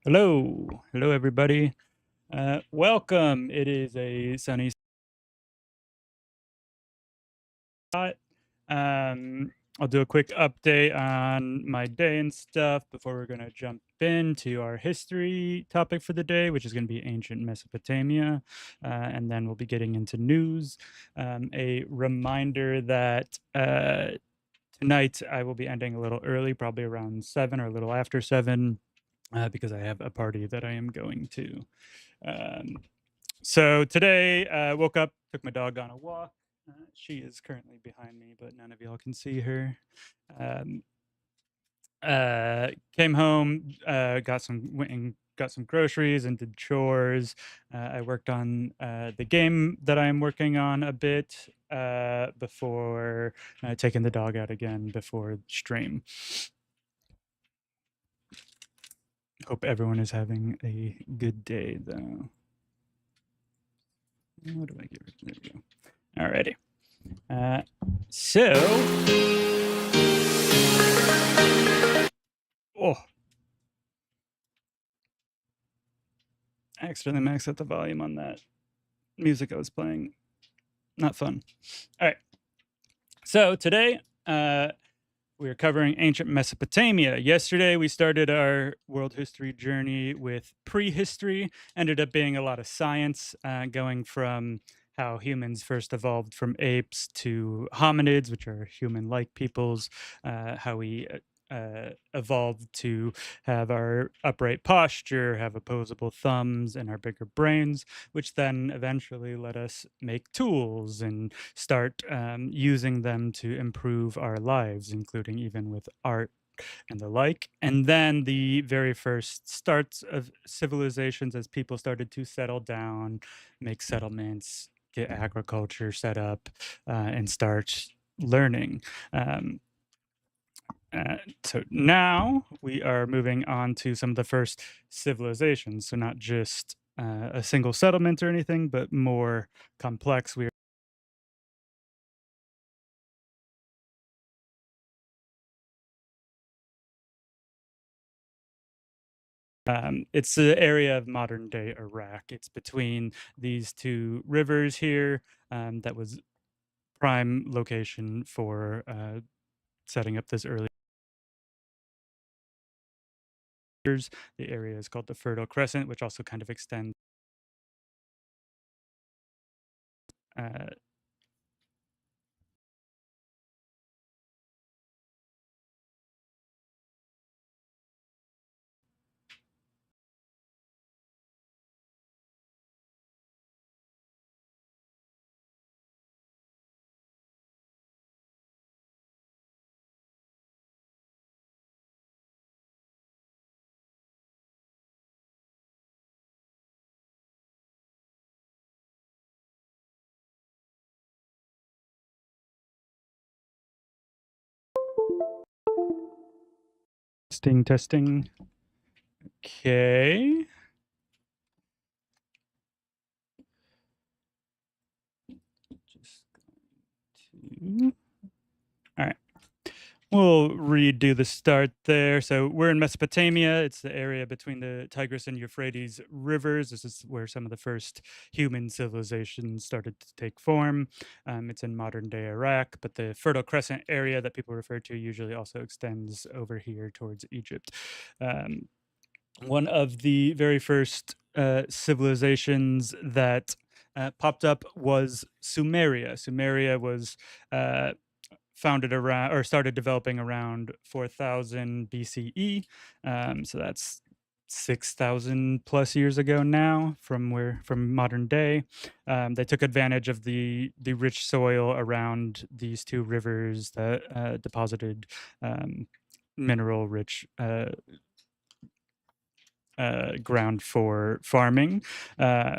Hello, everybody. Welcome. It is a sunny spot. I'll do a quick update on my day and stuff before we're going to jump into our history topic for the day, which is going to be ancient Mesopotamia. And then we'll be getting into news. A reminder that tonight I will be ending a little early, probably around 7 or a little after 7, because I have a party that I am going to. So today, woke up, took my dog on a walk. She is currently behind me, but none of y'all can see her. Came home, went and got some groceries and did chores. I worked on the game that I'm working on a bit before taking the dog out again before stream. Hope everyone is having a good day, though. What do I get? There we go. Alrighty. So, oh, I accidentally maxed out the volume on that music I was playing. Not fun. All right. So today, we are covering ancient Mesopotamia. Yesterday, we started our world history journey with prehistory. Ended up being a lot of science, going from how humans first evolved from apes to hominids, which are human like peoples, how we evolved to have our upright posture, have opposable thumbs, and our bigger brains, which then eventually let us make tools and start using them to improve our lives, including even with art and the like. And then the very first starts of civilizations as people started to settle down, make settlements, get agriculture set up, and start learning. Um, so now we are moving on to some of the first civilizations. So not just a single settlement or anything, but more complex. It's the area of modern day Iraq. It's between these two rivers here. That was prime location for setting up this early years. The area is called the Fertile Crescent, which also kind of extends. Uh, testing, testing. Okay. Just going to. All right. We'll redo the start there. So we're in Mesopotamia. It's the area between the Tigris and Euphrates rivers. This is where some of the first human civilizations started to take form. It's in modern day Iraq, but the Fertile Crescent area that people refer to usually also extends over here towards Egypt. Um, One of the very first civilizations that popped up was Sumeria. Sumeria was uh, founded around or started developing around 4000 BCE. So that's 6,000 plus years ago now from modern day. They took advantage of the rich soil around these two rivers that deposited mineral rich ground for farming. Uh,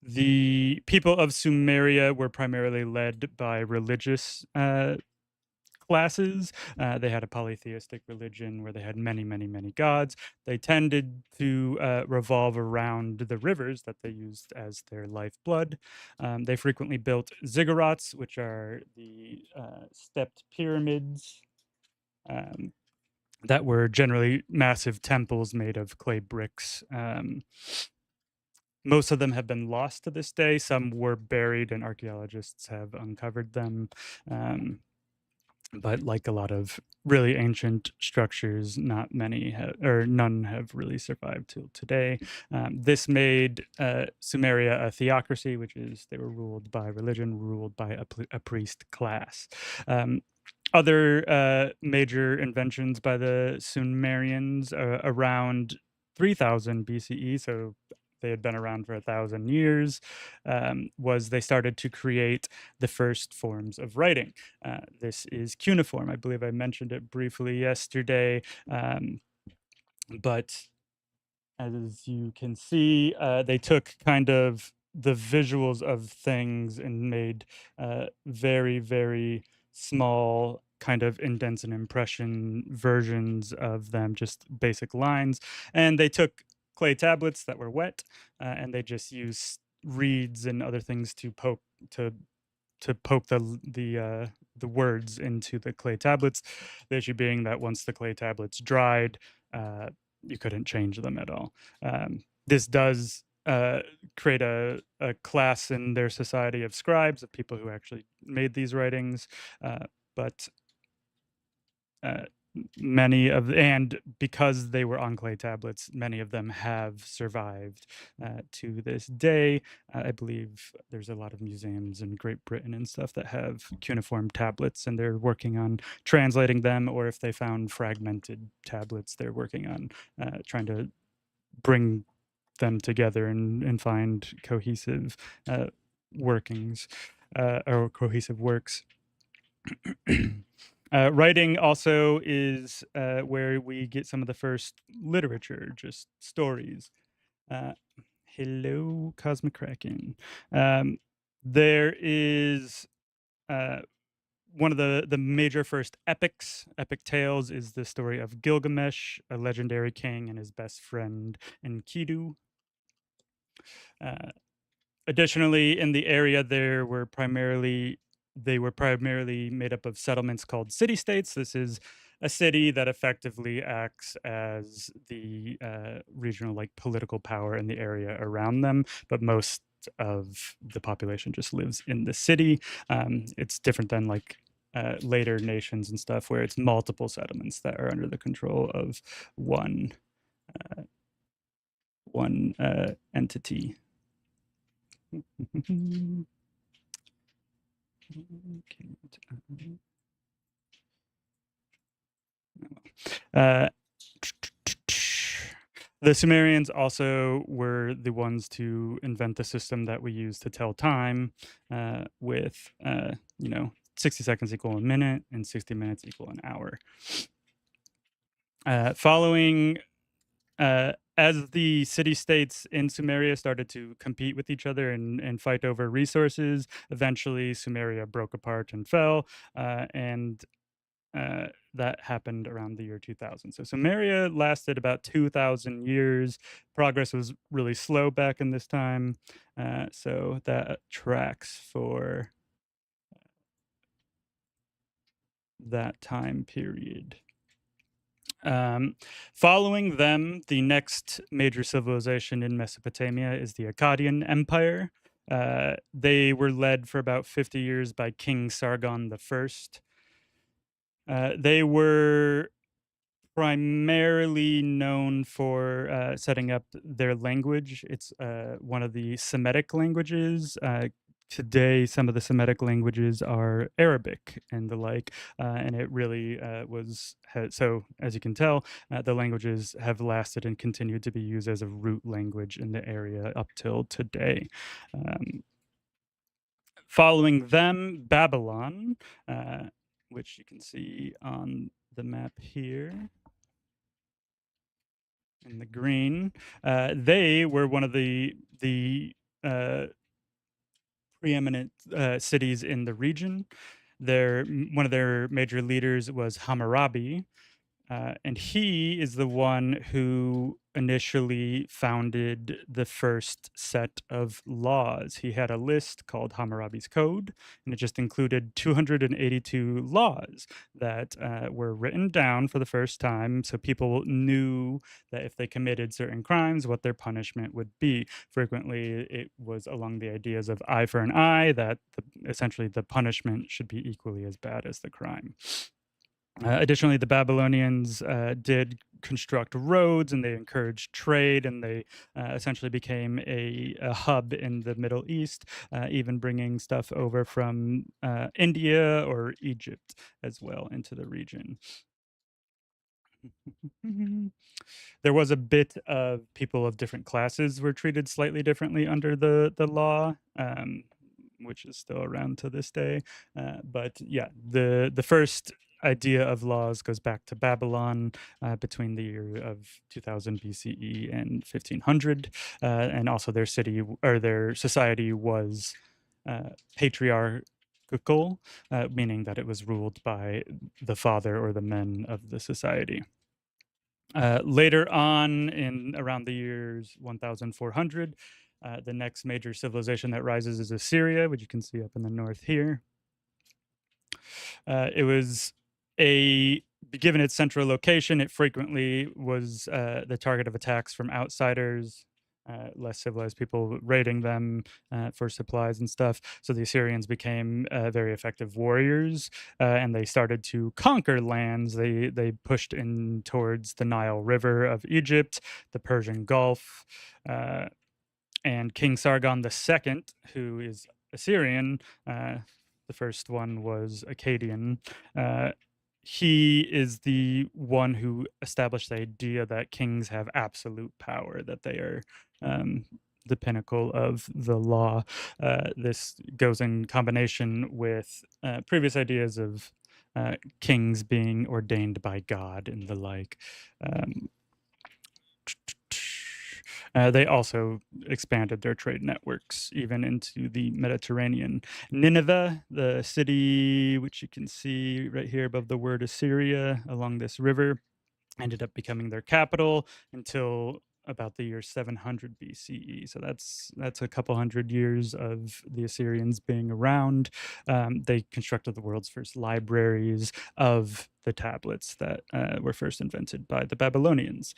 the people of Sumeria were primarily led by religious classes. They had a polytheistic religion where they had many, many, many gods. They tended to revolve around the rivers that they used as their lifeblood. They frequently built ziggurats, which are the stepped pyramids. That were generally massive temples made of clay bricks. Most of them have been lost to this day. Some were buried, and archaeologists have uncovered them. Um, but like a lot of really ancient structures, not many or none have really survived till today. This made Sumeria a theocracy, which is they were ruled by religion, ruled by a priest class. Other major inventions by the Sumerians around 3000 BCE, so they had been around for 1,000 years, was they started to create the first forms of writing. This is cuneiform. I believe I mentioned it briefly yesterday, but as you can see, they took kind of the visuals of things and made very, very small kind of indents and impression versions of them, just basic lines. And they took clay tablets that were wet and they just used reeds and other things to to poke the words into the clay tablets. The issue being that once the clay tablets dried, uh, you couldn't change them at all. This does create a class in their society of scribes, of people who actually made these writings, but uh, many of and because they were on clay tablets, many of them have survived to this day. I believe there's a lot of museums in Great Britain and stuff that have cuneiform tablets, and they're working on translating them, or if they found fragmented tablets, they're working on trying to bring them together and find cohesive workings or cohesive works. Writing also is where we get some of the first literature, just stories. Uh, Hello, Cosmic Kraken. There is one of the major first epic tales is the story of Gilgamesh, a legendary king, and his best friend Enkidu. Uh, Additionally, in the area, they were primarily made up of settlements called city-states. This is a city that effectively acts as the regional, like, political power in the area around them, but most of the population just lives in the city. It's different than like later nations and stuff, where it's multiple settlements that are under the control of one entity. Uh, the Sumerians also were the ones to invent the system that we use to tell time, with 60 seconds equal a minute and 60 minutes equal an hour. Following as the city-states in Sumeria started to compete with each other and fight over resources, eventually Sumeria broke apart and fell, and that happened around the year 2000. So Sumeria lasted about 2,000 years. Progress was really slow back in this time, so that tracks for that time period. Following them, the next major civilization in Mesopotamia is the Akkadian Empire. They were led for about 50 years by King Sargon the First. They were primarily known for setting up their language. It's one of the Semitic languages. Today, some of the Semitic languages are Arabic and the like, and it really so, as you can tell, the languages have lasted and continued to be used as a root language in the area up till today. Following them, Babylon, which you can see on the map here in the green. They were one of the preeminent cities in the region. One of their major leaders was Hammurabi, and he is the one who initially founded the first set of laws. He had a list called Hammurabi's Code, and it just included 282 laws that were written down for the first time, so people knew that if they committed certain crimes, what their punishment would be. Frequently, it was along the ideas of eye for an eye, that essentially the punishment should be equally as bad as the crime. Additionally, the Babylonians did construct roads, and they encouraged trade, and they essentially became a hub in the Middle East, even bringing stuff over from India or Egypt as well into the region. There was a bit of people of different classes were treated slightly differently under the law, which is still around to this day. But yeah, the first idea of laws goes back to Babylon between the year of 2000 BCE and 1500, and also their city or their society was patriarchal, meaning that it was ruled by the father or the men of the society. Later on, in around the years 1400, The next major civilization that rises is Assyria, which you can see up in the north here. It was a given its central location, it frequently was the target of attacks from outsiders, less civilized people raiding them for supplies and stuff. So the Assyrians became very effective warriors, and they started to conquer lands. They pushed in towards the Nile River of Egypt, the Persian Gulf, uh, and King Sargon II, who is Assyrian. The first one was Akkadian. Uh, he is the one who established the idea that kings have absolute power, that they are um, the pinnacle of the law. This goes in combination with previous ideas of kings being ordained by God and the like. Um, they also expanded their trade networks even into the Mediterranean. Nineveh, the city which you can see right here above the word Assyria along this river, ended up becoming their capital until about the year 700 BCE. So that's a couple hundred years of the Assyrians being around. They constructed the world's first libraries of the tablets that were first invented by the Babylonians.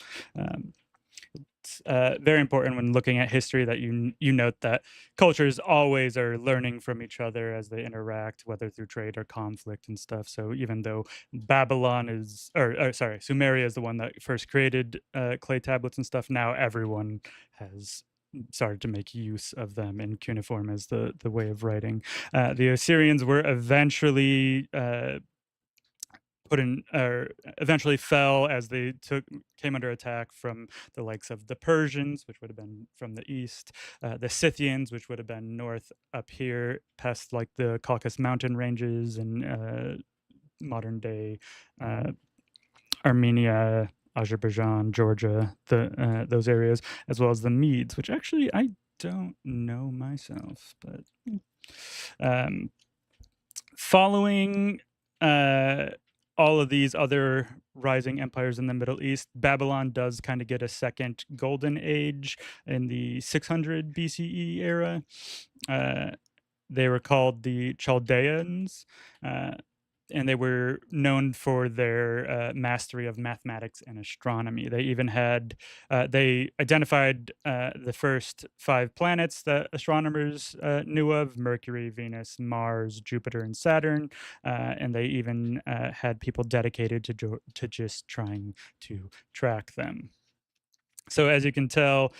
It's very important when looking at history that you note that cultures always are learning from each other as they interact, whether through trade or conflict and stuff. So even though Babylon is, or sorry, Sumeria is the one that first created clay tablets and stuff, now everyone has started to make use of them in cuneiform as the way of writing. The Assyrians were eventually put in or eventually fell as they came under attack from the likes of the Persians, which would have been from the east, the Scythians, which would have been north up here past like the Caucasus mountain ranges and modern day Armenia, Azerbaijan, Georgia, those areas, as well as the Medes, which actually I don't know myself, but um, following all of these other rising empires in the Middle East, Babylon does kind of get a second golden age in the 600 BCE era. Uh, they were called the Chaldeans. Uh, and they were known for their mastery of mathematics and astronomy. They even had, they identified the first 5 planets that astronomers knew of: Mercury, Venus, Mars, Jupiter, and Saturn. And they even had people dedicated to just trying to track them. So as you can tell,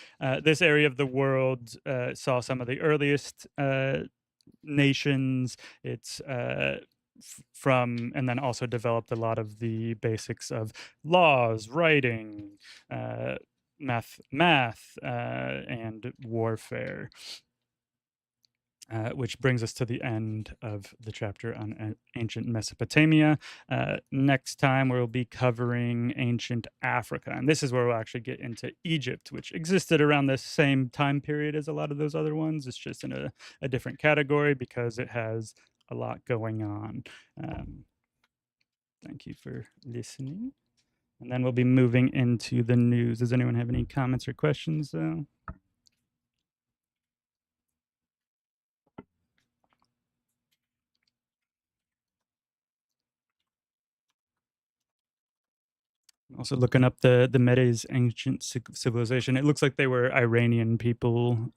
this area of the world saw some of the earliest nations. It's from, and then also developed a lot of the basics of laws, writing, math, and warfare. Which brings us to the end of the chapter on ancient Mesopotamia. Next time, we'll be covering ancient Africa. And this is where we'll actually get into Egypt, which existed around the same time period as a lot of those other ones. It's just in a different category because it has a lot going on. Thank you for listening. And then we'll be moving into the news. Does anyone have any comments or questions, though? Also looking up the Medes ancient civilization. It looks like they were Iranian people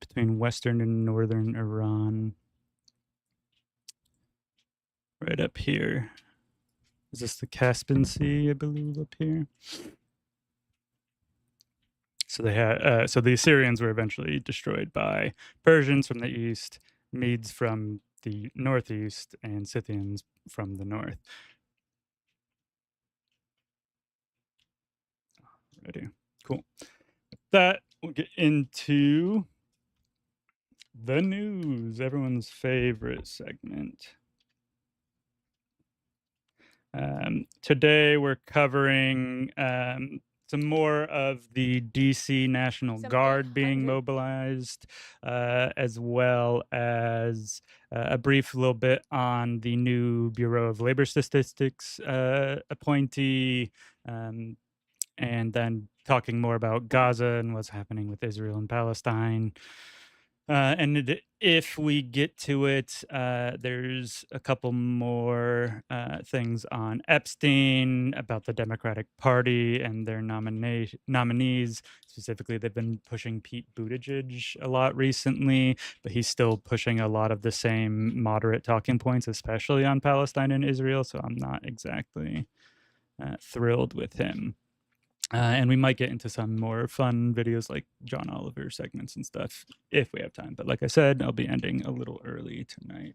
between western and northern Iran. Right up here. Is this the Caspian Sea, I believe, up here? So they had so the Assyrians were eventually destroyed by Persians from the east, Medes from the northeast, and Scythians from the north. Ready. Cool. With that, we'll get into the news, everyone's favorite segment. Today we're covering some more of the DC National Guard being mobilized, as well as a brief little bit on the new Bureau of Labor Statistics appointee, and then talking more about Gaza and what's happening with Israel and Palestine. If we get to it, there's a couple more things on Epstein about the Democratic Party and their nominees. Specifically, they've been pushing Pete Buttigieg a lot recently, but he's still pushing a lot of the same moderate talking points, especially on Palestine and Israel. So I'm not exactly thrilled with him. And we might get into some more fun videos like John Oliver segments and stuff if we have time. But like I said, I'll be ending a little early tonight.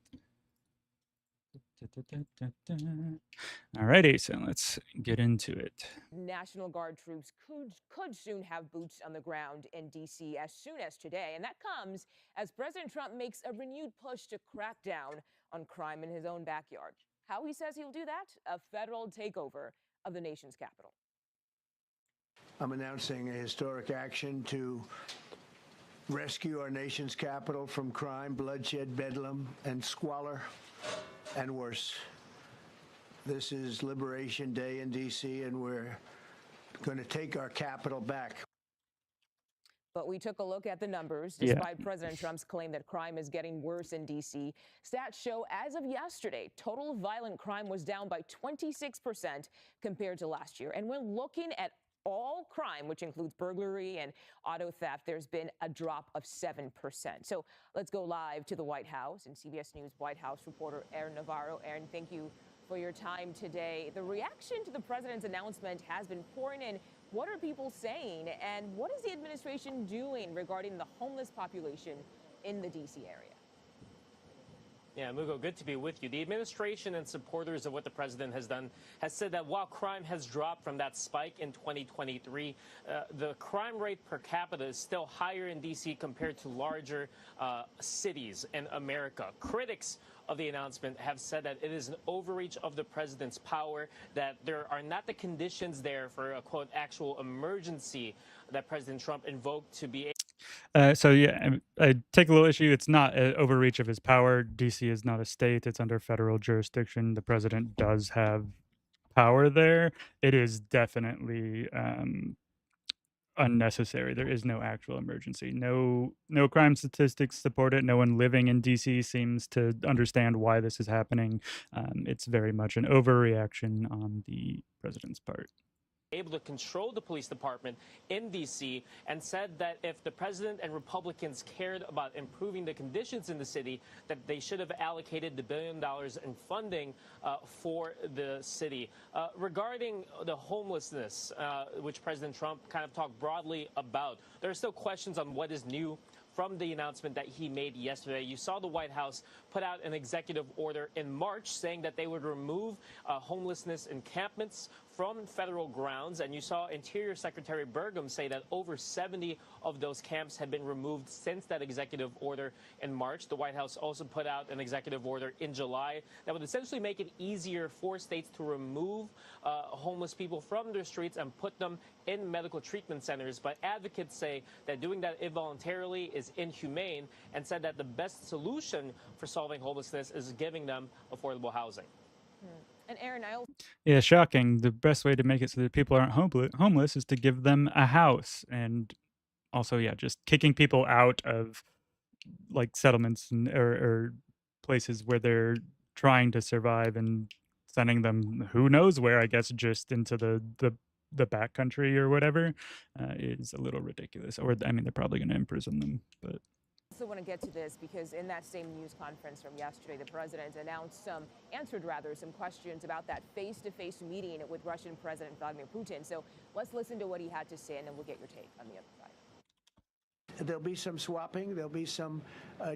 Alrighty, so let's get into it. National Guard troops could soon have boots on the ground in D.C. as soon as today. And that comes as President Trump makes a renewed push to crack down on crime in his own backyard. How he says he'll do that? A federal takeover of the nation's capital. I'm announcing a historic action to rescue our nation's capital from crime, bloodshed, bedlam, and squalor, and worse. This is Liberation Day in D.C., and we're going to take our capital back. But we took a look at the numbers. Despite President Trump's claim that crime is getting worse in D.C., stats show as of yesterday, total violent crime was down by 26% compared to last year. And when looking at all crime, which includes burglary and auto theft, there's been a drop of 7%. So let's go live to the White House and CBS News White House reporter Aaron Navarro. Aaron, thank you for your time today. The reaction to the president's announcement has been pouring in. What are people saying, and what is the administration doing regarding the homeless population in the D.C. area? Yeah, Mugo, good to be with you. The administration and supporters of what the president has done has said that while crime has dropped from that spike in 2023, the crime rate per capita is still higher in D.C. compared to larger cities in America. Critics of the announcement have said that it is an overreach of the president's power, that there are not the conditions there for a, quote, actual emergency that President Trump invoked to be So yeah, I take a little issue. It's not an overreach of his power. DC is not a state. It's under federal jurisdiction. The president does have power there. It is definitely unnecessary. There is no actual emergency. No crime statistics support it. No one living in DC seems to understand why this is happening. It's very much an overreaction on the president's part. Able to control the police department in D.C. and said that if the president and Republicans cared about improving the conditions in the city, that they should have allocated the $1 billion in funding for the city. Regarding the homelessness, which President Trump kind of talked broadly about, there are still questions on what is new from the announcement that he made yesterday. You saw the White House put out an executive order in March saying that they would remove homelessness encampments from federal grounds, and you saw Interior Secretary Burgum say that over 70 of those camps had been removed since that executive order in March. The White House also put out an executive order in July that would essentially make it easier for states to remove homeless people from their streets and put them in medical treatment centers. But advocates say that doing that involuntarily is inhumane, and said that the best solution for solving homelessness is giving them affordable housing. And Aaron, yeah, shocking. The best way to make it so that people aren't homeless is to give them a house. And also, yeah, just kicking people out of like settlements or places where they're trying to survive and sending them who knows where, I guess, just into the backcountry or whatever, is a little ridiculous. Or I mean, they're probably going to imprison them, but. I also want to get to this because in that same news conference from yesterday, the president answered some questions about that face-to-face meeting with Russian President Vladimir Putin. So let's listen to what he had to say, and then we'll get your take on the other side. There'll be some swapping. There'll be some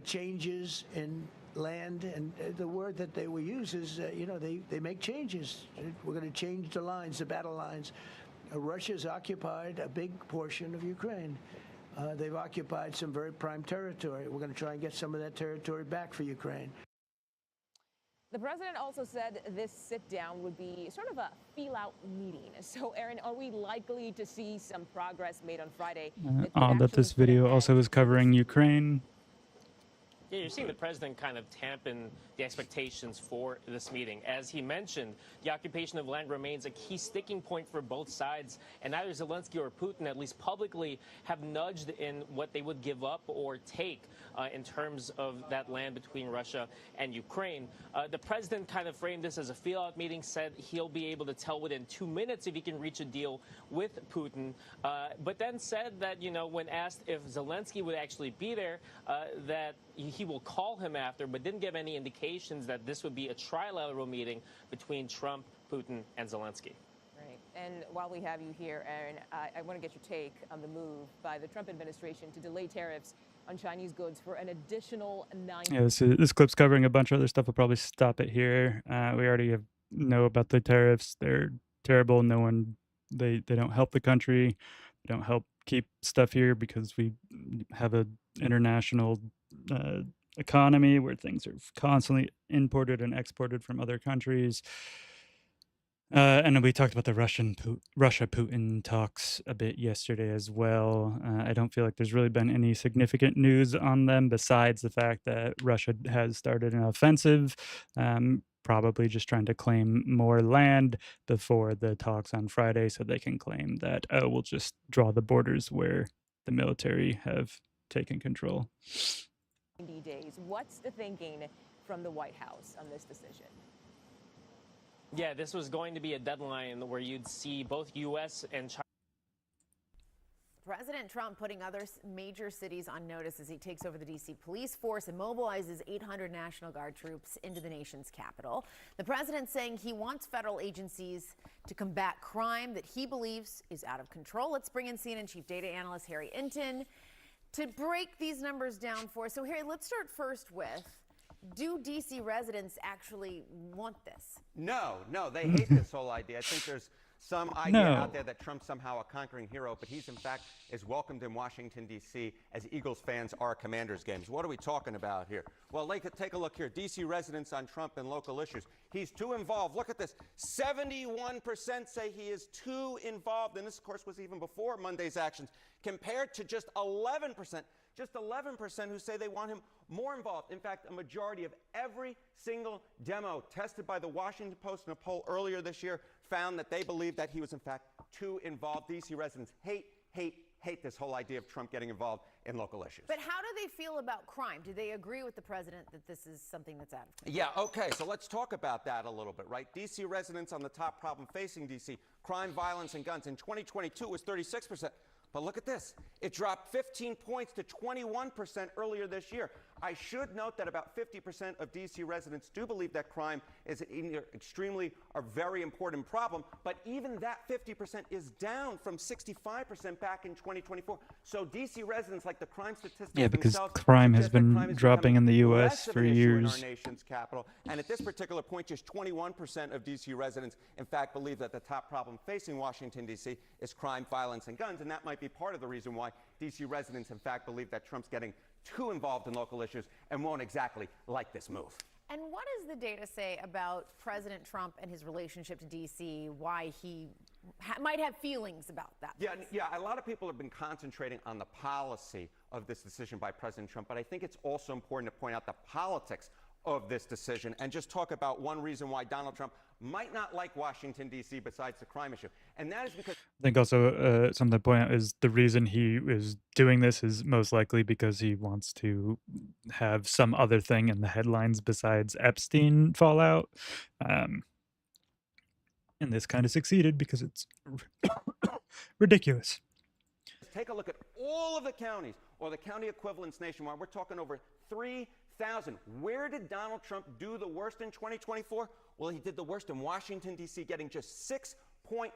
changes in land. And the word that they will use is, they make changes. We're going to change the lines, the battle lines. Russia's occupied a big portion of Ukraine. They've occupied some very prime territory. We're going to try and get some of that territory back for Ukraine. The president also said this sit-down would be sort of a feel-out meeting. So, Aaron, are we likely to see some progress made on Friday? That this video also is covering Ukraine. Yeah, you're seeing the president kind of dampen the expectations for this meeting. As he mentioned, the occupation of land remains a key sticking point for both sides, and neither Zelensky or Putin, at least publicly, have nudged in what they would give up or take in terms of that land between Russia and Ukraine. The president kind of framed this as a feel-out meeting, said he'll be able to tell within 2 minutes if he can reach a deal with Putin, but then said that, when asked if Zelensky would actually be there, that he will call him after, but didn't give any indications that this would be a trilateral meeting between Trump, Putin, and Zelensky. Right. And while we have you here, Aaron, I want to get your take on the move by the Trump administration to delay tariffs on Chinese goods for an additional 9. Yeah, this clip's covering a bunch of other stuff. I'll probably stop it here. We already know about the tariffs. They're terrible. They don't help the country. They don't help keep stuff here because we have a international economy where things are constantly imported and exported from other countries. And then we talked about the Russia-Putin talks a bit yesterday as well. I don't feel like there's really been any significant news on them besides the fact that Russia has started an offensive, probably just trying to claim more land before the talks on Friday so they can claim that, oh, we'll just draw the borders where the military have taken control. 90 days. What's the thinking from the White House on this decision? Yeah, this was going to be a deadline where you'd see both U.S. and China. President Trump putting other major cities on notice as he takes over the D.C. police force and mobilizes 800 National Guard troops into the nation's capital. The president saying he wants federal agencies to combat crime that he believes is out of control. Let's bring in CNN chief data analyst Harry Inton to break these numbers down for us. So Harry, let's start first with, do D.C. residents actually want this? No, they hate this whole idea. I think there's some idea out there that Trump's somehow a conquering hero, but he's in fact is welcomed in Washington, D.C. as Eagles fans are Commanders games. What are we talking about here? Well, take a look here. D.C. residents on Trump and local issues. He's too involved. Look at this. 71% say he is too involved, and this, of course, was even before Monday's actions, compared to just 11%. Just 11% who say they want him more involved. In fact, a majority of every single demo tested by the Washington Post in a poll earlier this year found that they believe that he was, in fact, too involved. D.C. residents hate this whole idea of Trump getting involved in local issues. But how do they feel about crime? Do they agree with the president that this is something that's out of control? Yeah, okay, so let's talk about that a little bit, right? D.C. residents on the top problem facing D.C., crime, violence, and guns. In 2022, it was 36%. But look at this. It dropped 15 points to 21% earlier this year. I should note that about 50% of D.C. residents do believe that crime is an extremely or very important problem, but even that 50% is down from 65% back in 2024. So D.C. residents, like the crime statistics because themselves, crime has suggest that been crime is dropping in the becoming U.S. less of for an issue years. in our nation's capital. And at this particular point, just 21% of D.C. residents, in fact, believe that the top problem facing Washington, D.C. is crime, violence, and guns. And that might be part of the reason why D.C. residents, in fact, believe that Trump's getting too involved in local issues and won't exactly like this move. And what does the data say about President Trump and his relationship to D.C., why he might have feelings about that? Yeah, a lot of people have been concentrating on the policy of this decision by President Trump, but I think it's also important to point out the politics of this decision and just talk about one reason why Donald Trump might not like Washington, D.C., besides the crime issue. And that is because I think also something to point out is the reason he is doing this is most likely because he wants to have some other thing in the headlines besides Epstein fallout. And this kind of succeeded because it's ridiculous. take a look at all of the counties or the county equivalents nationwide. We're talking over 3,000. Where did Donald Trump do the worst in 2024? Well, he did the worst in Washington, D.C., getting just 6.5%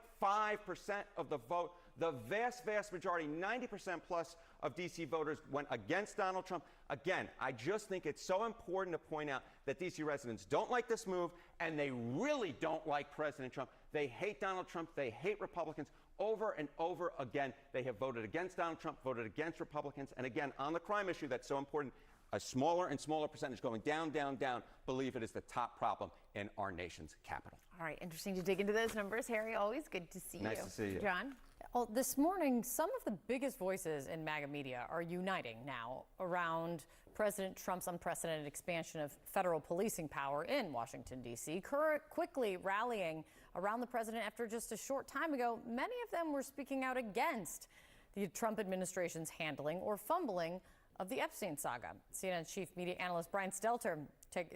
of the vote. The vast, vast majority, 90% plus of D.C. voters went against Donald Trump. Again, I just think it's so important to point out that D.C. residents don't like this move, and they really don't like President Trump. They hate Donald Trump. They hate Republicans. Over and over again, they have voted against Donald Trump, voted against Republicans. And again, on the crime issue that's so important, a smaller and smaller percentage going down, down, down, believe it is the top problem in our nation's capital. All right, interesting to dig into those numbers. Harry, always good to see you. Nice to see you. John? Well, this morning, some of the biggest voices in MAGA media are uniting now around President Trump's unprecedented expansion of federal policing power in Washington, D.C., quickly rallying around the president after just a short time ago. Many of them were speaking out against the Trump administration's handling or fumbling of the Epstein saga. CNN chief media analyst Brian Stelter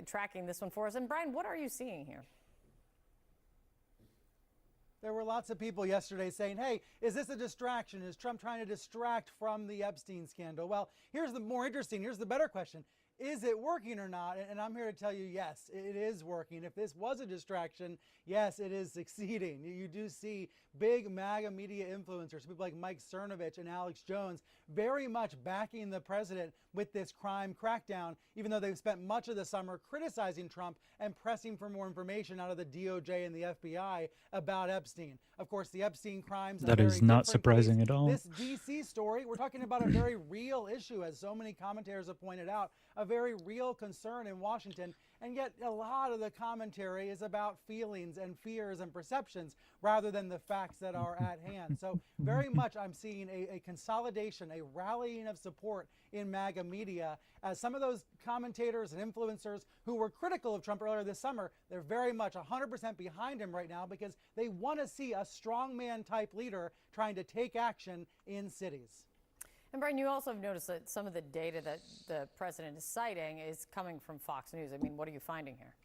tracking this one for us. And Brian, what are you seeing here? There were lots of people yesterday saying, hey, is this a distraction? Is Trump trying to distract from the Epstein scandal? Well, here's the better question. Is it working or not? And I'm here to tell you, yes, it is working. If this was a distraction, yes, it is succeeding. You do see big MAGA media influencers, people like Mike Cernovich and Alex Jones, very much backing the president with this crime crackdown, even though they've spent much of the summer criticizing Trump and pressing for more information out of the DOJ and the FBI about Epstein. Of course, the Epstein crimes. That is not surprising at all. This D.C. story, we're talking about a very real issue, as so many commentators have pointed out, a very real concern in Washington. And yet a lot of the commentary is about feelings and fears and perceptions rather than the facts that are at hand. So very much I'm seeing a consolidation, a rallying of support in MAGA media, as some of those commentators and influencers who were critical of Trump earlier this summer, they're very much 100% behind him right now because they want to see a strongman type leader trying to take action in cities. And Brian, you also have noticed that some of the data that the president is citing is coming from Fox News. I mean, what are you finding here?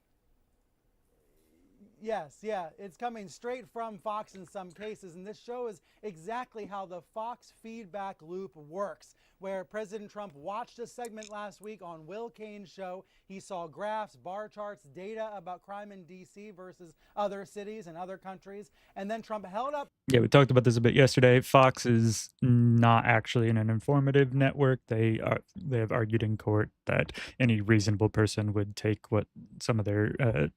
Yes, yeah, it's coming straight from Fox in some cases, and this shows exactly how the Fox feedback loop works, where President Trump watched a segment last week on Will Kane's show. He saw graphs, bar charts, data about crime in D.C. versus other cities and other countries, and then Trump held up. Yeah, we talked about this a bit yesterday. Fox is not actually an informative network. They have argued in court that any reasonable person would take what some of their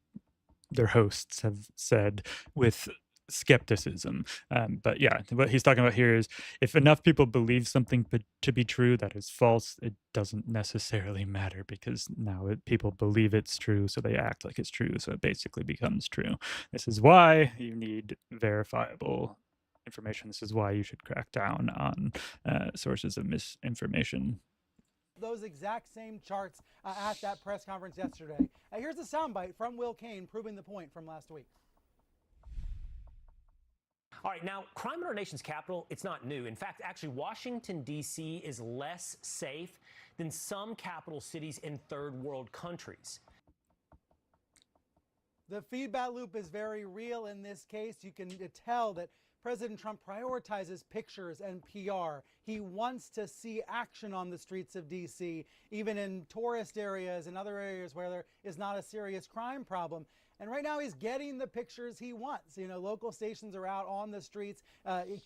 hosts have said with skepticism. But yeah, what he's talking about here is if enough people believe something to be true that is false, it doesn't necessarily matter because now people believe it's true, so they act like it's true, so it basically becomes true. This is why you need verifiable information. This is why you should crack down on sources of misinformation. Those exact same charts at that press conference yesterday. Here's a soundbite from Will Kane proving the point from last week. All right, now, crime in our nation's capital, it's not new. In fact, actually, Washington, D.C. is less safe than some capital cities in third world countries. The feedback loop is very real in this case. You can tell that President Trump prioritizes pictures and PR. He wants to see action on the streets of D.C., even in tourist areas and other areas where there is not a serious crime problem. And right now he's getting the pictures he wants. You know, local stations are out on the streets,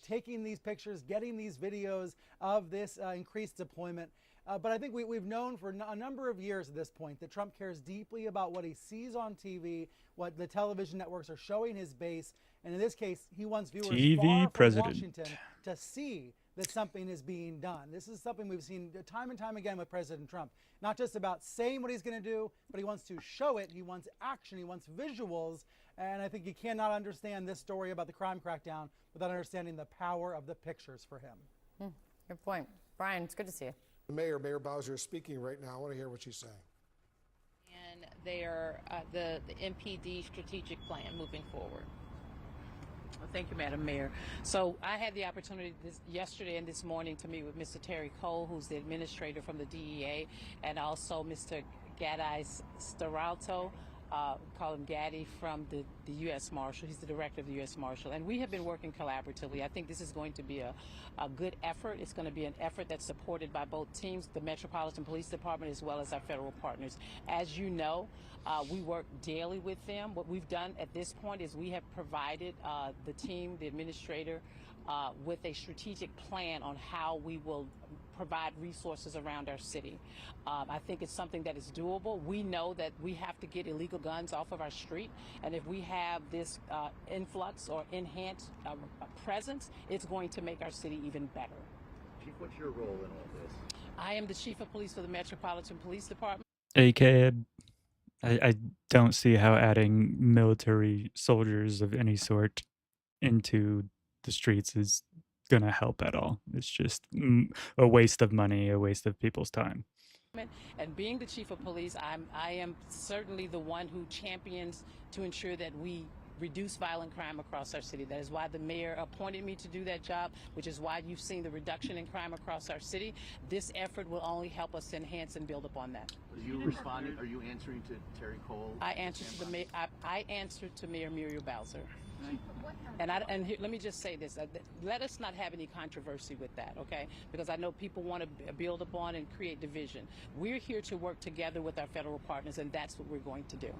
taking these pictures, getting these videos of this increased deployment. But I think we've known for a number of years at this point that Trump cares deeply about what he sees on TV, what the television networks are showing his base. And in this case, he wants viewers far from Washington to see that something is being done. This is something we've seen time and time again with President Trump. Not just about saying what he's going to do, but he wants to show it. He wants action. He wants visuals. And I think you cannot understand this story about the crime crackdown without understanding the power of the pictures for him. Good point. Brian, it's good to see you. Mayor Bowser is speaking right now. I want to hear what she's saying. And they are the MPD strategic plan moving forward. Well, thank you, Madam Mayor. So I had the opportunity yesterday and this morning to meet with Mr. Terry Cole, who's the administrator from the DEA, and also Mr. Gadai Staralto, call him Gaddy, from the U.S. Marshal. He's the director of the U.S. Marshal. And we have been working collaboratively. I think this is going to be a good effort. It's going to be an effort that's supported by both teams, the Metropolitan Police Department, as well as our federal partners. As you know, we work daily with them. What we've done at this point is we have provided the team, the administrator, with a strategic plan on how we will provide resources around our city. I think it's something that is doable. We know that we have to get illegal guns off of our street, and if we have this influx or enhanced presence, it's going to make our city even better. Chief, what's your role in all this? I am the Chief of Police for the Metropolitan Police Department. AKA, I don't see how adding military soldiers of any sort into the streets is going to help at all. It's just a waste of money, a waste of people's time. And being the chief of police, I am certainly the one who champions to ensure that we reduce violent crime across our city. That is why the mayor appointed me to do that job, which is why you've seen the reduction in crime across our city. This effort will only help us enhance and build upon that. Are you responding? Are you answering to Terry Cole? I answer to the mayor. I answer to Mayor Muriel Bowser. And let me just say this: let us not have any controversy with that, okay? Because I know people want to build upon and create division. We're here to work together with our federal partners, and that's what we're going to do.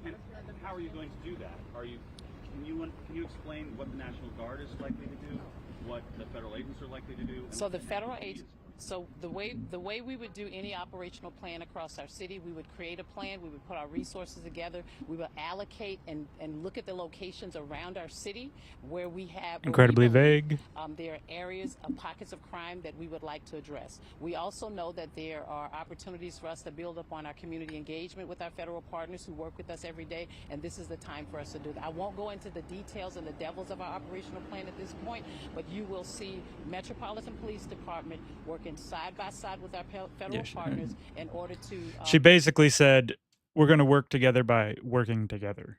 And how are you going to do that? Can you explain what the National Guard is likely to do, what the federal agents are likely to do? So the federal agents. So the way we would do any operational plan across our city, we would create a plan, we would put our resources together, we will allocate and look at the locations around our city where we have incredibly vague. There are areas of pockets of crime that we would like to address. We also know that there are opportunities for us to build upon our community engagement with our federal partners who work with us every day, and this is the time for us to do that. I won't go into the details and the devils of our operational plan at this point, but you will see Metropolitan Police Department working side by side with our federal partners in order to... she basically said, we're going to work together by working together.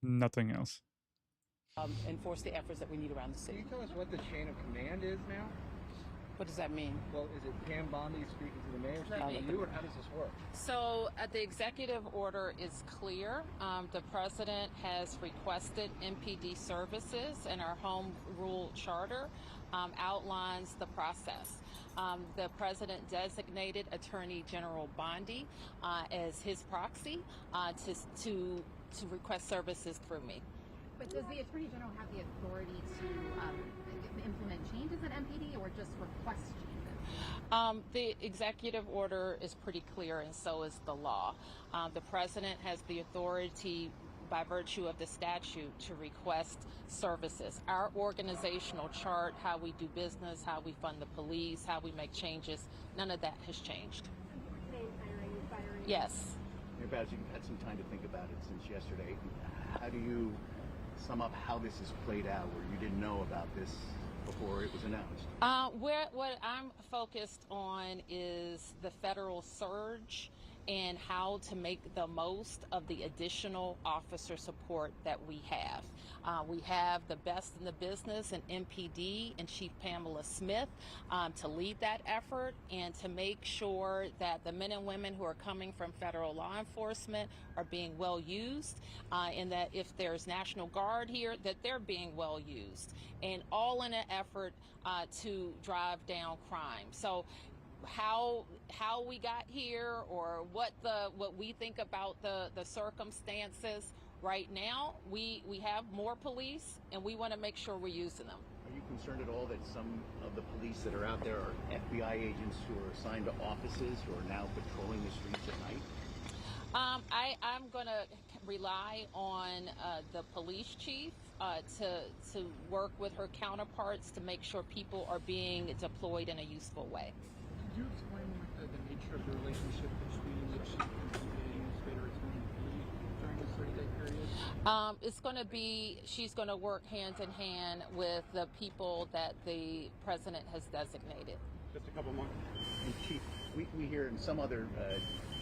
Nothing else. Enforce the efforts that we need around the city. Can you tell us what the chain of command is now? What does that mean? Well, is it Pam Bondi speaking to the mayor, speaking to you, or how does this work? So the executive order is clear. The president has requested MPD services, and our home rule charter outlines the process. The president designated Attorney General Bondi as his proxy to request services through me. But does the Attorney General have the authority to implement changes at MPD or just request changes? The executive order is pretty clear, and so is the law. The president has the authority by virtue of the statute to request services. Our organizational chart, how we do business, how we fund the police, how we make changes, none of that has changed. Firing. Yes. Mayor Bowser, you've had some time to think about it since yesterday. How do you sum up how this has played out, where you didn't know about this before it was announced? What I'm focused on is the federal surge and how to make the most of the additional officer support that we have. We have the best in the business in MPD and Chief Pamela Smith to lead that effort and to make sure that the men and women who are coming from federal law enforcement are being well used, and that if there's National Guard here, that they're being well used, and all in an effort to drive down crime. So how we got here, or what we think about the circumstances right now, we have more police, and we want to make sure we're using them. Are you concerned at all that some of the police that are out there are FBI agents who are assigned to offices who are now patrolling the streets at night? I'm going to rely on the police chief to work with her counterparts to make sure people are being deployed in a useful way. Could you explain the nature of the relationship between the chief and the administrator during this 30-day period? It's going to be, she's going to work hand in hand with the people that the president has designated. Just a couple months. And Chief, we hear in some other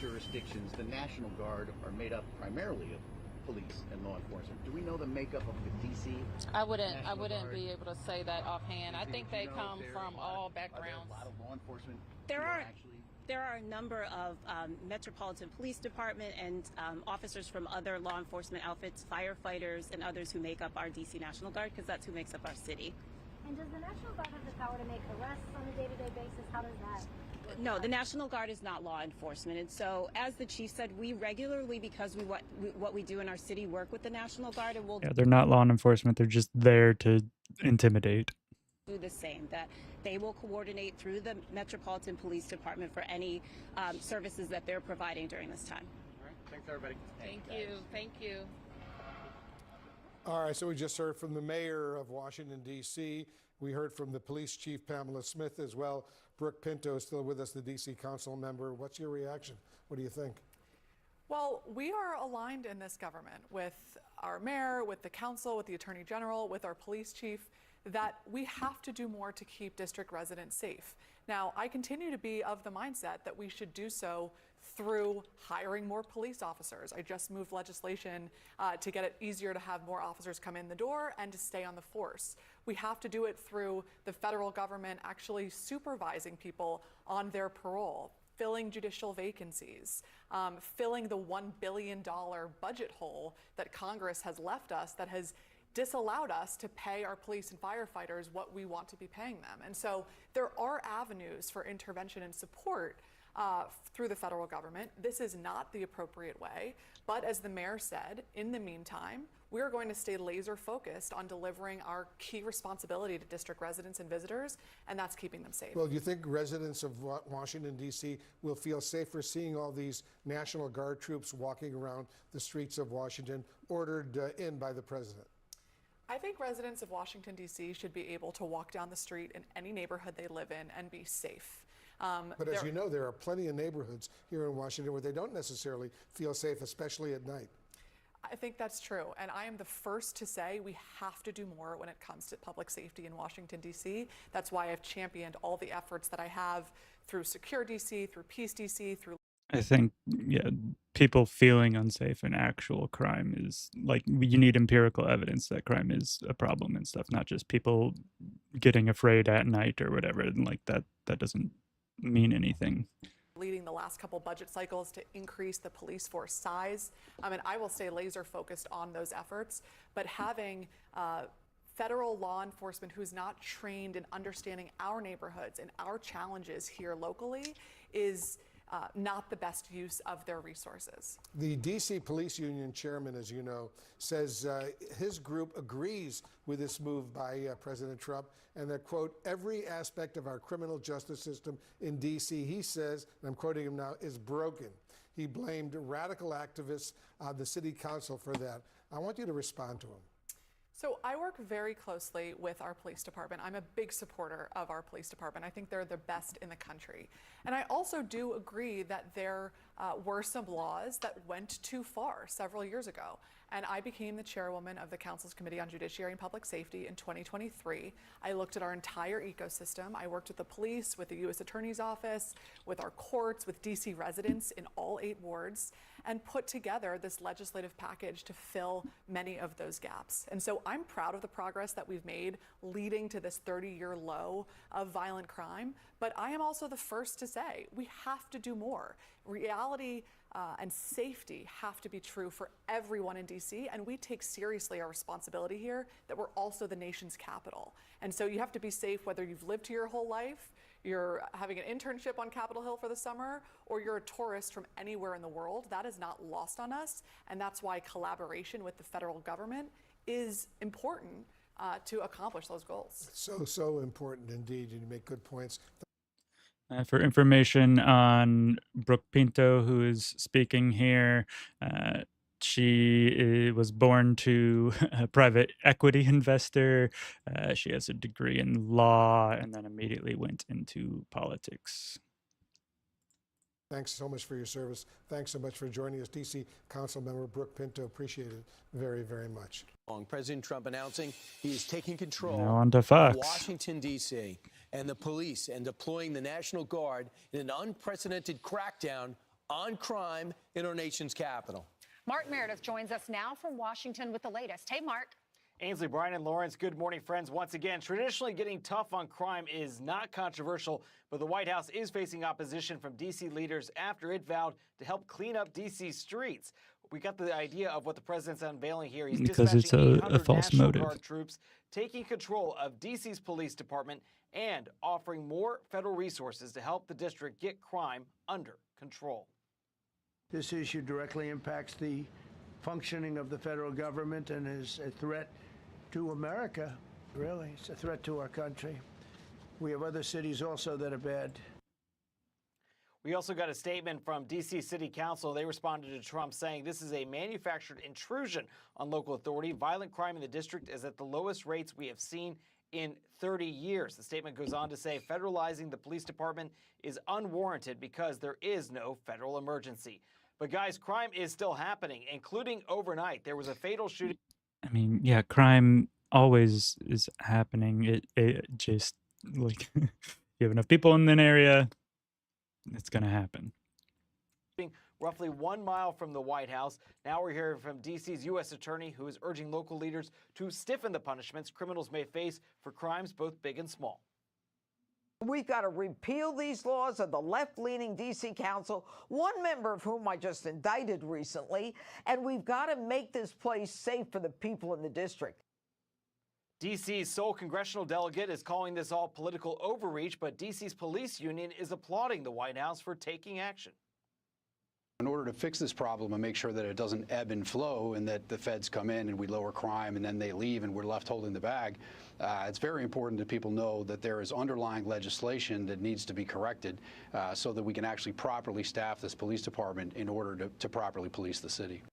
jurisdictions, the National Guard are made up primarily of police and law enforcement. Do we know the makeup of the DC? I wouldn't be able to say that offhand. I think they come from all backgrounds. Are there a lot of law enforcement? There are a number of Metropolitan Police Department and officers from other law enforcement outfits, firefighters, and others who make up our DC National Guard, because that's who makes up our city. And does the National Guard have the power to make arrests on a day-to-day basis? How does that work? No, the National Guard is not law enforcement. And so, as the chief said, we regularly, because what we do in our city, work with the National Guard, and we'll they're not law enforcement. They're just there to intimidate. do the same, that they will coordinate through the Metropolitan Police Department for any services that they're providing during this time. All right. Thanks, everybody. Thank you. All right, so we just heard from the mayor of Washington, D.C. We heard from the police chief, Pamela Smith, as well. Brooke Pinto is still with us, the D.C. council member. What's your reaction? What do you think? Well, we are aligned in this government with our mayor, with the council, with the attorney general, with our police chief. that we have to do more to keep district residents safe. Now, I continue to be of the mindset that we should do so through hiring more police officers. I just moved legislation to get it easier to have more officers come in the door and to stay on the force. We have to do it through the federal government actually supervising people on their parole, filling judicial vacancies, filling the $1 billion budget hole that Congress has left us that has disallowed us to pay our police and firefighters what we want to be paying them. And so there are avenues for intervention and support through the federal government. This is not the appropriate way, but as the mayor said, in the meantime, we are going to stay laser focused on delivering our key responsibility to district residents and visitors, and that's keeping them safe. Well, do you think residents of Washington, D.C. will feel safer seeing all these National Guard troops walking around the streets of Washington, ordered in by the president? I think residents of Washington, D.C. should be able to walk down the street in any neighborhood they live in and be safe. But as you know, there are plenty of neighborhoods here in Washington where they don't necessarily feel safe, especially at night. I think that's true. And I am the first to say we have to do more when it comes to public safety in Washington, D.C. That's why I've championed all the efforts that I have through Secure D.C., through Peace D.C., through... I think, yeah, people feeling unsafe in actual crime is like, you need empirical evidence that crime is a problem and stuff, not just people getting afraid at night or whatever. And like that doesn't mean anything. Leading the last couple budget cycles to increase the police force size. And I will stay laser focused on those efforts, but having federal law enforcement who's not trained in understanding our neighborhoods and our challenges here locally is not the best use of their resources. The D.C. Police Union chairman, as you know, says his group agrees with this move by President Trump, and that, quote, every aspect of our criminal justice system in D.C., he says, and I'm quoting him now, is broken. He blamed radical activists on the city council for that. I want you to respond to him. So I work very closely with our police department. I'm a big supporter of our police department. I think they're the best in the country. And I also do agree that there were some laws that went too far several years ago. And I became the chairwoman of the Council's Committee on Judiciary and Public Safety in 2023. I looked at our entire ecosystem. I worked with the police, with the U.S. Attorney's Office, with our courts, with D.C. residents in all 8 wards, and put together this legislative package to fill many of those gaps. And so I'm proud of the progress that we've made leading to this 30-year low of violent crime. But I am also the first to say we have to do more. Reality and safety have to be true for everyone in D.C., and we take seriously our responsibility here that we're also the nation's capital. And so you have to be safe whether you've lived here your whole life, you're having an internship on Capitol Hill for the summer, or you're a tourist from anywhere in the world. That is not lost on us, and that's why collaboration with the federal government is important to accomplish those goals. So important indeed, and you make good points. For information on Brooke Pinto, who is speaking here, she was born to a private equity investor. She has a degree in law and then immediately went into politics. Thanks so much for your service. Thanks so much for joining us, D.C. Council Member Brooke Pinto. Appreciate it very, very much. President Trump announcing he is taking control Now on to of Fox. Washington, D.C. and the police and deploying the National Guard in an unprecedented crackdown on crime in our nation's capital. Mark Meredith joins us now from Washington with the latest. Hey, Mark. Ainsley, Brian, and Lawrence, good morning, friends. Once again, traditionally getting tough on crime is not controversial, but the White House is facing opposition from D.C. leaders after it vowed to help clean up D.C.'s streets. We got the idea of what the president's unveiling here. He's Because it's dispatching a 800 false National motive. Guard troops, taking control of D.C.'s police department, and offering more federal resources to help the district get crime under control. This issue directly impacts the functioning of the federal government and is a threat to America, really. It's a threat to our country. We have other cities also that are bad. We also got a statement from D.C. City Council. They responded to Trump saying this is a manufactured intrusion on local authority. Violent crime in the district is at the lowest rates we have seen in 30 years. The statement goes on to say federalizing the police department is unwarranted because there is no federal emergency. But guys, crime is still happening, including overnight. There was a fatal shooting. I mean, yeah, crime always is happening. It just like you have enough people in an area, it's gonna happen. Roughly 1 mile from the White House. Now we're hearing from D.C.'s U.S. attorney, who is urging local leaders to stiffen the punishments criminals may face for crimes both big and small. We've got to repeal these laws of the left-leaning D.C. Council, one member of whom I just indicted recently, and we've got to make this place safe for the people in the district. D.C.'s sole congressional delegate is calling this all political overreach, but D.C.'s police union is applauding the White House for taking action. In order to fix this problem and make sure that it doesn't ebb and flow and that the feds come in and we lower crime and then they leave and we're left holding the bag, it's very important that people know that there is underlying legislation that needs to be corrected so that we can actually properly staff this police department in order to properly police the city.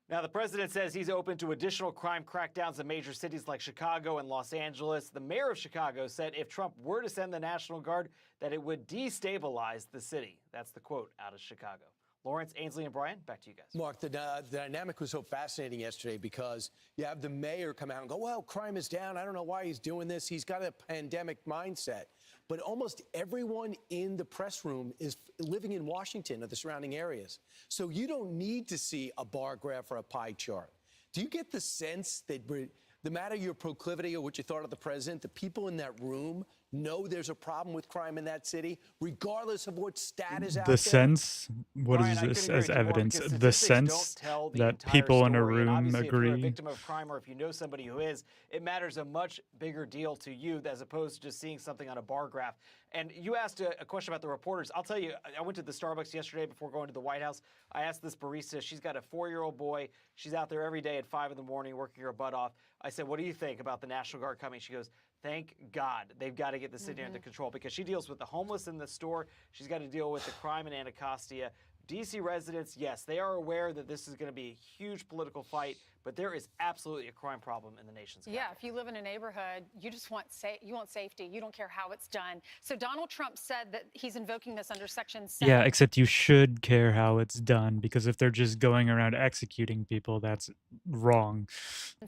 Now, the president says he's open to additional crime crackdowns in major cities like Chicago and Los Angeles. The mayor of Chicago said if Trump were to send the National Guard, that it would destabilize the city. That's the quote out of Chicago. Lawrence, Ainsley, and Brian, back to you guys. Mark, the dynamic was so fascinating yesterday because you have the mayor come out and go, well, crime is down. I don't know why he's doing this. He's got a pandemic mindset. But almost everyone in the press room is living in Washington or the surrounding areas. So you don't need to see a bar graph or a pie chart. Do you get the sense that no matter your proclivity or what you thought of the president, the people in that room know there's a problem with crime in that city, regardless of what stat is out there? The sense, what Brian, is I this couldn't as agree with you more, evidence? because The statistics sense don't tell the that entire people in a story. And room obviously, if you're a agree. victim of crime or if you know somebody who is, it matters a much bigger deal to you as opposed to just seeing something on a bar graph. And you asked a question about the reporters. I'll tell you, I went to the Starbucks yesterday before going to the White House. I asked this barista, she's got a 4-year-old boy. She's out there every day at 5 in the morning working her butt off. I said, what do you think about the National Guard coming? She goes, thank God they've got to get the city under control, because she deals with the homeless in the store. She's got to deal with the crime in Anacostia. D.C. residents, yes, they are aware that this is going to be a huge political fight, but there is absolutely a crime problem in the nation's capital. Yeah, if you live in a neighborhood, you just want safety. You don't care how it's done. So Donald Trump said that he's invoking this under Section 7. Yeah, except you should care how it's done, because if they're just going around executing people, that's wrong.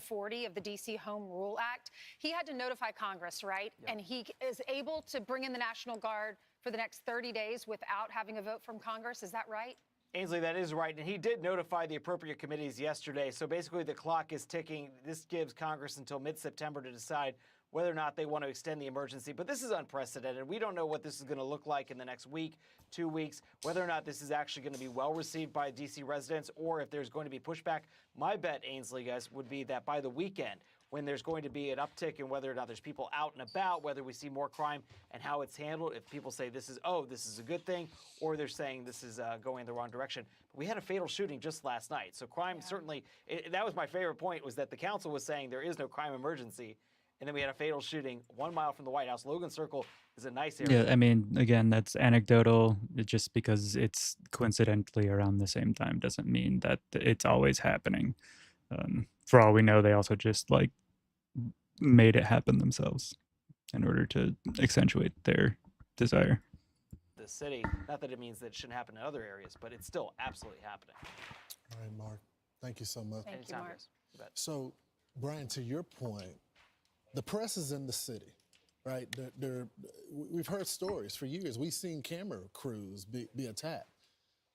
40 of the D.C. Home Rule Act. He had to notify Congress, right? Yeah. And he is able to bring in the National Guard for the next 30 days without having a vote from Congress. Is that right? Ainsley, that is right. And he did notify the appropriate committees yesterday. So basically the clock is ticking. This gives Congress until mid-September to decide whether or not they want to extend the emergency. But this is unprecedented. We don't know what this is going to look like in the next week, 2 weeks, whether or not this is actually going to be well received by D.C. residents or if there's going to be pushback. My bet, Ainsley, guys, would be that by the weekend, when there's going to be an uptick in whether or not there's people out and about, whether we see more crime and how it's handled, if people say this is a good thing, or they're saying this is going in the wrong direction. But we had a fatal shooting just last night. So crime certainly, that was my favorite point, was that the council was saying there is no crime emergency. And then we had a fatal shooting 1 mile from the White House. Logan Circle is a nice area. Yeah, I mean, again, that's anecdotal. Just because it's coincidentally around the same time doesn't mean that it's always happening. For all we know, they also just like made it happen themselves in order to accentuate their desire. The city, not that it means that it shouldn't happen in other areas, but it's still absolutely happening. All right, Mark, thank you so much. Thank you, Mark. So, Brian, to your point, the press is in the city, right? We've heard stories for years. We've seen camera crews be attacked.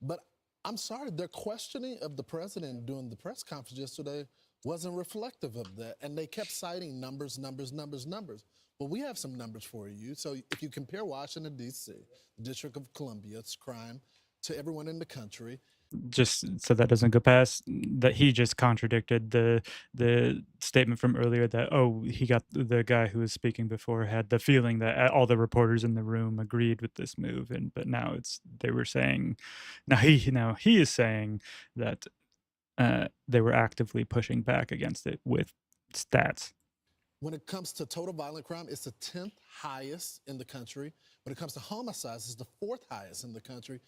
But I'm sorry, their questioning of the president during the press conference yesterday wasn't reflective of that. And they kept citing numbers. Well, we have some numbers for you. So if you compare Washington, D.C., the District of Columbia's crime, to everyone in the country, Just so that doesn't go past, that he just contradicted the statement from earlier that, oh, he got the guy who was speaking before had the feeling that all the reporters in the room agreed with this move, but now they were saying, now he is saying that they were actively pushing back against it with stats. when it comes to total violent crime, it's the 10th highest in the country. When it comes to homicides, it's the 4th highest in the country.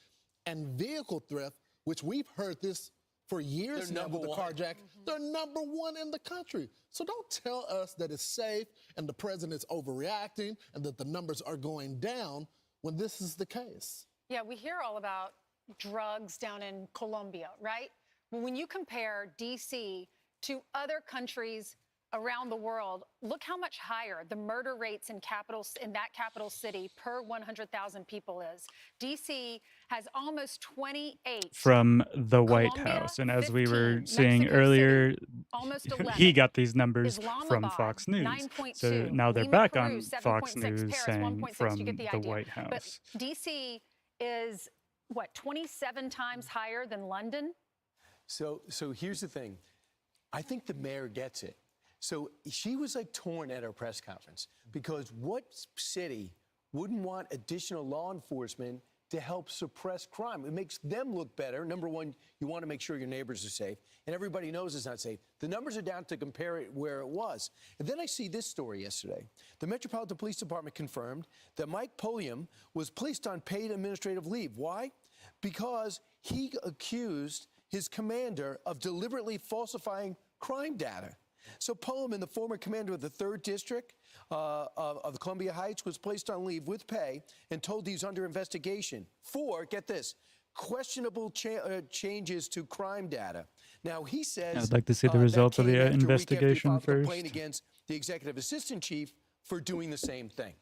And vehicle theft, which we've heard this for years now with the carjacking, they're number 1 in the country. So don't tell us that it's safe and the president's overreacting and that the numbers are going down when this is the case. Yeah, we hear all about drugs down in Colombia, right? Well, when you compare D.C. to other countries around the world, look how much higher the murder rates in that capital city per 100,000 people is. D.C. has almost 28. From the White Colombia, House. And as we were 15. seeing Mexico earlier, City, almost 11. he got these numbers from Islamabad, Fox News. 9.2. So now they're Lima, back Peru, on Fox 7.6. News Paris, saying 1.6. from You get the the idea. White But House. D.C. is, what, 27 times higher than London? So here's the thing. I think the mayor gets it. So she was like torn at her press conference because what city wouldn't want additional law enforcement to help suppress crime? It makes them look better. Number one, you want to make sure your neighbors are safe, and everybody knows it's not safe. The numbers are down to compare it where it was. And then I see this story yesterday. The Metropolitan Police Department confirmed that Mike Pulliam was placed on paid administrative leave. Why? Because he accused his commander of deliberately falsifying crime data. So Pullman, the former commander of the 3rd District of Columbia Heights, was placed on leave with pay and told he's under investigation for, get this, questionable changes to crime data. Now, he says I'd like to see the results of the investigation first. Complaint against the executive assistant chief for doing the same thing.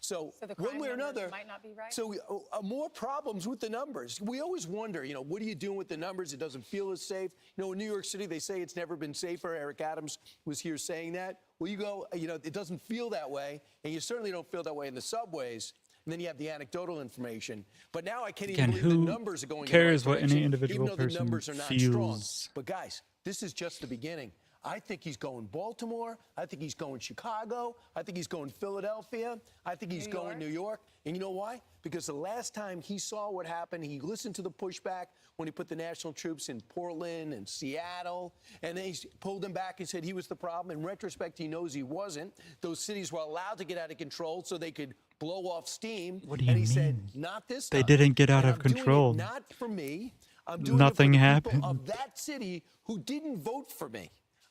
So the one way or another, might not be right. so more problems with the numbers. We always wonder, what are you doing with the numbers? It doesn't feel as safe. In New York City, they say it's never been safer. Eric Adams was here saying that. Well, you go, it doesn't feel that way, and you certainly don't feel that way in the subways. And then you have the anecdotal information. But now I can't even believe the numbers are going cares in the right what any direction, individual even though the person numbers are not feels. strong. But guys, this is just the beginning. I think he's going Baltimore. I think he's going Chicago. I think he's going Philadelphia. I think he's going New York. And you know why? Because the last time he saw what happened, he listened to the pushback when he put the national troops in Portland and Seattle. And then he pulled them back and said he was the problem. In retrospect, he knows he wasn't. Those cities were allowed to get out of control so they could blow off steam. What do you and he mean? Said, not this They time. didn't get out And of I'm doing control. it not for me. I'm doing Nothing it for the happened. people of that city who didn't vote for me.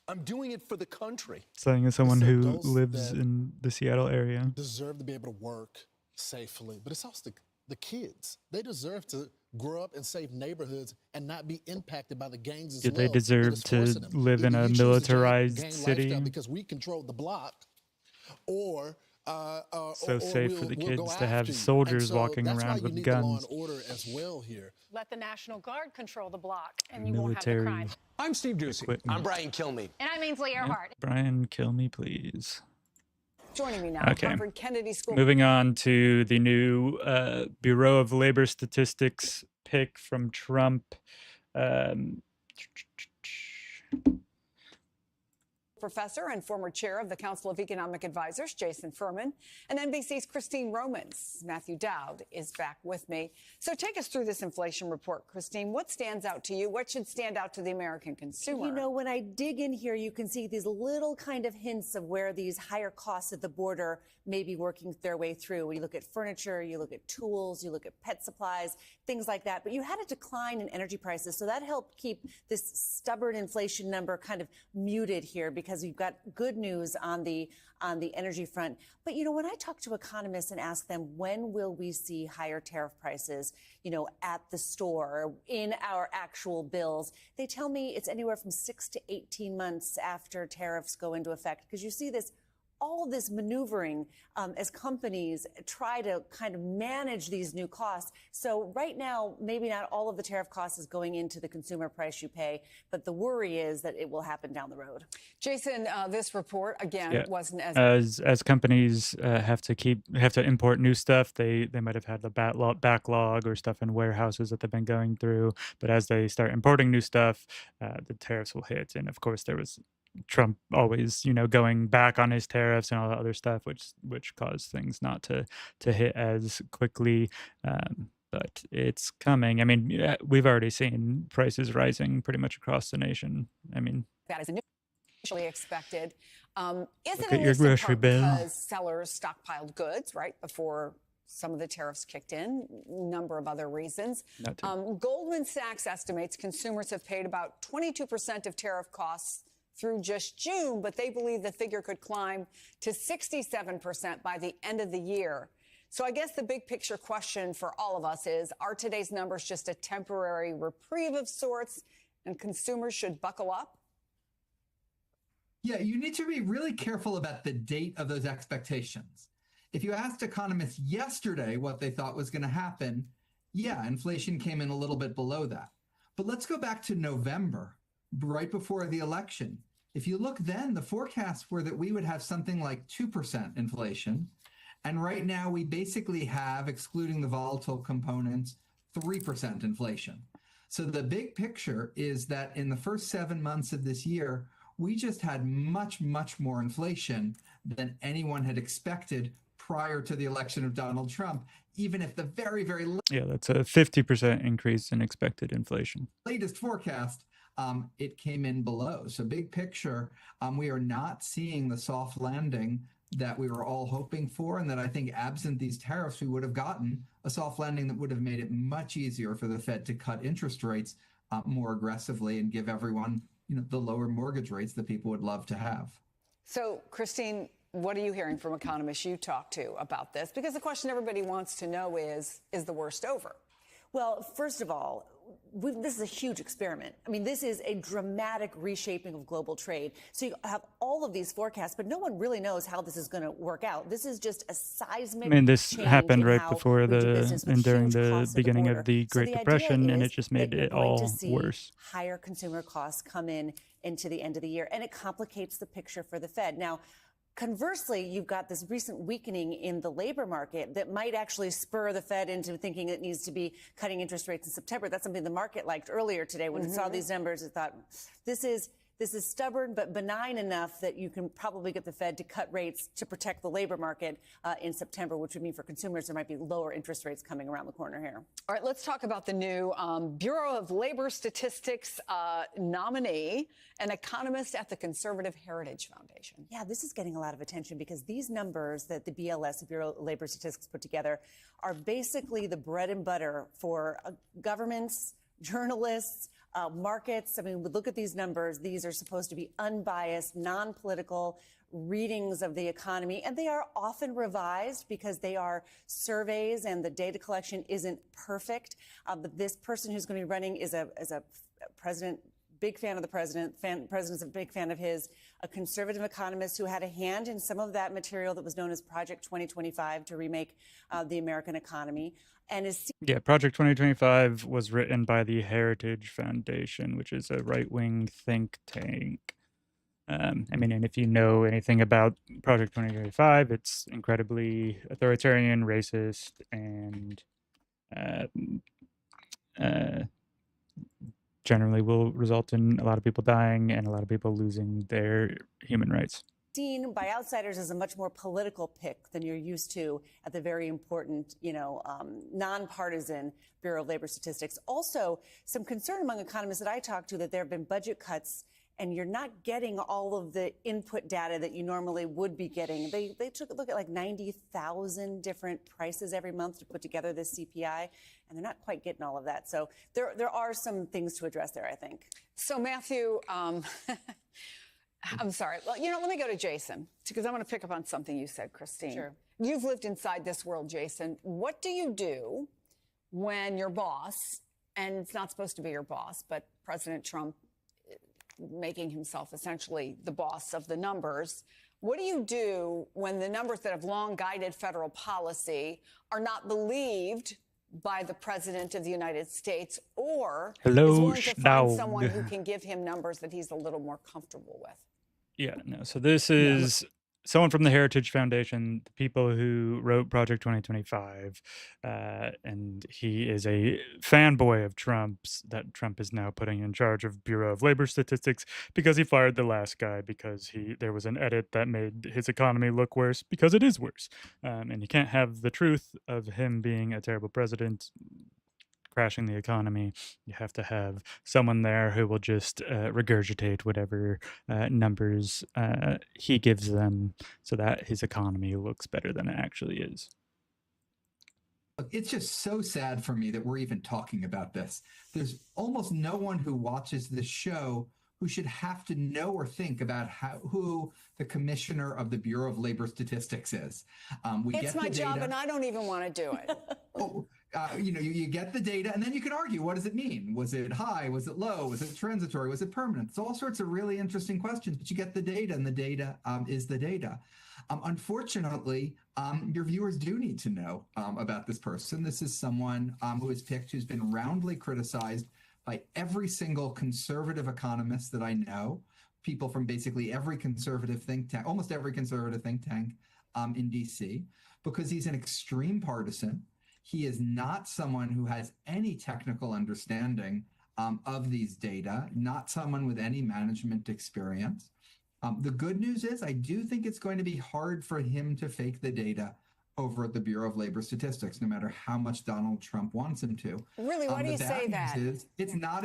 I'm doing it for the country. Saying as someone who those lives that in the Seattle area. deserve to be able to work safely, but it's also the kids. They deserve to grow up in safe neighborhoods and not be impacted by the gangs as Do well. they that deserve is to forcing them. live in Either a you choose the militarized gang city? lifestyle because we control the block, or So safe for the we'll go kids to have after you. soldiers And so walking that's why around you with need the law guns. and order as well here. Let the National Guard control the block, and you won't have Military the crime. I'm Steve Ducey. equipment. I'm Brian Kilmeade. And I'm Ainsley Earhart. Brian, kill me, please. Joining me now, Okay. Harvard Kennedy School. Moving on to the new Bureau of Labor Statistics pick from Trump. Professor and former chair of the Council of Economic Advisors, Jason Furman, and NBC's Christine Romans. Matthew Dowd is back with me. So take us through this inflation report, Christine. What stands out to you? What should stand out to the American consumer? You know, when I dig in here, you can see these little kind of hints of where these higher costs at the border may be working their way through. When you look at furniture, you look at tools, you look at pet supplies, things like that. But you had a decline in energy prices, so that helped keep this stubborn inflation number kind of muted here, because you've got good news on the energy front. But, you know, when I talk to economists and ask them, when will we see higher tariff prices, you know, at the store, in our actual bills, they tell me it's anywhere from 6 to 18 months after tariffs go into effect, because you see all of this maneuvering as companies try to kind of manage these new costs. So right now, maybe not all of the tariff costs is going into the consumer price you pay, but the worry is that it will happen down the road. Jason, this report, again, wasn't as companies have to import new stuff. They might have had the backlog or stuff in warehouses that they've been going through. But as they start importing new stuff, the tariffs will hit. And of course, there was Trump always, you know, going back on his tariffs and all that other stuff, which caused things not to hit as quickly. But it's coming. I mean, we've already seen prices rising pretty much across the nation. I mean, that is initially expected. Is Look it at your grocery bill. because sellers stockpiled goods right before some of the tariffs kicked in? Number of other reasons. Goldman Sachs estimates consumers have paid about 22% of tariff costs through just June, but they believe the figure could climb to 67% by the end of the year. So I guess the big picture question for all of us is, are today's numbers just a temporary reprieve of sorts and consumers should buckle up? Yeah, you need to be really careful about the date of those expectations. If you asked economists yesterday what they thought was going to happen, yeah, inflation came in a little bit below that. But let's go back to November, right before the election. If you look then, the forecasts were that we would have something like 2% inflation. And right now we basically have, excluding the volatile components, 3% inflation. So the big picture is that in the first 7 months of this year, we just had much, much more inflation than anyone had expected prior to the election of Donald Trump, even if the very, very Yeah, that's a 50% increase in expected inflation. latest forecast, it came in below. So big picture, we are not seeing the soft landing that we were all hoping for, and that I think absent these tariffs, we would have gotten a soft landing that would have made it much easier for the Fed to cut interest rates more aggressively and give everyone, the lower mortgage rates that people would love to have. So, Christine, what are you hearing from economists you talk to about this? Because the question everybody wants to know is the worst over? Well, first of all, this is a huge experiment. I mean, this is a dramatic reshaping of global trade. So you have all of these forecasts, but no one really knows how this is going to work out. This is just a seismic I mean, this change happened in right how before we do business with and during huge the costs at beginning border. of the So Great the idea Depression, and is it just that made you're it going to all see worse. higher consumer costs come into the end of the year, and it complicates the picture for the Fed. Now, conversely, you've got this recent weakening in the labor market that might actually spur the Fed into thinking it needs to be cutting interest rates in September. That's something the market liked earlier today when it saw these numbers. It thought, this is stubborn but benign enough that you can probably get the Fed to cut rates to protect the labor market in September, which would mean for consumers there might be lower interest rates coming around the corner here. All right, let's talk about the new Bureau of Labor Statistics nominee, an economist at the Conservative Heritage Foundation. Yeah, this is getting a lot of attention because these numbers that the BLS, the Bureau of Labor Statistics, put together are basically the bread and butter for governments, journalists, markets. I mean, we look at these numbers. These are supposed to be unbiased, non-political readings of the economy, and they are often revised because they are surveys and the data collection isn't perfect. But this person who's going to be running is a president, big fan of the president. President's a big fan of his, a conservative economist who had a hand in some of that material that was known as Project 2025 to remake the American economy. And Yeah, Project 2025 was written by the Heritage Foundation, which is a right-wing think tank. I mean, and if you know anything about Project 2025, it's incredibly authoritarian, racist, and generally will result in a lot of people dying and a lot of people losing their human rights. Seen by outsiders as a much more political pick than you're used to at the very important, nonpartisan Bureau of Labor Statistics. Also, some concern among economists that I talked to that there have been budget cuts and you're not getting all of the input data that you normally would be getting. They took a look at like 90,000 different prices every month to put together this CPI, and they're not quite getting all of that. So there are some things to address there, I think. So, Matthew, I'm sorry. Well, let me go to Jason, because I want to pick up on something you said, Christine. Sure. You've lived inside this world, Jason. What do you do when your boss, and it's not supposed to be your boss, but President Trump making himself essentially the boss of the numbers, what do you do when the numbers that have long guided federal policy are not believed by the President of the United States, or is willing to find someone who can give him numbers that he's a little more comfortable with? Yeah, no. So this is someone from the Heritage Foundation, the people who wrote Project 2025, and he is a fanboy of Trump's, that Trump is now putting in charge of Bureau of Labor Statistics because he fired the last guy because there was an edit that made his economy look worse because it is worse. And you can't have the truth of him being a terrible president crashing the economy. You have to have someone there who will just regurgitate whatever numbers he gives them so that his economy looks better than it actually is. Look, it's just so sad for me that we're even talking about this. There's almost no one who watches this show who should have to know or think about who the commissioner of the Bureau of Labor Statistics is. It's my job, and I don't even want to do it. you get the data, and then you can argue, what does it mean? Was it high? Was it low? Was it transitory? Was it permanent? It's all sorts of really interesting questions, but you get the data, and the data is the data. Unfortunately, your viewers do need to know about this person. This is someone who is picked, who's been roundly criticized by every single conservative economist that I know, people from basically every conservative think tank, almost every conservative think tank in DC, because he's an extreme partisan. He is not someone who has any technical understanding of these data, not someone with any management experience. The good news is I do think it's going to be hard for him to fake the data over at the Bureau of Labor Statistics, no matter how much Donald Trump wants him to. Really, why do you say that? The bad news is it's not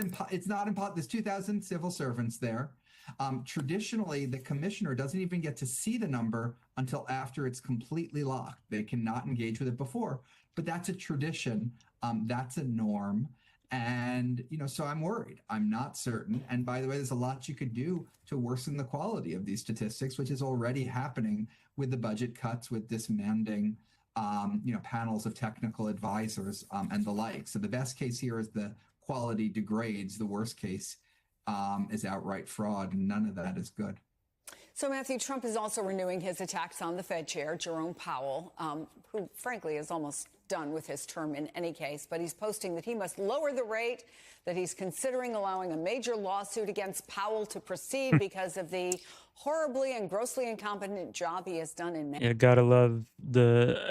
impossible. There's 2,000 civil servants there. Traditionally, the commissioner doesn't even get to see the number until after it's completely locked. They cannot engage with it before, but that's a tradition. That's a norm. And, so I'm worried. I'm not certain. And by the way, there's a lot you could do to worsen the quality of these statistics, which is already happening with the budget cuts, with disbanding, panels of technical advisors and the like. So the best case here is the quality degrades. The worst case is outright fraud, and none of that is good. So, Matthew, Trump is also renewing his attacks on the Fed chair, Jerome Powell, who, frankly, is almost done with his term in any case. But he's posting that he must lower the rate, that he's considering allowing a major lawsuit against Powell to proceed because of the horribly and grossly incompetent job he has done in Yeah, gotta love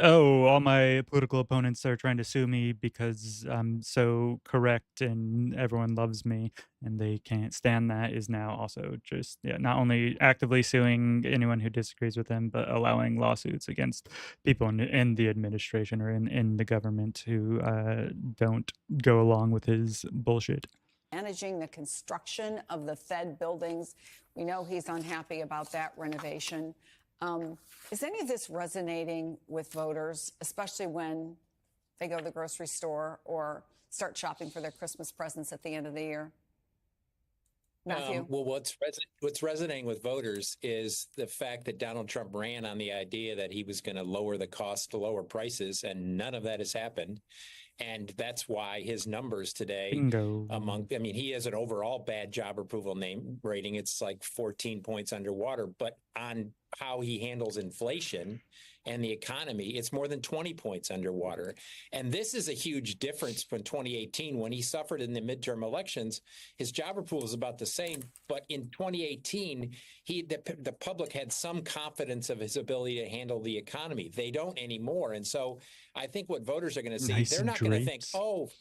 all my political opponents are trying to sue me because I'm so correct and everyone loves me and they can't stand that is now also just, not only actively suing anyone who disagrees with him, but allowing lawsuits against people in the administration or in the government who don't go along with his bullshit. managing the construction of the Fed buildings. We know he's unhappy about that renovation. Is any of this resonating with voters, especially when they go to the grocery store or start shopping for their Christmas presents at the end of the year? Matthew? Well, what's resonating with voters is the fact that Donald Trump ran on the idea that he was going to lower the cost to lower prices, and none of that has happened. And that's why his numbers today he has an overall bad job approval rating. It's like 14 points underwater, but on how he handles inflation and the economy, it's more than 20 points underwater. And this is a huge difference from 2018 when he suffered in the midterm elections. His job approval is about the same, but in 2018, the public had some confidence of his ability to handle the economy. They don't anymore. And so I think what voters are going to see, they're not going to think,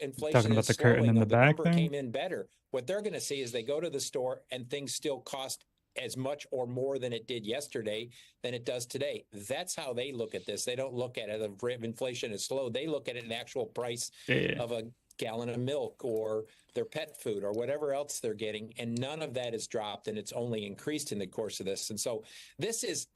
inflation is slowing, the number came in better. What they're going to see is they go to the store and things still cost as much or more than it did yesterday than it does today. That's how they look at this. They don't look at it if inflation is slow. They look at it in the actual price of a gallon of milk or their pet food or whatever else they're getting. And none of that has dropped, and it's only increased in the course of this. And so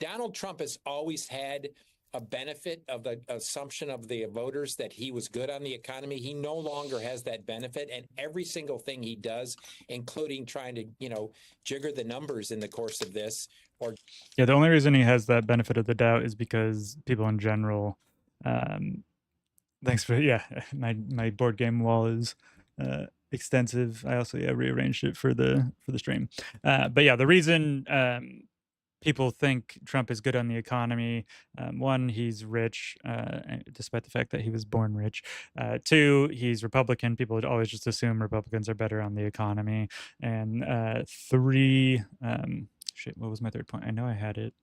Donald Trump has always had a benefit of the assumption of the voters that he was good on the economy. He no longer has that benefit. And every single thing he does, including trying to, jigger the numbers in the course of this. The only reason he has that benefit of the doubt is because people in general, thanks for, my board game wall is extensive. I also rearranged it for the stream. But the reason people think Trump is good on the economy. One, he's rich, despite the fact that he was born rich. Two, he's Republican. People would always just assume Republicans are better on the economy. And three, what was my third point? I know I had it.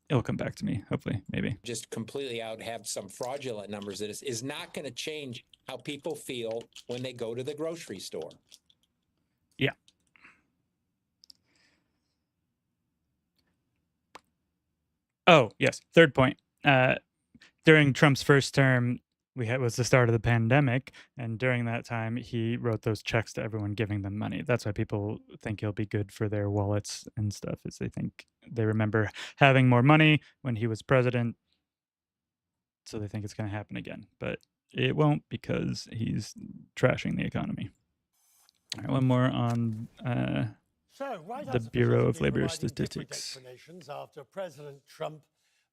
It'll come back to me, hopefully, maybe. Just completely have some fraudulent numbers that is not going to change how people feel when they go to the grocery store. Yeah. Oh, yes. Third point. During Trump's first term, was the start of the pandemic, and during that time, he wrote those checks to everyone, giving them money. That's why people think he'll be good for their wallets and stuff, is they remember having more money when he was president, so they think it's going to happen again. But it won't, because he's trashing the economy. All right, one more on So, White the House officials Bureau have of been Labor providing different Statistics. explanations after President Trump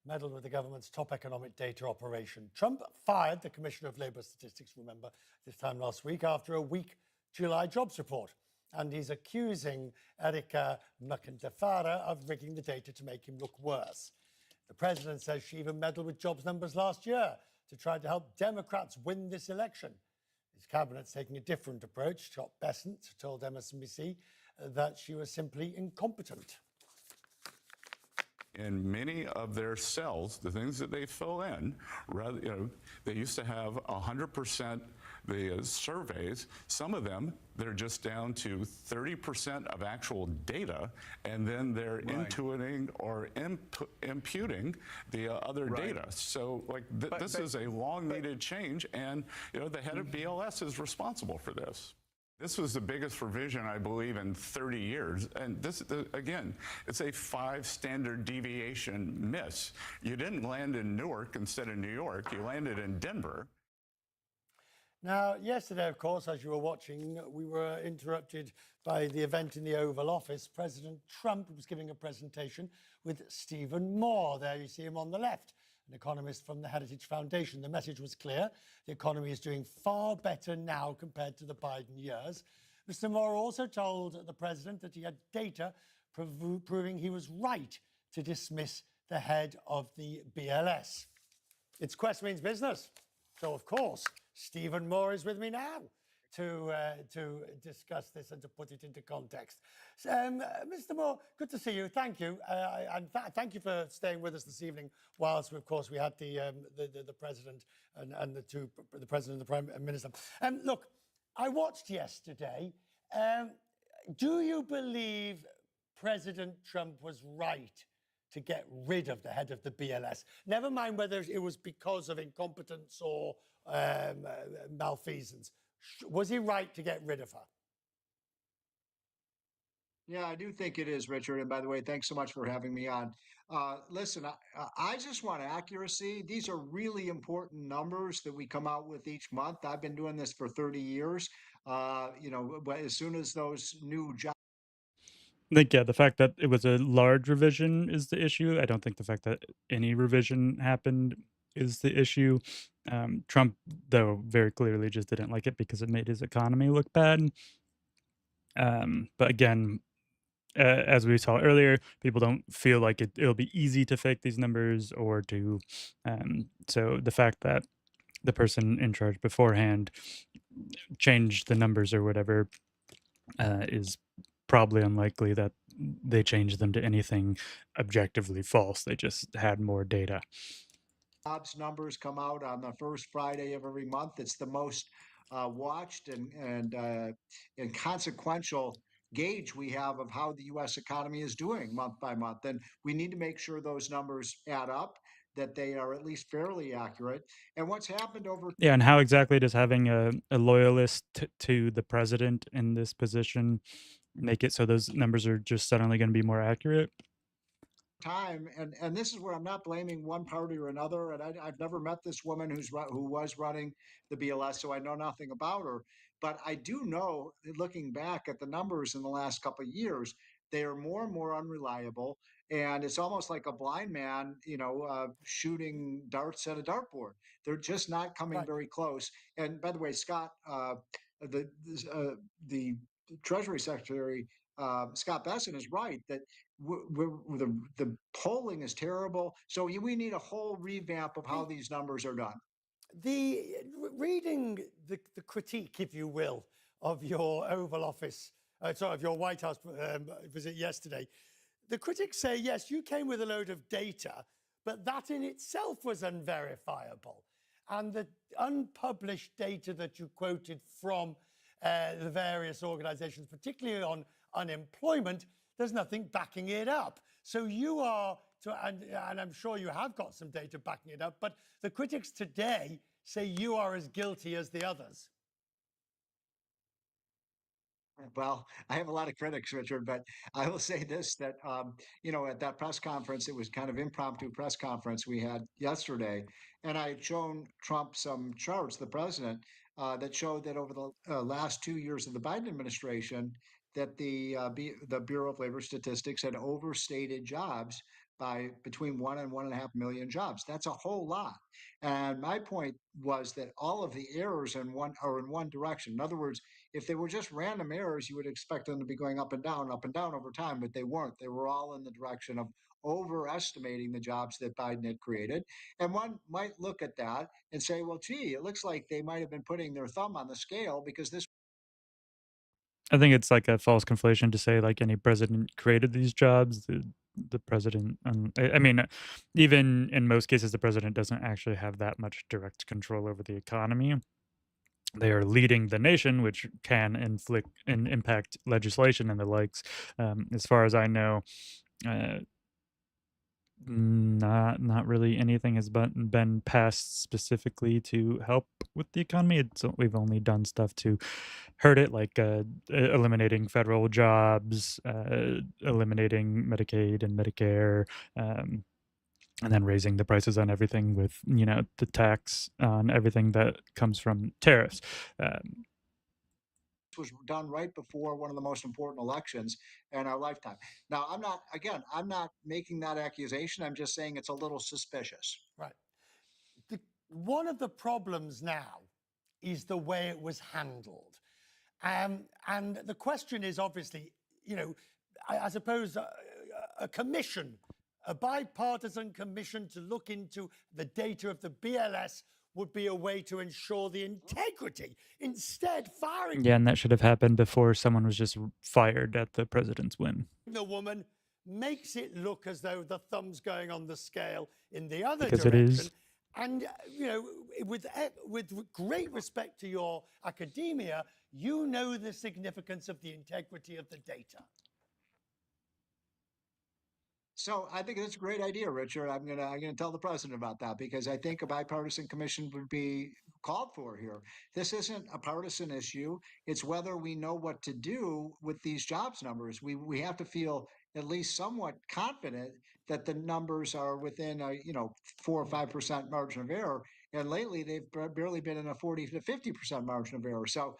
meddled with the government's top economic data operation. Trump fired the Commissioner of Labor Statistics, remember, this time last week, after a weak July jobs report. And he's accusing Erica McIntyre of rigging the data to make him look worse. The president says she even meddled with jobs numbers last year to try to help Democrats win this election. His cabinet's taking a different approach. Scott Bessent told MSNBC that she was simply incompetent. In many of their cells, the things that they fill in, rather, they used to have 100% the surveys. Some of them, they're just down to 30% of actual data, and then they're intuiting or imputing the other data. So, this is a long-needed change, and the head of BLS is responsible for this. This was the biggest revision, I believe, in 30 years. And this, again, it's a 5 standard deviation miss. You didn't land in Newark instead of New York. You landed in Denver. Now, yesterday, of course, as you were watching, we were interrupted by the event in the Oval Office. President Trump was giving a presentation with Stephen Moore. There you see him on the left, an economist from the Heritage Foundation. The message was clear. The economy is doing far better now compared to the Biden years. Mr. Moore also told the president that he had data proving he was right to dismiss the head of the BLS. It's Quest Means Business. So, of course, Stephen Moore is with me now to discuss this and to put it into context. Mr. Moore, good to see you. Thank you. And thank you for staying with us this evening whilst, of course, we had the president and the president and the prime minister. Look, I watched yesterday. Do you believe President Trump was right to get rid of the head of the BLS? Never mind whether it was because of incompetence or malfeasance. Was he right to get rid of her? Yeah, I do think it is, Richard. And by the way, thanks so much for having me on. Listen, I just want accuracy. These are really important numbers that we come out with each month. I've been doing this for 30 years. As soon as those new jobs. I think, yeah, the fact that it was a large revision is the issue. I don't think the fact that any revision happened is the issue. Trump, though, very clearly just didn't like it because it made his economy look bad. But again, as we saw earlier, people don't feel like it'll be easy to fake these numbers or to. So the fact that the person in charge beforehand changed the numbers or whatever is probably unlikely that they changed them to anything objectively false. They just had more data. Jobs numbers come out on the first Friday of every month. It's the most watched and consequential gauge we have of how the U.S. economy is doing month by month. And we need to make sure those numbers add up, that they are at least fairly accurate. And what's happened over. Yeah, and how exactly does having a loyalist to the president in this position make it so those numbers are just suddenly going to be more accurate? Time, and this is where I'm not blaming one party or another, and I've never met this woman who was running the BLS, so I know nothing about her. But I do know, looking back at the numbers in the last couple of years, they are more and more unreliable, and it's almost like a blind man, shooting darts at a dartboard. They're just not coming very close. And by the way, Scott, the Treasury Secretary Scott Bessent is right that the polling is terrible. So we need a whole revamp of how these numbers are done. Reading the critique, if you will, of your Oval Office, of your White House visit yesterday, the critics say, yes, you came with a load of data, but that in itself was unverifiable. And the unpublished data that you quoted from the various organizations, particularly on unemployment, there's nothing backing it up. So you are, and I'm sure you have got some data backing it up, but the critics today say you are as guilty as the others. Well, I have a lot of critics, Richard, but I will say this, that, at that press conference, it was kind of impromptu press conference we had yesterday, and I had shown Trump some charts, the president, that showed that over the last 2 years of the Biden administration, that the Bureau of Labor Statistics had overstated jobs by between 1 and 1.5 million jobs. That's a whole lot. And my point was that all of the errors in one are in one direction. In other words, if they were just random errors, you would expect them to be going up and down over time, but they weren't. They were all in the direction of overestimating the jobs that Biden had created. And one might look at that and say, well, gee, it looks like they might have been putting their thumb on the scale because this. I think it's like a false conflation to say like any president created these jobs. The president, I mean, even in most cases, the president doesn't actually have that much direct control over the economy. They are leading the nation, which can inflict and impact legislation and the likes. As far as I know, uh, not really anything has been passed specifically to help with the economy. We've only done stuff to hurt it, like eliminating federal jobs, eliminating Medicaid and Medicare, and then raising the prices on everything with the tax on everything that comes from tariffs. Was done right before one of the most important elections in our lifetime. Now, I'm not making that accusation. I'm just saying it's a little suspicious. Right. One of the problems now is the way it was handled. And the question is obviously, I suppose a commission, a bipartisan commission to look into the data of the BLS would be a way to ensure the integrity. Instead, firing Yeah, and that should have happened before someone was just fired at the president's whim. the woman makes it look as though the thumb's going on the scale in the other Because it direction. is. And, with great respect to your academia, you know the significance of the integrity of the data. So I think that's a great idea, Richard. I'm gonna tell the president about that because I think a bipartisan commission would be called for here. This isn't a partisan issue. It's whether we know what to do with these jobs numbers. We have to feel at least somewhat confident that the numbers are within a 4 or 5% margin of error. And lately they've barely been in a 40 to 50% margin of error. So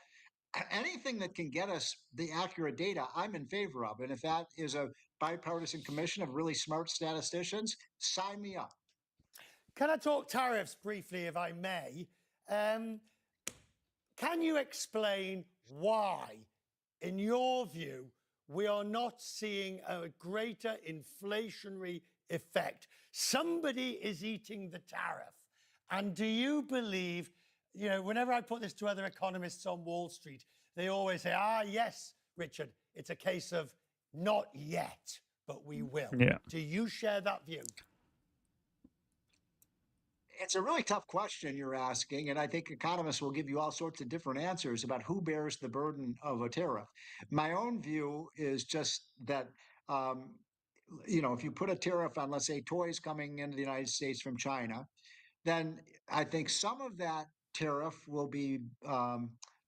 anything that can get us the accurate data, I'm in favor of. And if that is a bipartisan commission of really smart statisticians, sign me up. Can I talk tariffs briefly, if I may? Can you explain why, in your view, we are not seeing a greater inflationary effect? Somebody is eating the tariff. And do you believe, whenever I put this to other economists on Wall Street, they always say, yes, Richard, it's a case of not yet, but we will. Yeah. Do you share that view? It's a really tough question you're asking, and I think economists will give you all sorts of different answers about who bears the burden of a tariff. My own view is just that, if you put a tariff on, let's say, toys coming into the United States from China, then I think some of that tariff will be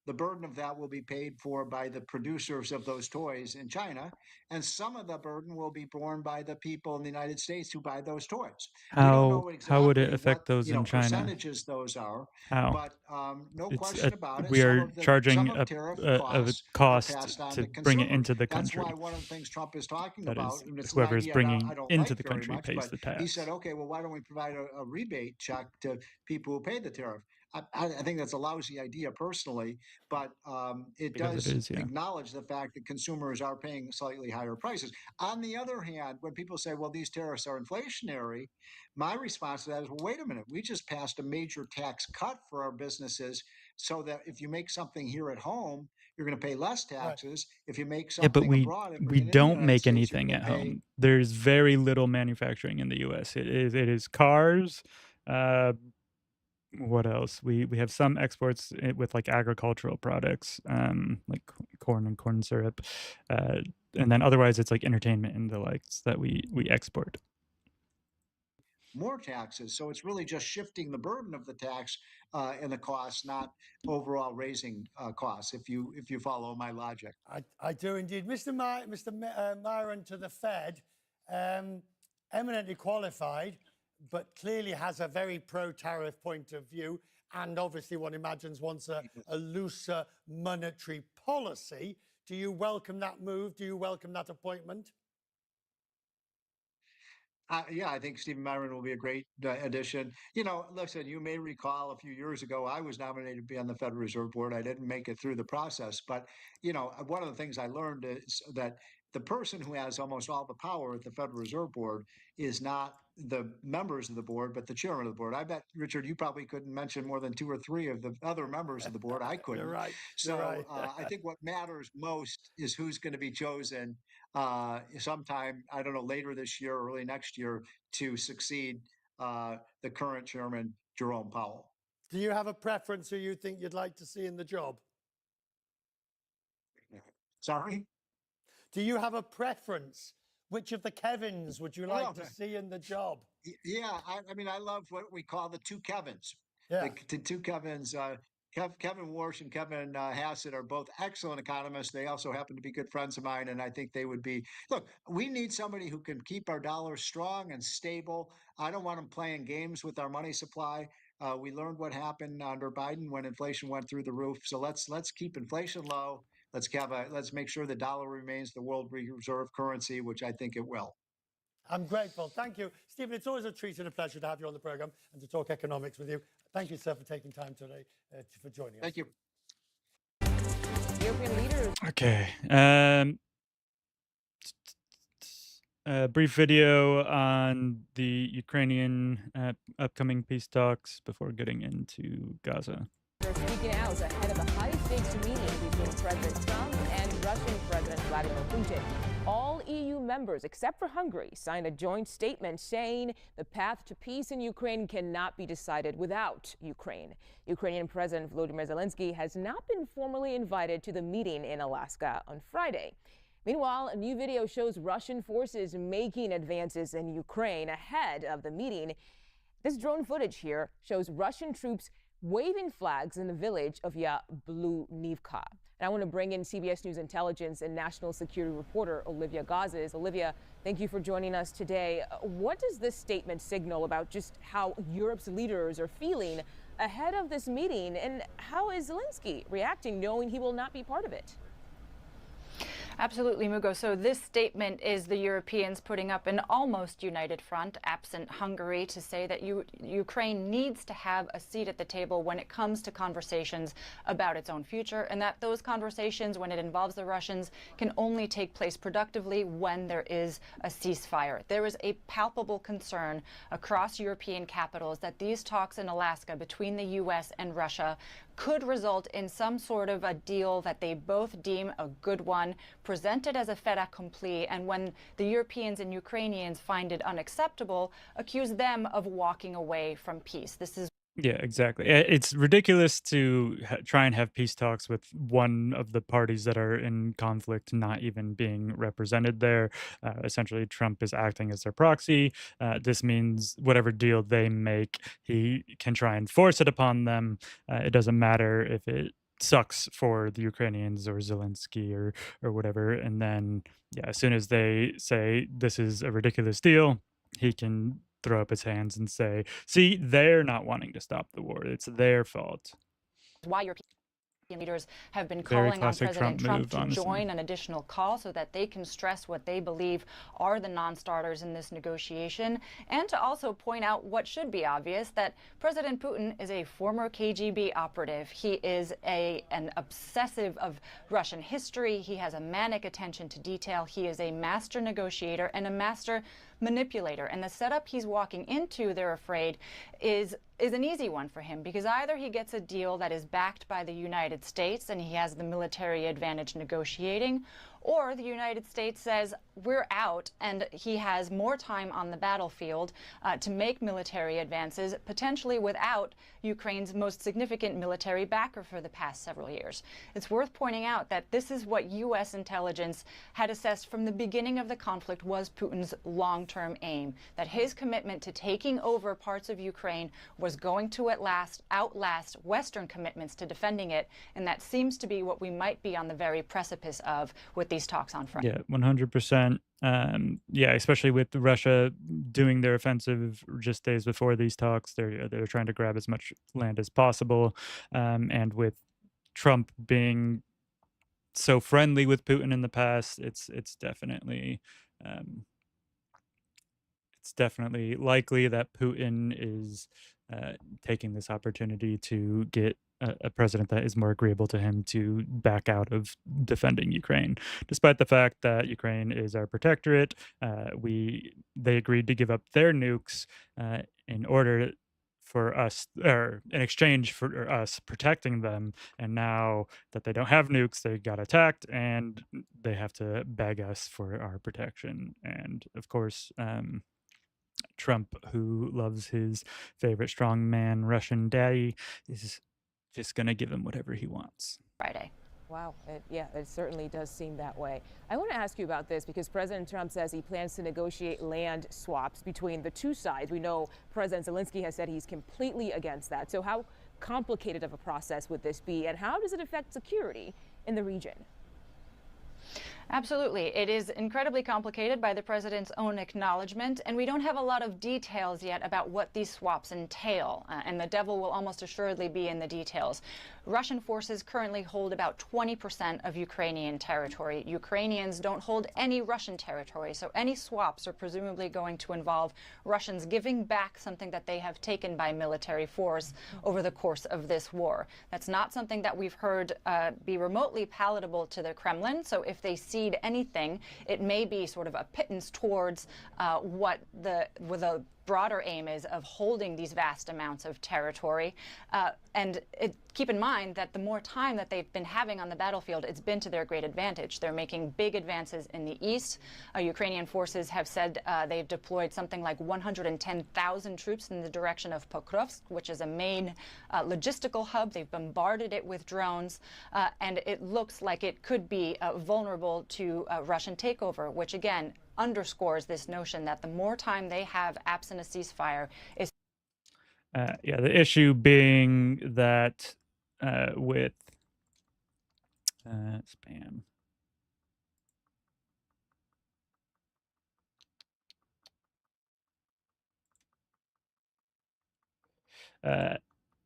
the burden of that will be paid for by the producers of those toys in China, and some of the burden will be borne by the people in the United States who buy those toys. We don't know How would it exactly affect what those in China? percentages those are, How? but no question about it. We are Some charging of tariff a costs are cost passed on to to bring it consumers. into the That's country. why one of the things Trump is talking That about, is, and it's an whoever's idea bringing I don't into like the very country much, pays but the tax. he said, okay, well, why don't we provide a rebate check to people who pay the tariff? I think that's a lousy idea personally, but it Because does it is, yeah. acknowledge the fact that consumers are paying slightly higher prices. On the other hand, when people say, well, these tariffs are inflationary, my response to that is, well, wait a minute. We just passed a major tax cut for our businesses so that if you make something here at home, you're going to pay less taxes. If you make Yeah, but something abroad and we bring it into the don't United make States, you're anything going at to pay. home. There's very little manufacturing in the U.S. It is cars. What else? We have some exports with like agricultural products, like corn and corn syrup, and then otherwise it's like entertainment and the likes that we export. More taxes. So it's really just shifting the burden of the tax and the costs, not overall raising costs, if you follow my logic. I do indeed. Mr. Myron to the Fed, eminently qualified, but clearly has a very pro-tariff point of view, and obviously one imagines wants a looser monetary policy. Do you welcome that move? Do you welcome that appointment? Yeah, I think Stephen Myron will be a great addition. You know, listen, you may recall a few years ago, I was nominated to be on the Federal Reserve Board. I didn't make it through the process. But, you know, one of the things I learned is that the person who has almost all the power at the Federal Reserve Board is not the members of the board, but the chairman of the board. I bet, Richard, you probably couldn't mention more than 2 or 3 of the other members of the board. I couldn't. You're right. So You're right. I think what matters most is who's going to be chosen sometime, I don't know, later this year, early next year, to succeed the current chairman, Jerome Powell. Do you have a preference who you think you'd like to see in the job? Sorry? Do you have a preference? Which of the Kevins would you like to see in the job? Yeah, I mean, I love what we call the two Kevins. Yeah. The two Kevins, Kevin Warsh and Kevin Hassett are both excellent economists. They also happen to be good friends of mine, and I think they would be. Look, we need somebody who can keep our dollar strong and stable. I don't want them playing games with our money supply. We learned what happened under Biden when inflation went through the roof. So let's keep inflation low. Let's make sure the dollar remains the world reserve currency, which I think it will. I'm grateful. Thank you. Stephen, it's always a treat and a pleasure to have you on the program and to talk economics with you. Thank you, sir, for taking time today for joining us. Thank you. European leaders. Okay. A brief video on the Ukrainian upcoming peace talks before getting into Gaza. They're speaking out ahead of a high-stakes meeting between President Trump and Russian President Vladimir Putin. All EU members, except for Hungary, signed a joint statement saying the path to peace in Ukraine cannot be decided without Ukraine. Ukrainian President Volodymyr Zelensky has not been formally invited to the meeting in Alaska on Friday. Meanwhile, a new video shows Russian forces making advances in Ukraine ahead of the meeting. This drone footage here shows Russian troops waving flags in the village of Yablunivka. And I want to bring in CBS News intelligence and national security reporter Olivia Gazes. Olivia, thank you for joining us today. What does this statement signal about just how Europe's leaders are feeling ahead of this meeting, and how is Zelensky reacting knowing he will not be part of it? Absolutely, Mugo. So this statement is the Europeans putting up an almost united front, absent Hungary, to say that Ukraine needs to have a seat at the table when it comes to conversations about its own future, and that those conversations, when it involves the Russians, can only take place productively when there is a ceasefire. There is a palpable concern across European capitals that these talks in Alaska between the U.S. and Russia could result in some sort of a deal that they both deem a good one, presented as a fait accompli, and when the Europeans and Ukrainians find it unacceptable, accuse them of walking away from peace. This is Yeah, exactly. It's ridiculous to try and have peace talks with one of the parties that are in conflict not even being represented there. Essentially, Trump is acting as their proxy. This means whatever deal they make, he can try and force it upon them. It doesn't matter if it sucks for the Ukrainians or Zelensky or whatever. And then, yeah, as soon as they say this is a ridiculous deal, he can throw up his hands and say, see, they're not wanting to stop the war. It's their fault. why European leaders have been Very calling on classic President Trump move, to honestly. join an additional call so that they can stress what they believe are the non-starters in this negotiation, and to also point out what should be obvious, that President Putin is a former KGB operative. He is an obsessive of Russian history. He has a manic attention to detail. He is a master negotiator and a master manipulator. And the setup he's walking into, they're afraid, is an easy one for him, because either he gets a deal that is backed by the United States and he has the military advantage negotiating, or the United States says, we're out, and he has more time on the battlefield to make military advances, potentially without Ukraine's most significant military backer for the past several years. It's worth pointing out that this is what U.S. intelligence had assessed from the beginning of the conflict was Putin's long-term aim, that his commitment to taking over parts of Ukraine was going to outlast Western commitments to defending it, and that seems to be what we might be on the very precipice of with these talks on Friday. Yeah, 100%. Yeah, especially with Russia doing their offensive just days before these talks, they're trying to grab as much land as possible, and with Trump being so friendly with Putin in the past, it's definitely likely that Putin is taking this opportunity to get a president that is more agreeable to him to back out of defending Ukraine, despite the fact that Ukraine is our protectorate. They agreed to give up their nukes in order for us, or in exchange for us protecting them. And now that they don't have nukes, they got attacked, and they have to beg us for our protection. And of course, Trump, who loves his favorite strongman Russian daddy, is just going to give him whatever he wants. Friday. Wow. Yeah, it certainly does seem that way. I want to ask you about this because President Trump says he plans to negotiate land swaps between the two sides. We know President Zelensky has said he's completely against that. So how complicated of a process would this be, and how does it affect security in the region? Absolutely. It is incredibly complicated by the president's own acknowledgement, and we don't have a lot of details yet about what these swaps entail, and the devil will almost assuredly be in the details. Russian forces currently hold about 20% of Ukrainian territory. Ukrainians don't hold any Russian territory, so any swaps are presumably going to involve Russians giving back something that they have taken by military force over the course of this war. That's not something that we've heard be remotely palatable to the Kremlin, so if they cede anything, it may be sort of a pittance towards what the broader aim is of holding these vast amounts of territory. Keep in mind that the more time that they've been having on the battlefield, it's been to their great advantage. They're making big advances in the east. Ukrainian forces have said they've deployed something like 110,000 troops in the direction of Pokrovsk, which is a main logistical hub. They've bombarded it with drones, and it looks like it could be vulnerable to Russian takeover, which again underscores this notion that the more time they have absent a ceasefire is. Yeah, the issue being that with spam.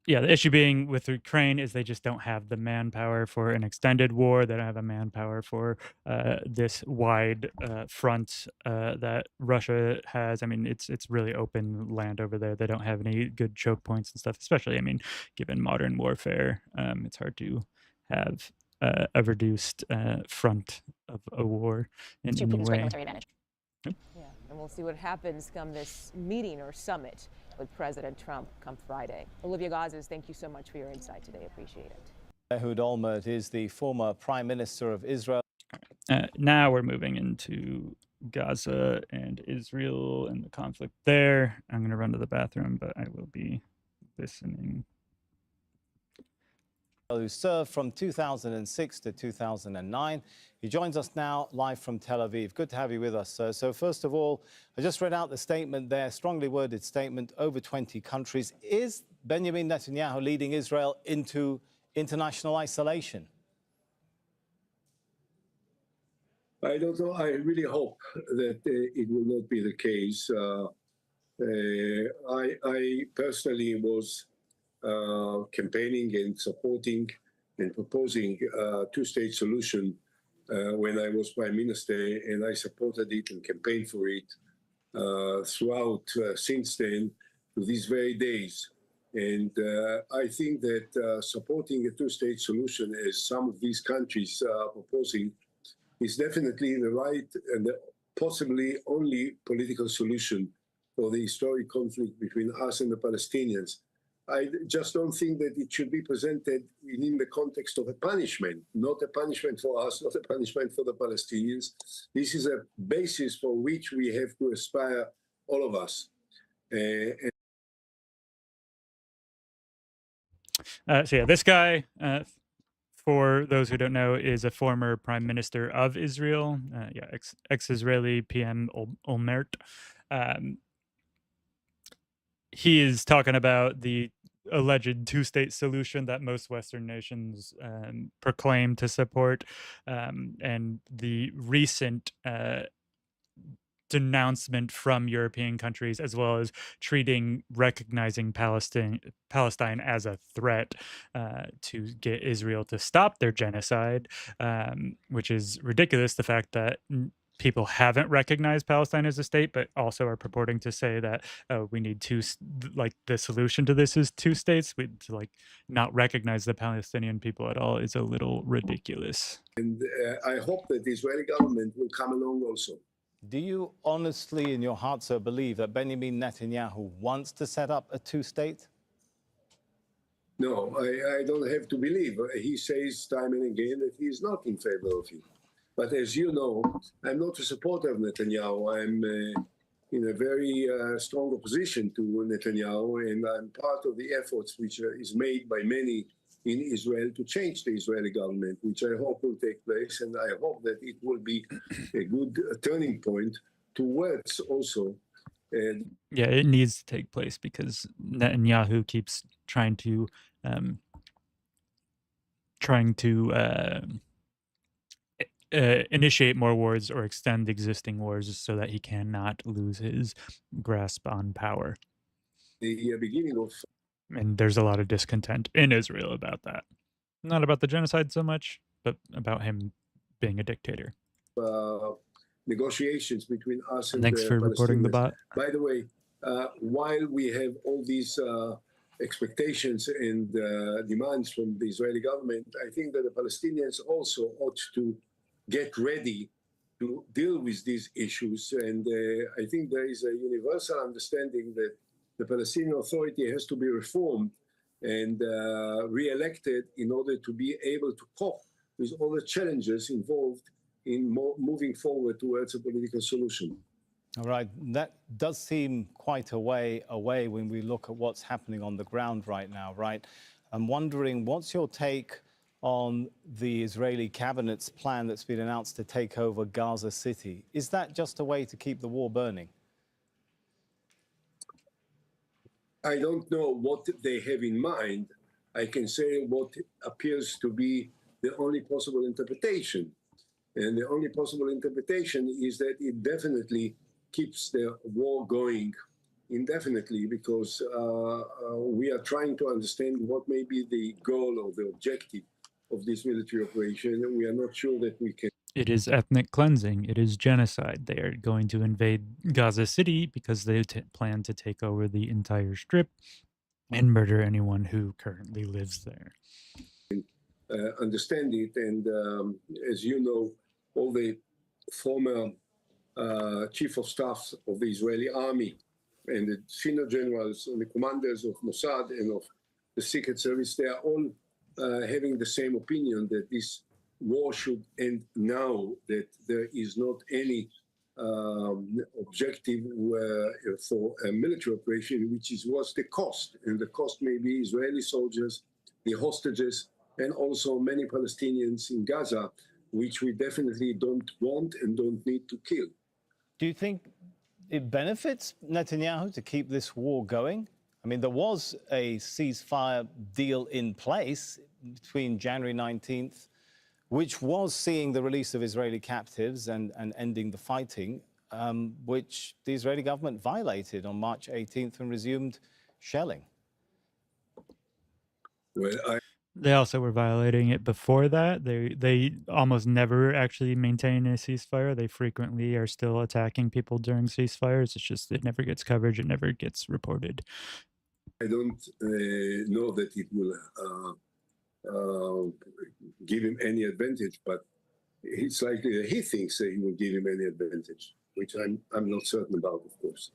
Yeah, the issue being with Ukraine is they just don't have the manpower for an extended war. They don't have the manpower for this wide front that Russia has. I mean, it's really open land over there. They don't have any good choke points and stuff, especially, I mean, given modern warfare. It's hard to have a reduced front of a war in any Putin's great way. military advantage. Yeah, and we'll see what happens come this meeting or summit with President Trump come Friday. Olivia Gazes, thank you so much for your insight today. Appreciate it. Ehud Olmert is the former Prime Minister of Israel. Now we're moving into Gaza and Israel and the conflict there. I'm going to run to the bathroom, but I will be listening. Who served from 2006 to 2009. He joins us now live from Tel Aviv. Good to have you with us, sir. So first of all, I just read out the statement there, strongly worded statement, over 20 countries. Is Benjamin Netanyahu leading Israel into international isolation? I don't know. I really hope that it will not be the case. I personally was campaigning and supporting and proposing a two-state solution when I was prime minister, and I supported it and campaigned for it throughout since then to these very days. And I think that supporting a two-state solution, as some of these countries are proposing, is definitely the right and the possibly only political solution for the historic conflict between us and the Palestinians. I just don't think that it should be presented in the context of a punishment, not a punishment for us, not a punishment for the Palestinians. This is a basis for which we have to aspire, all of us. So yeah, this guy, for those who don't know, is a former prime minister of Israel. Yeah, ex-Israeli PM Olmert. He is talking about the alleged two-state solution that most Western nations proclaim to support, and the recent denouncement from European countries, as well as recognizing Palestine as a threat to get Israel to stop their genocide, which is ridiculous. The fact that people haven't recognized Palestine as a state, but also are purporting to say that we need like the solution to this is two states. To like not recognize the Palestinian people at all is a little ridiculous. And I hope that the Israeli government will come along also. Do you honestly, in your heart, so believe that Benjamin Netanyahu wants to set up a two-state? No, I don't have to believe. He says time and again that he is not in favor of it. But as you know, I'm not a supporter of Netanyahu. I'm in a very strong opposition to Netanyahu, and I'm part of the efforts which is made by many in Israel to change the Israeli government, which I hope will take place, and I hope that it will be a good turning point towards also. Yeah, it needs to take place because Netanyahu keeps trying to initiate more wars or extend existing wars so that he cannot lose his grasp on power. The beginning of... And there's a lot of discontent in Israel about that. Not about the genocide so much, but about him being a dictator. Negotiations between us and Thanks for reporting the bot. By the way, while we have all these expectations and demands from the Israeli government, I think that the Palestinians also ought to get ready to deal with these issues. And I think there is a universal understanding that the Palestinian Authority has to be reformed and re-elected in order to be able to cope with all the challenges involved in moving forward towards a political solution. All right, that does seem quite a way away when we look at what's happening on the ground right now, right? I'm wondering, what's your take on the Israeli cabinet's plan that's been announced to take over Gaza City? Is that just a way to keep the war burning? I don't know what they have in mind. I can say what appears to be the only possible interpretation. And the only possible interpretation is that it definitely keeps the war going indefinitely because we are trying to understand what may be the goal or the objective of this military operation. We are not sure that we can. It is ethnic cleansing. It is genocide. They are going to invade Gaza City because they plan to take over the entire strip and murder anyone who currently lives there. Understand it. And as you know, all the former chief of staff of the Israeli army and the senior generals and the commanders of Mossad and of the Secret Service, they are all having the same opinion that this war should end now, that there is not any objective for a military operation, which was the cost. And the cost may be Israeli soldiers, the hostages, and also many Palestinians in Gaza, which we definitely don't want and don't need to kill. Do you think it benefits Netanyahu to keep this war going? I mean, there was a ceasefire deal in place between January 19th, which was seeing the release of Israeli captives and ending the fighting, which the Israeli government violated on March 18th and resumed shelling. Well, They also were violating it before that. They almost never actually maintain a ceasefire. They frequently are still attacking people during ceasefires. It's just it never gets coverage. It never gets reported. I don't know that it will give him any advantage, but it's likely that he thinks that he will give him any advantage, which I'm not certain about, of course.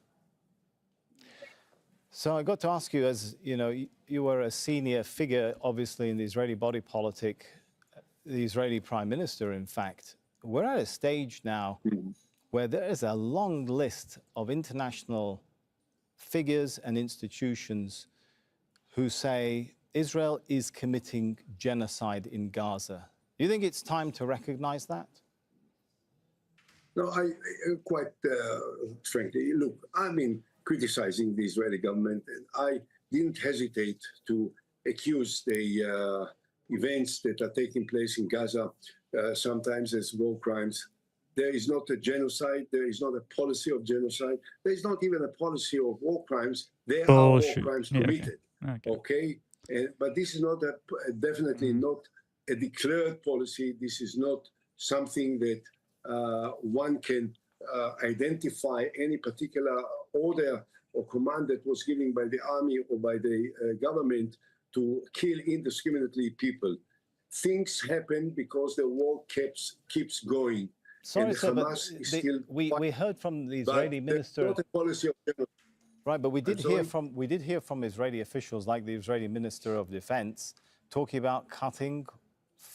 So I got to ask you, as you know, you were a senior figure, obviously, in the Israeli body politic, the Israeli prime minister, in fact. We're at a stage now where there is a long list of international figures and institutions who say Israel is committing genocide in Gaza. Do you think it's time to recognize that? No, I quite frankly, look, I mean, criticizing the Israeli government, and I didn't hesitate to accuse the events that are taking place in Gaza sometimes as war crimes. there is not a genocide. There is not a policy of genocide. There is not even a policy of war crimes. There are war crimes committed. Okay. But this is not definitely not a declared policy. This is not something that one can identify any particular order or command that was given by the army or by the government to kill indiscriminately people. Things happen because the war keeps going. Sorry, sir, but we heard from the Israeli minister. Not a policy of genocide. Right, but we did hear from Israeli officials, like the Israeli Minister of Defense, talking about cutting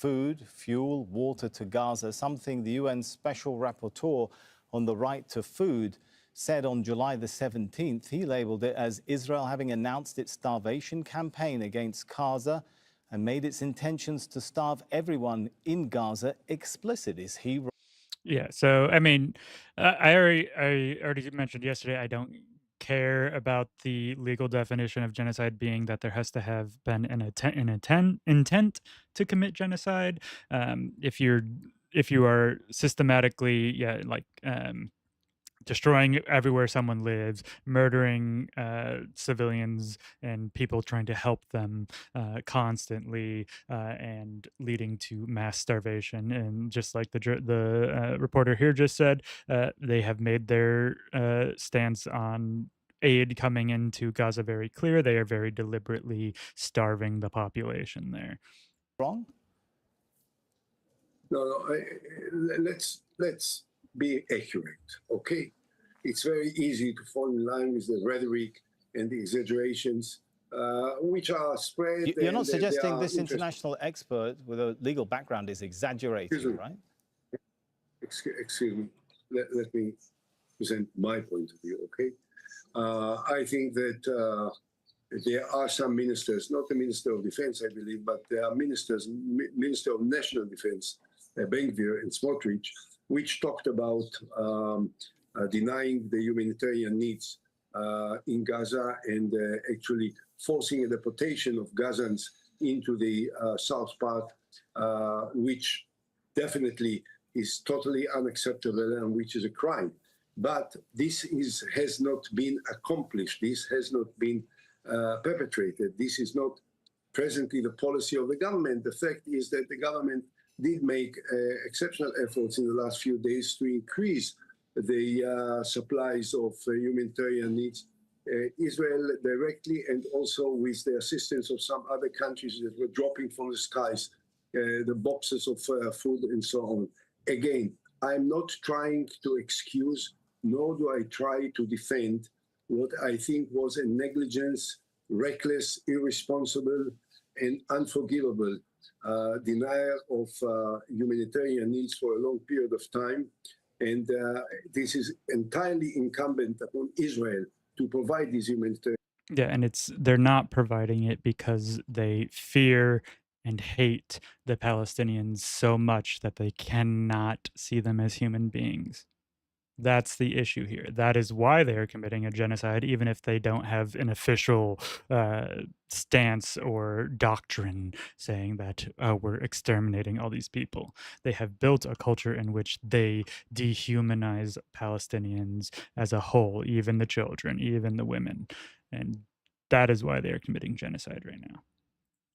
food, fuel, water to Gaza, something the UN Special Rapporteur on the right to food said on July the 17th. He labeled it as Israel having announced its starvation campaign against Gaza and made its intentions to starve everyone in Gaza explicit. Is he right? Yeah, so I mean, I already mentioned yesterday, I don't care about the legal definition of genocide being that there has to have been an intent to commit genocide. If you are systematically, destroying everywhere someone lives, murdering civilians and people trying to help them constantly, and leading to mass starvation. And just like the reporter here just said, they have made their stance on aid coming into Gaza very clear. They are very deliberately starving the population there. Wrong? No, let's be accurate, okay? It's very easy to fall in line with the rhetoric and the exaggerations, which are spread. You're not suggesting this international expert with a legal background is exaggerating, right? Excuse me. Let me present my point of view, okay? I think that there are some ministers, not the Minister of Defense, I believe, but there are ministers, Minister of National Defense, Ben-Gvir and Smotrich, which talked about denying the humanitarian needs in Gaza and actually forcing a deportation of Gazans into the south part, which definitely is totally unacceptable and which is a crime. But this has not been accomplished. This has not been perpetrated. This is not presently the policy of the government. The fact is that the government did make exceptional efforts in the last few days to increase the supplies of humanitarian needs. Israel directly and also with the assistance of some other countries that were dropping from the skies, the boxes of food and so on. Again, I'm not trying to excuse, nor do I try to defend what I think was a negligence, reckless, irresponsible, and unforgivable denial of humanitarian needs for a long period of time. And this is entirely incumbent upon Israel to provide these humanitarian. Yeah, and they're not providing it because they fear and hate the Palestinians so much that they cannot see them as human beings. That's the issue here. That is why they are committing a genocide, even if they don't have an official stance or doctrine saying that we're exterminating all these people. They have built a culture in which they dehumanize Palestinians as a whole, even the children, even the women. And that is why they are committing genocide right now.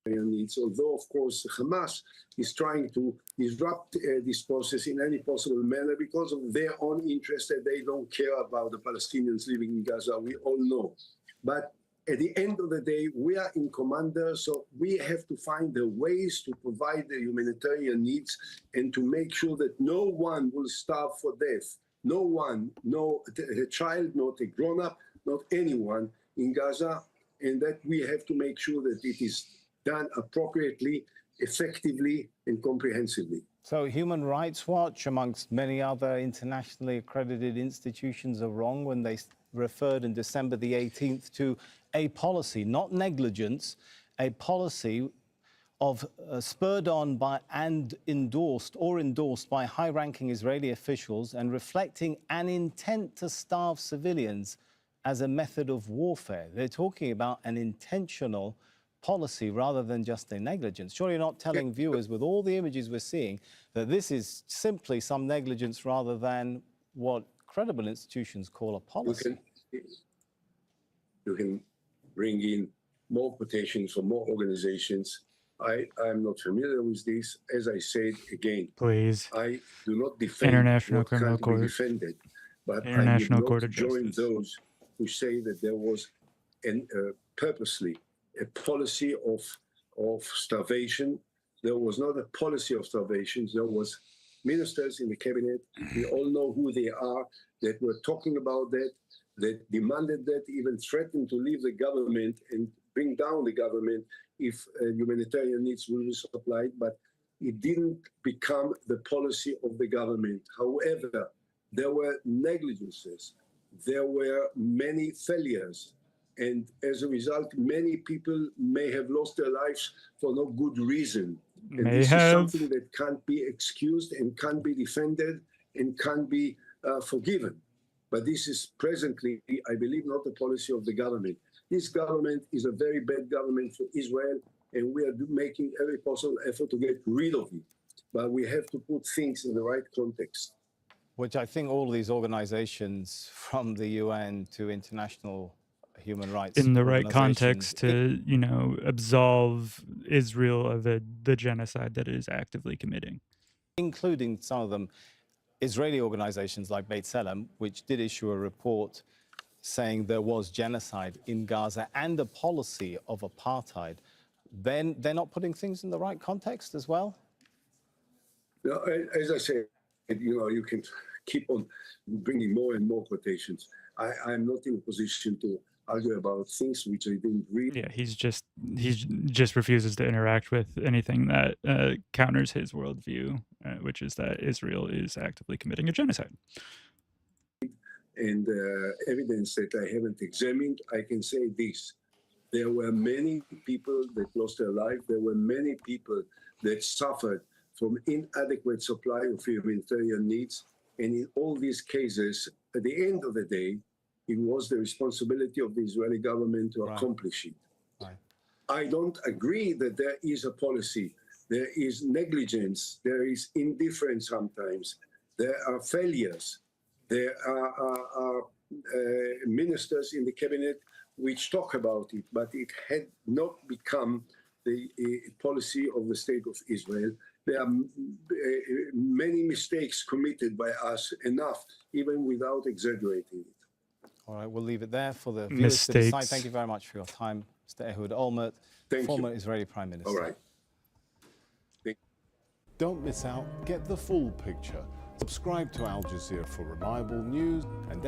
Needs, although of course Hamas is trying to disrupt this process in any possible manner because of their own interest, that they don't care about the Palestinians living in Gaza, we all know. But at the end of the day, we are in commander, so we have to find the ways to provide the humanitarian needs and to make sure that no one will starve for death. No one, no a child, not a grown-up, not anyone in Gaza, and that we have to make sure that it is done appropriately, effectively, and comprehensively. So Human Rights Watch, amongst many other internationally accredited institutions, are wrong when they referred in December the 18th to a policy, not negligence, a policy of spurred on by and endorsed by high-ranking Israeli officials and reflecting an intent to starve civilians as a method of warfare. They're talking about an intentional policy rather than just a negligence? Surely you're not telling viewers with all the images we're seeing that this is simply some negligence rather than what credible institutions call a policy. You can bring in more quotations from more organizations. I'm not familiar with this. As I said again, Please. I do not defend International what Criminal can't be Court. defended, but International I would Court not of join Justice. those who say that there was purposely a policy of starvation. There was not a policy of starvation. There was ministers in the cabinet. We all know who they are that were talking about that demanded that, even threatened to leave the government and bring down the government if humanitarian needs will be supplied. But it didn't become the policy of the government. However, there were negligences. There were many failures. And as a result, many people may have lost their lives for no good reason. And this is something that can't be excused and can't be defended and can't be forgiven. But this is presently, I believe, not the policy of the government. This government is a very bad government for Israel, and we are making every possible effort to get rid of it. But we have to put things in the right context. Which I think all these organizations, from the UN to international human rights in the right context to, you know, absolve Israel of the genocide that it is actively committing. Including some of them, Israeli organizations like Beit Tselem, which did issue a report saying there was genocide in Gaza and a policy of apartheid. Then they're not putting things in the right context as well? Now, as I said, you know, you can keep on bringing more and more quotations. I'm not in a position to argue about things which I didn't read. Yeah, he just refuses to interact with anything that counters his worldview, which is that Israel is actively committing a genocide. And evidence that I haven't examined, I can say this. There were many people that lost their life. There were many people that suffered from inadequate supply of humanitarian needs. And in all these cases, at the end of the day, it was the responsibility of the Israeli government to accomplish it. Right. I don't agree that there is a policy. There is negligence. There is indifference sometimes. There are failures. There are ministers in the cabinet which talk about it, but it had not become the policy of the state of Israel. There are many mistakes committed by us, enough, even without exaggerating it. All right, we'll leave it there for the viewers to decide. Thank you very much for your time, Mr. Ehud Olmert, former Israeli Prime Minister. All right. Don't miss out. Get the full picture. Subscribe to Al Jazeera for reliable news and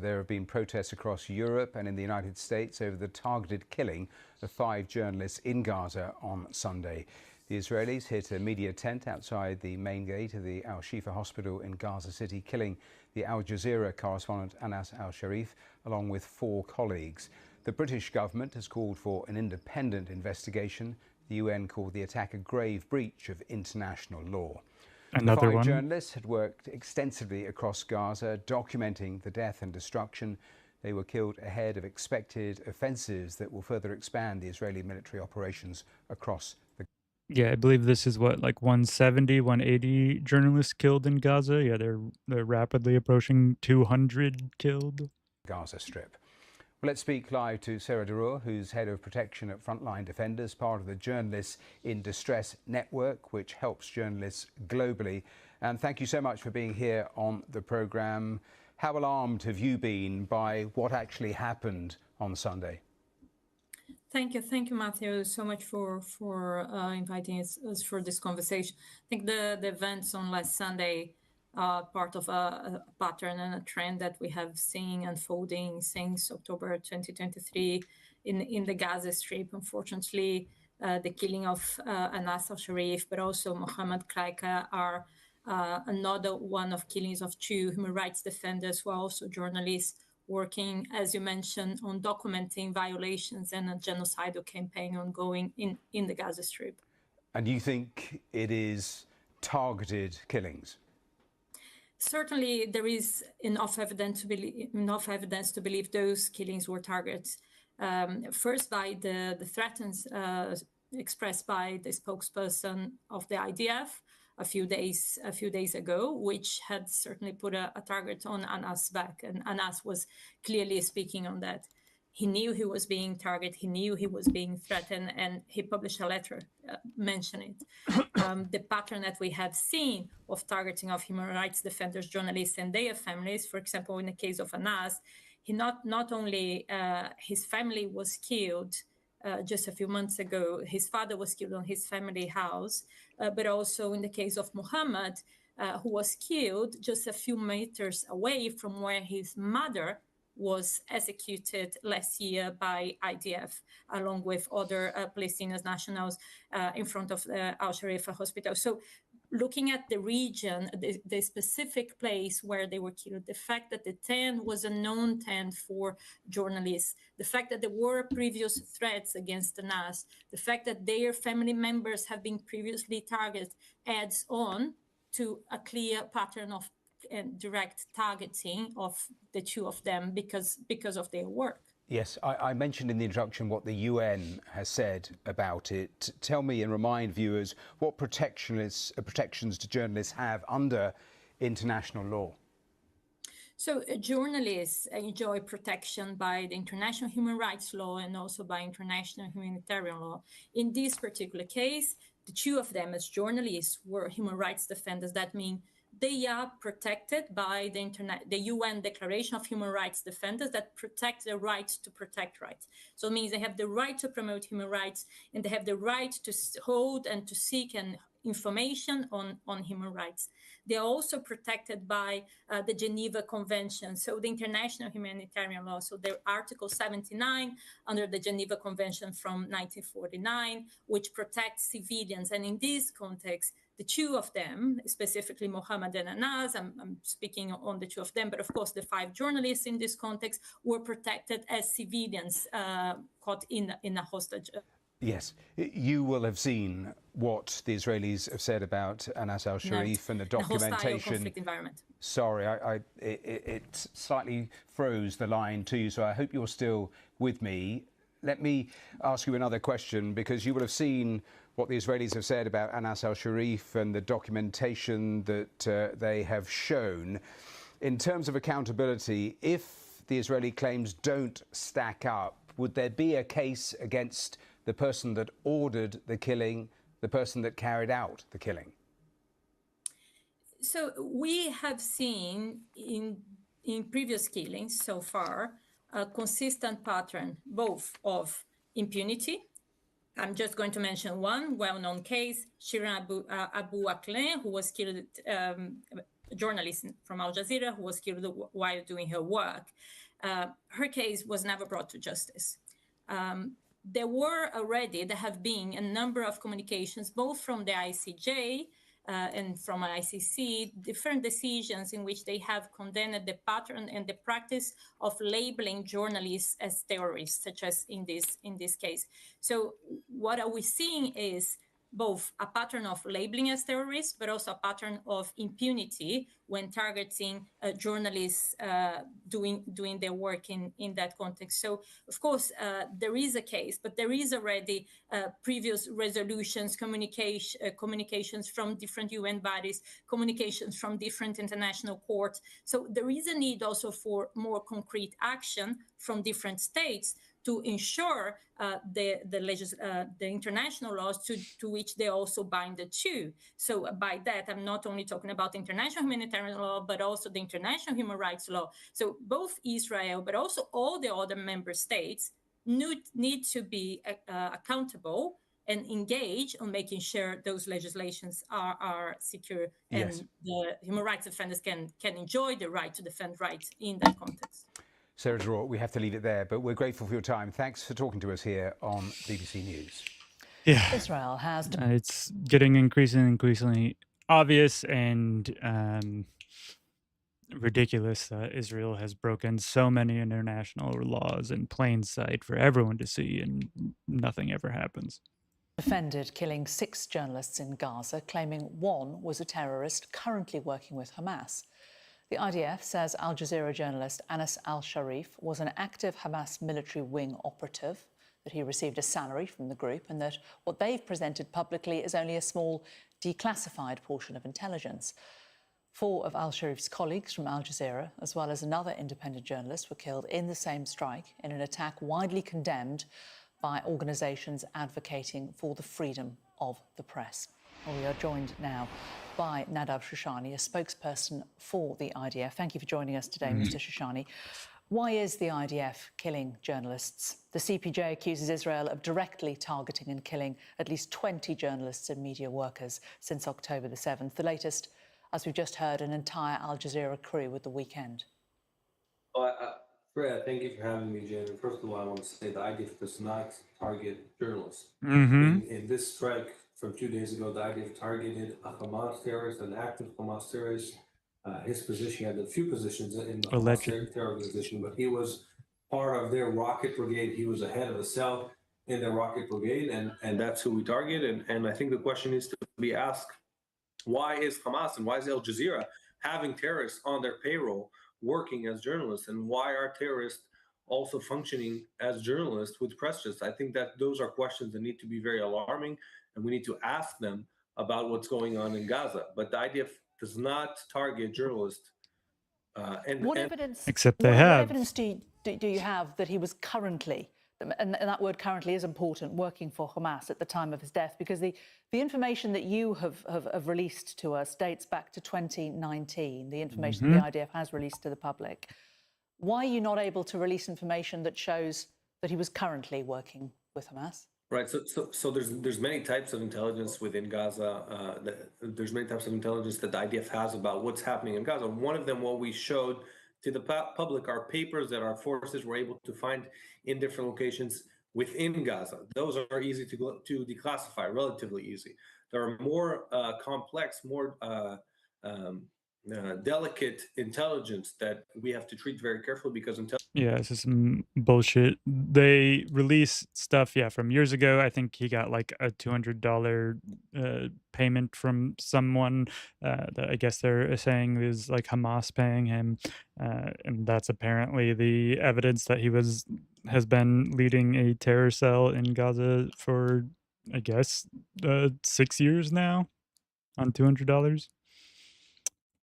There have been protests across Europe and in the United States over the targeted killing of 5 journalists in Gaza on Sunday. The Israelis hit a media tent outside the main gate of the Al-Shifa hospital in Gaza City, killing the Al Jazeera correspondent Anas al-Sharif, along with 4 colleagues. The British government has called for an independent investigation. The UN called the attack a grave breach of international law. Another the 5 one. journalists had worked extensively across Gaza, documenting the death and destruction. They were killed ahead of expected offensives that will further expand the Israeli military operations across the Yeah, I believe this is what, like 170, 180 journalists killed in Gaza. Yeah, they're rapidly approaching 200 killed. Gaza Strip. Well, let's speak live to Sarah Derour, who's head of protection at Frontline Defenders, part of the Journalists in Distress Network, which helps journalists globally. And thank you so much for being here on the programme. How alarmed have you been by what actually happened on Sunday? Thank you, Matthew, so much for inviting us for this conversation. I think the events on last Sunday are part of a pattern and a trend that we have seen unfolding since October 2023 in the Gaza Strip. Unfortunately, the killing of Anas al-Sharif, but also Mohammed Kraika are another one of killings of 2 human rights defenders who are also journalists, working, as you mentioned, on documenting violations and a genocidal campaign ongoing in the Gaza Strip. And you think it is targeted killings? Certainly, there is enough evidence to believe those killings were targeted. First by the threats expressed by the spokesperson of the IDF a few days ago, which had certainly put a target on Anas' back, and Anas was clearly speaking on that. He knew he was being targeted, he knew he was being threatened, and he published a letter mentioning it. The pattern that we have seen of targeting of human rights defenders, journalists, and their families, for example, in the case of Anas, he not only his family was killed just a few months ago, his father was killed on his family house, but also in the case of Muhammad, who was killed just a few meters away from where his mother was executed last year by IDF, along with other Palestinian nationals in front of the Al-Sharifa hospital. So looking at the region, the specific place where they were killed, the fact that the tent was a known tent for journalists, the fact that there were previous threats against Anas, the fact that their family members have been previously targeted adds on to a clear pattern of direct targeting of the two of them because of their work. Yes, I mentioned in the introduction what the UN has said about it. Tell me and remind viewers what protections do journalists have under international law? So journalists enjoy protection by the international human rights law and also by international humanitarian law. In this particular case, the two of them as journalists were human rights defenders. That means they are protected by the UN Declaration of Human Rights Defenders that protect the right to protect rights. So it means they have the right to promote human rights and they have the right to hold and to seek information on human rights. They are also protected by the Geneva Convention, so the international humanitarian law. So their Article 79 under the Geneva Convention from 1949, which protects civilians. And in this context, the two of them, specifically Mohammed and Anas, I'm speaking on the two of them, but of course the 5 journalists in this context were protected as civilians caught in a hostage. Yes, you will have seen what the Israelis have said about Anas al-Sharif and the documentation. A hostile conflict environment. Sorry, it slightly froze the line to you, so I hope you're still with me. Let me ask you another question, because you will have seen what the Israelis have said about Anas al-Sharif and the documentation that they have shown. In terms of accountability, if the Israeli claims don't stack up, would there be a case against the person that ordered the killing, the person that carried out the killing? So we have seen in previous killings so far a consistent pattern both of impunity. I'm just going to mention one well-known case, Shirin Abu Akleh, who was killed, a journalist from Al Jazeera, who was killed while doing her work. Her case was never brought to justice. There have been a number of communications, both from the ICJ and from ICC, different decisions in which they have condemned the pattern and the practice of labeling journalists as terrorists, such as in this case. So what are we seeing is both a pattern of labeling as terrorists, but also a pattern of impunity when targeting journalists doing their work in that context. So, of course, there is a case, but there is already previous resolutions, communications from different UN bodies, communications from different international courts. So there is a need also for more concrete action from different states to ensure the international laws to which they also bind the two. So by that, I'm not only talking about international humanitarian law, but also the international human rights law. So both Israel, but also all the other member states need to be accountable and engage on making sure those legislations are secure and the human rights defenders can enjoy the right to defend rights in that context. Sarah Draw, we have to leave it there, but we're grateful for your time. Thanks for talking to us here on BBC News. Yeah, Israel has. It's getting increasingly obvious and ridiculous that Israel has broken so many international laws in plain sight for everyone to see, and nothing ever happens. Defended killing 6 journalists in Gaza, claiming one was a terrorist currently working with Hamas. The IDF says Al Jazeera journalist Anas al-Sharif was an active Hamas military wing operative, that he received a salary from the group, and that what they've presented publicly is only a small declassified portion of intelligence. 4 of al-Sharif's colleagues from Al Jazeera, as well as another independent journalist, were killed in the same strike in an attack widely condemned by organisations advocating for the freedom of the press. Well, we are joined now by Nadav Shoshani, a spokesperson for the IDF. Thank you for joining us today, Mr. Shoshani. Why is the IDF killing journalists? The CPJ accuses Israel of directly targeting and killing at least 20 journalists and media workers since October the 7th. The latest, as we've just heard, an entire Al Jazeera crew with the weekend. Fred, thank you for having me, Jen. First of all, I want to say the IDF does not target journalists. In this strike from 2 days ago, the IDF targeted a Hamas terrorist, an active Hamas terrorist. His position, he had a few positions in the Hamas terror organization, but he was part of their rocket brigade. He was the head of a cell in their rocket brigade, and that's who we target. And I think the question needs to be asked, why is Hamas and why is Al Jazeera having terrorists on their payroll working as journalists, and why are terrorists also functioning as journalists with press justice? I think that those are questions that need to be very alarming, and we need to ask them about what's going on in Gaza. But the IDF does not target journalists. What evidence? Except they what have. evidence do you have that he was currently, and that word currently is important, working for Hamas at the time of his death? Because the information that you have released to us dates back to 2019, the information that the IDF has released to the public. Why are you not able to release information that shows that he was currently working with Hamas? Right. So there's many types of intelligence within Gaza. There's many types of intelligence that the IDF has about what's happening in Gaza. One of them, what we showed to the public, are papers that our forces were able to find in different locations within Gaza. Those are easy to declassify, relatively easy. There are more complex, more delicate intelligence that we have to treat very carefully, because Yeah, this is some bullshit. They release stuff, from years ago. I think he got like a $200 payment from someone that I guess they're saying is like Hamas paying him, and that's apparently the evidence that he has been leading a terror cell in Gaza for, I guess, 6 years now on $200.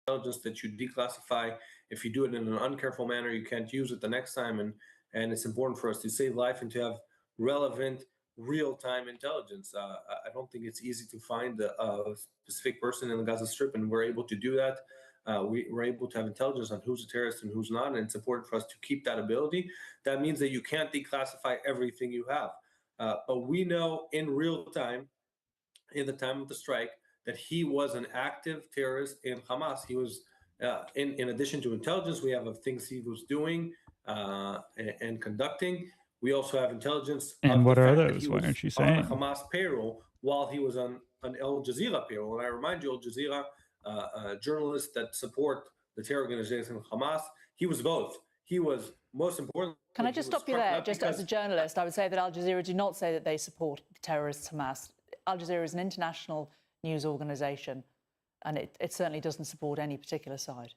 Intelligence that you declassify. If you do it in an uncareful manner, you can't use it the next time, and it's important for us to save life and to have relevant, real-time intelligence. I don't think it's easy to find a specific person in the Gaza Strip, and we're able to do that. We're able to have intelligence on who's a terrorist and who's not, and it's important for us to keep that ability. That means that you can't declassify everything you have, but we know in real time, in the time of the strike, that he was an active terrorist in Hamas. He was, in addition to intelligence, we have of things he was doing and conducting. We also have intelligence And of what the are fact that those? he Why was aren't you on saying? the Hamas payroll while he was on an Al Jazeera payroll. And I remind you, Al Jazeera, journalists that support the terror organization Hamas, he was both. He was, most important. Can I just stop you there? Just as a journalist, I would say that Al Jazeera do not say that they support terrorists Hamas. Al Jazeera is an international news organisation, and it certainly doesn't support any particular side.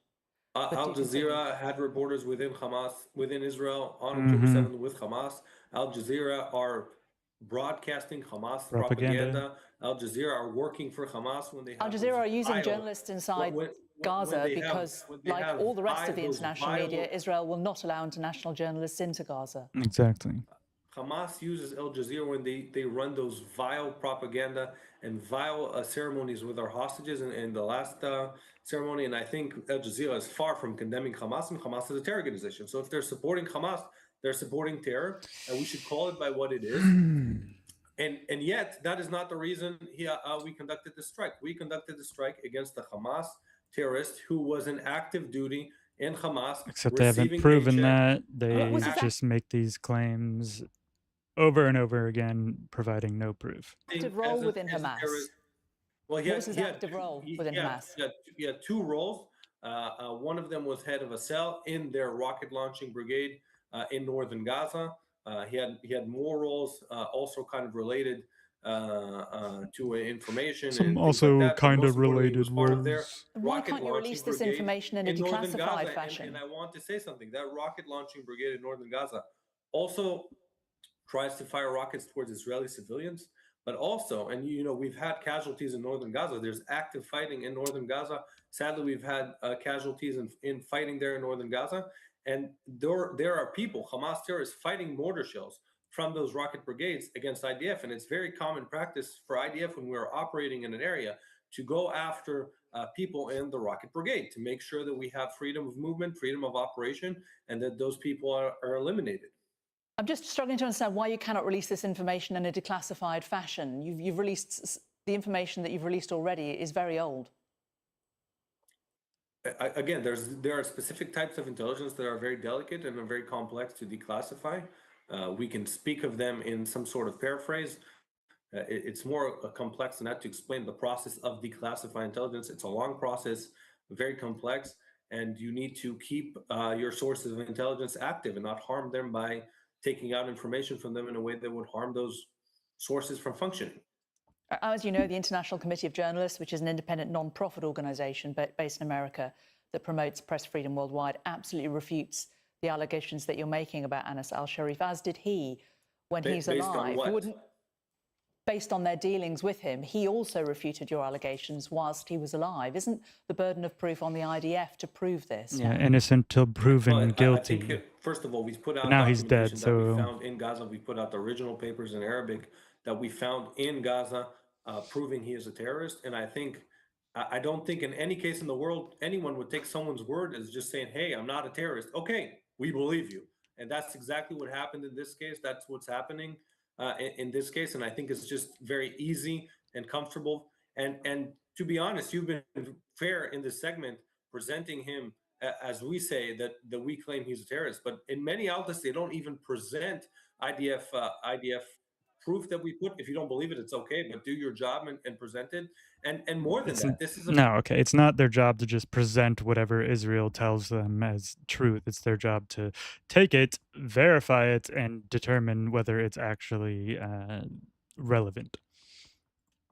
Al Jazeera had reporters within Hamas, within Israel, on October 7th with Hamas. Al Jazeera are broadcasting Hamas propaganda. Al Jazeera are working for Hamas when they have Al Jazeera are using journalists inside Gaza because, like all the rest of the international media, Israel will not allow international journalists into Gaza. Exactly. Hamas uses Al Jazeera when they run those vile propaganda and vile ceremonies with our hostages in the last ceremony. And I think Al Jazeera is far from condemning Hamas, and Hamas is a terror organization. So if they're supporting Hamas, they're supporting terror, and we should call it by what it is. And yet, that is not the reason we conducted the strike. We conducted the strike against the Hamas terrorist who was in active duty in Hamas. Except they haven't proven that. They just make these claims over and over again, providing no proof. Active role within Hamas. Well, what was his active role within Hamas? He had 2 roles. One of them was head of a cell in their rocket launching brigade in northern Gaza. He had more roles, also kind of related to information Some and things like also that. But kind most of importantly, he related was part of their was. Why rocket can't you launching release this brigade information in a northern declassified Gaza. fashion? And I want to say something. That rocket launching brigade in northern Gaza also tries to fire rockets towards Israeli civilians, but also, and you know, we've had casualties in northern Gaza. There's active fighting in northern Gaza. Sadly, we've had casualties in fighting there in northern Gaza. And there are people, Hamas terrorists, fighting mortar shells from those rocket brigades against IDF. And it's very common practice for IDF when we're operating in an area to go after people in the rocket brigade to make sure that we have freedom of movement, freedom of operation, and that those people are eliminated. I'm just struggling to understand why you cannot release this information in a declassified fashion. You've released the information that you've released already is very old. Again, there are specific types of intelligence that are very delicate and are very complex to declassify. We can speak of them in some sort of paraphrase. It's more complex than that to explain the process of declassifying intelligence. It's a long process, very complex, and you need to keep your sources of intelligence active and not harm them by taking out information from them in a way that would harm those sources from functioning. As you know, the International Committee of Journalists, which is an independent non-profit organisation based in America that promotes press freedom worldwide, absolutely refutes the allegations that you're making about Anas al-Sharif, as did he when he's alive. Based on what? Based on their dealings with him, he also refuted your allegations whilst he was alive. Isn't the burden of proof on the IDF to prove this? Yeah, innocent till proven guilty. I think first of all, we've put out Now he's documentation dead, that we so found in Gaza. We put out the original papers in Arabic that we found in Gaza, proving he is a terrorist. And I don't think in any case in the world anyone would take someone's word as just saying, "Hey, I'm not a terrorist." Okay, we believe you, and that's exactly what happened in this case. That's what's happening in this case, and I think it's just very easy and comfortable. And to be honest, you've been fair in this segment presenting him as we say that we claim he's a terrorist, but in many outlets they don't even present IDF proof that we put. If you don't believe it, it's okay, but do your job and present it. And more than that, this is okay. It's not their job to just present whatever Israel tells them as truth. It's their job to take it, verify it, and determine whether it's actually relevant.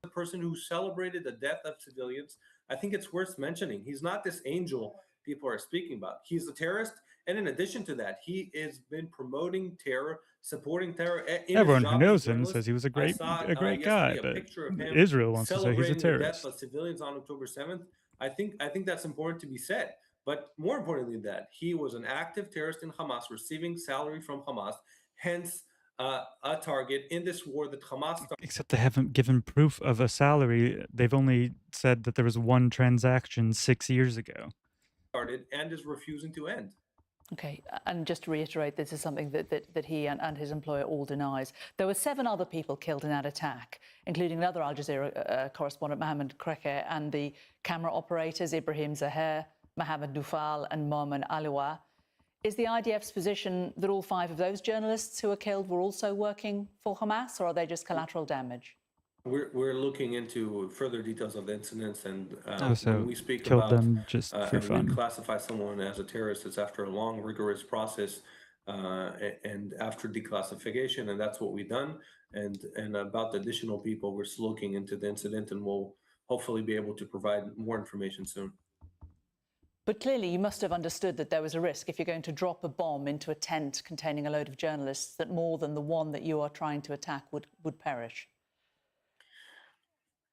the person who celebrated the death of civilians. I think it's worth mentioning. He's not this angel people are speaking about. He's a terrorist. And in addition to that, he has been promoting terror, supporting terror. Everyone who knows him says he was a great guy, but picture of him Israel wants to say he's a celebrating the death terrorist. of civilians on October 7th. I think that's important to be said. But more importantly than that, he was an active terrorist in Hamas, receiving salary from Hamas, hence a target in this war that Hamas started. Except they haven't given proof of a salary. They've only said that there was one transaction 6 years ago. And is refusing to end. Okay, and just to reiterate, this is something that he and his employer all denies. There were 7 other people killed in that attack, including another Al Jazeera correspondent, Mohammed Kreke, and the camera operators, Ibrahim Zaher, Mohammed Dufal, and Mohamed Aliwa. Is the IDF's position that all 5 of those journalists who were killed were also working for Hamas, or are they just collateral damage? We're looking into further details of the incidents, and so when we speak killed about them just for and fun. we classify someone as a terrorist, it's after a long, rigorous process, and after declassification, and that's what we've done. And about the additional people, we're still looking into the incident, and we'll hopefully be able to provide more information soon. But clearly you must have understood that there was a risk if you're going to drop a bomb into a tent containing a load of journalists that more than the one that you are trying to attack would perish.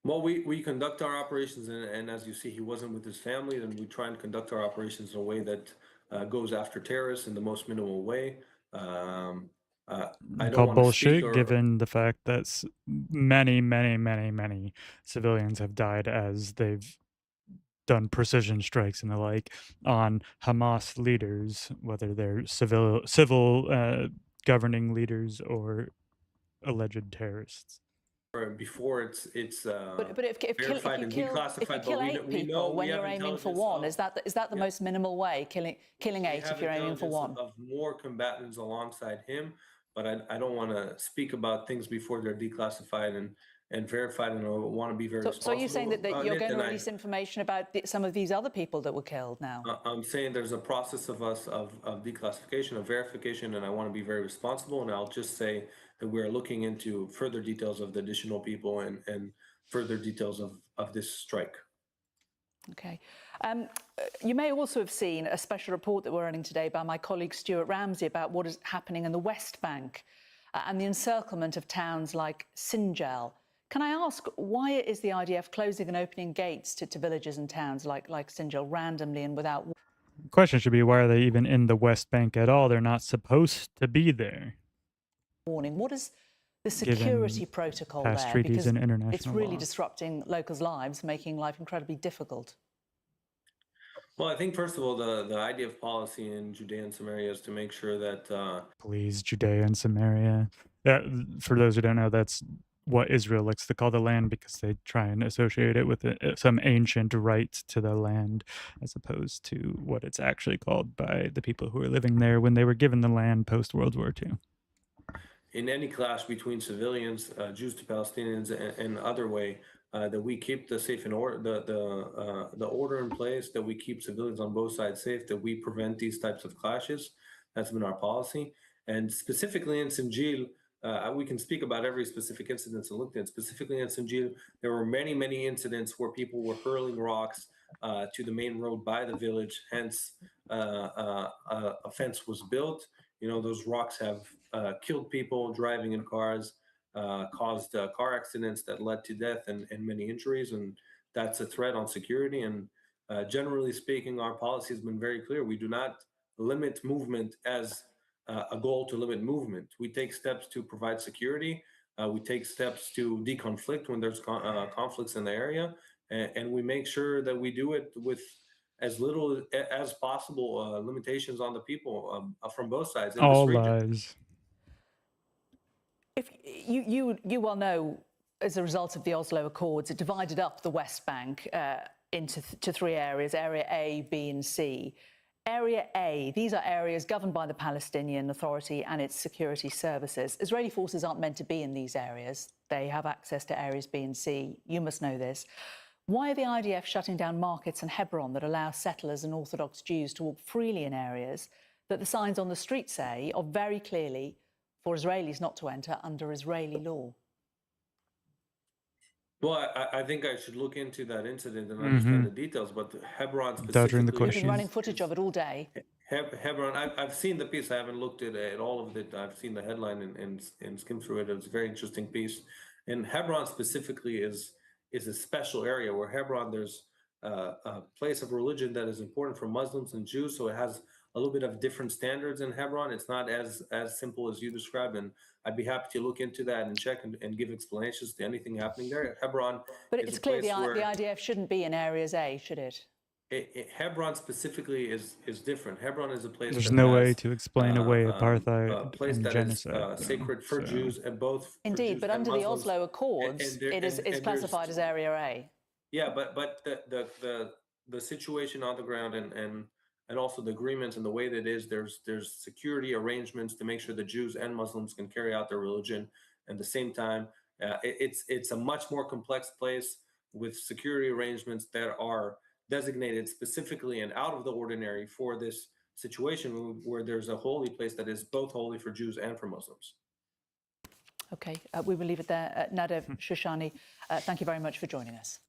Well, we conduct our operations, and as you see, he wasn't with his family, and we try and conduct our operations in a way that goes after terrorists in the most minimal way. I don't Called want to speak bullshit, given the fact that many civilians have died as they've done precision strikes and the like on Hamas leaders, whether they're civil governing leaders or alleged terrorists. Before it's but if you verified and declassified, kill 8 people when you're aiming for one, is that the most minimal way? Killing 8 if you're aiming for one. Of more combatants alongside him, but I don't want to speak about things before they're declassified, and verified, and I want to be very So responsible. you're saying that you're on going it, to release information about some of these other people that were killed now? I'm saying there's a process of declassification, of verification, and I want to be very responsible. And I'll just say that we're looking into further details of the additional people and further details of this strike. Okay. You may also have seen a special report that we're running today by my colleague Stuart Ramsey about what is happening in the West Bank and the encirclement of towns like Sinjar. Can I ask, why is the IDF closing and opening gates to villages and towns like Sinjar randomly and without... The question should be, why are they even in the West Bank at all? They're not supposed to be there. warning? What is the security protocol past there? treaties Because and international it's really law. disrupting locals' lives, making life incredibly difficult. Well, I think first of all, the IDF policy in Judea and Samaria is to make sure that Please, Judea and Samaria. For those who don't know, that's what Israel likes to call the land, because they try and associate it with some ancient right to the land, as opposed to what it's actually called by the people who were living there when they were given the land post World War II. in any clash between civilians, Jews to Palestinians, and other way, that we keep the safe and order, the order in place, that we keep civilians on both sides safe, that we prevent these types of clashes. That's been our policy. And specifically in Sinjar, we can speak about every specific incident in LinkedIn. Specifically in Sinjar, there were many, many incidents where people were hurling rocks to the main road by the village. Hence, a fence was built. You know, those rocks have killed people driving in cars, caused car accidents that led to death and many injuries. And that's a threat on security. And generally speaking, our policy has been very clear. We do not limit movement as a goal to limit movement. We take steps to provide security. We take steps to deconflict when there's conflicts in the area. And we make sure that we do it with as little as possible limitations on the people from both sides in All this region. lies. If you well know, as a result of the Oslo Accords, it divided up the West Bank into three areas: Area A, B, and C. Area A, these are areas governed by the Palestinian Authority and its security services. Israeli forces aren't meant to be in these areas. They have access to areas B and C. You must know this. Why are the IDF shutting down markets in Hebron that allow settlers and Orthodox Jews to walk freely in areas that the signs on the street say are very clearly for Israelis not to enter under Israeli law? Well, I think I should look into that incident and understand the details, but Hebron Dodging the specifically... We've been running footage of it all day. Hebron, I've seen the piece. I haven't looked at all of it. I've seen the headline and skimmed through it. It's a very interesting piece. And Hebron specifically is a special area where Hebron, there's a place of religion that is important for Muslims and Jews. So it has a little bit of different standards in Hebron. It's not as simple as you described. And I'd be happy to look into that and check and give explanations to anything happening there. Hebron But is it's a clear place where the IDF shouldn't be in Areas A, should it? Hebron specifically is different. Hebron is a place There's that no has, way to explain away a apartheid place and that genocide. is sacred for Jews and both. For Indeed, Jews but and under the Muslims. Oslo Accords, it's there's- classified as Area A. Yeah, but the situation on the ground and also the agreements and the way that it is, there's security arrangements to make sure that Jews and Muslims can carry out their religion at the same time. It's a much more complex place with security arrangements that are designated specifically and out of the ordinary for this situation, where there's a holy place that is both holy for Jews and for Muslims. Okay, we will leave it there. Nadav Shoshani, thank you very much for joining us.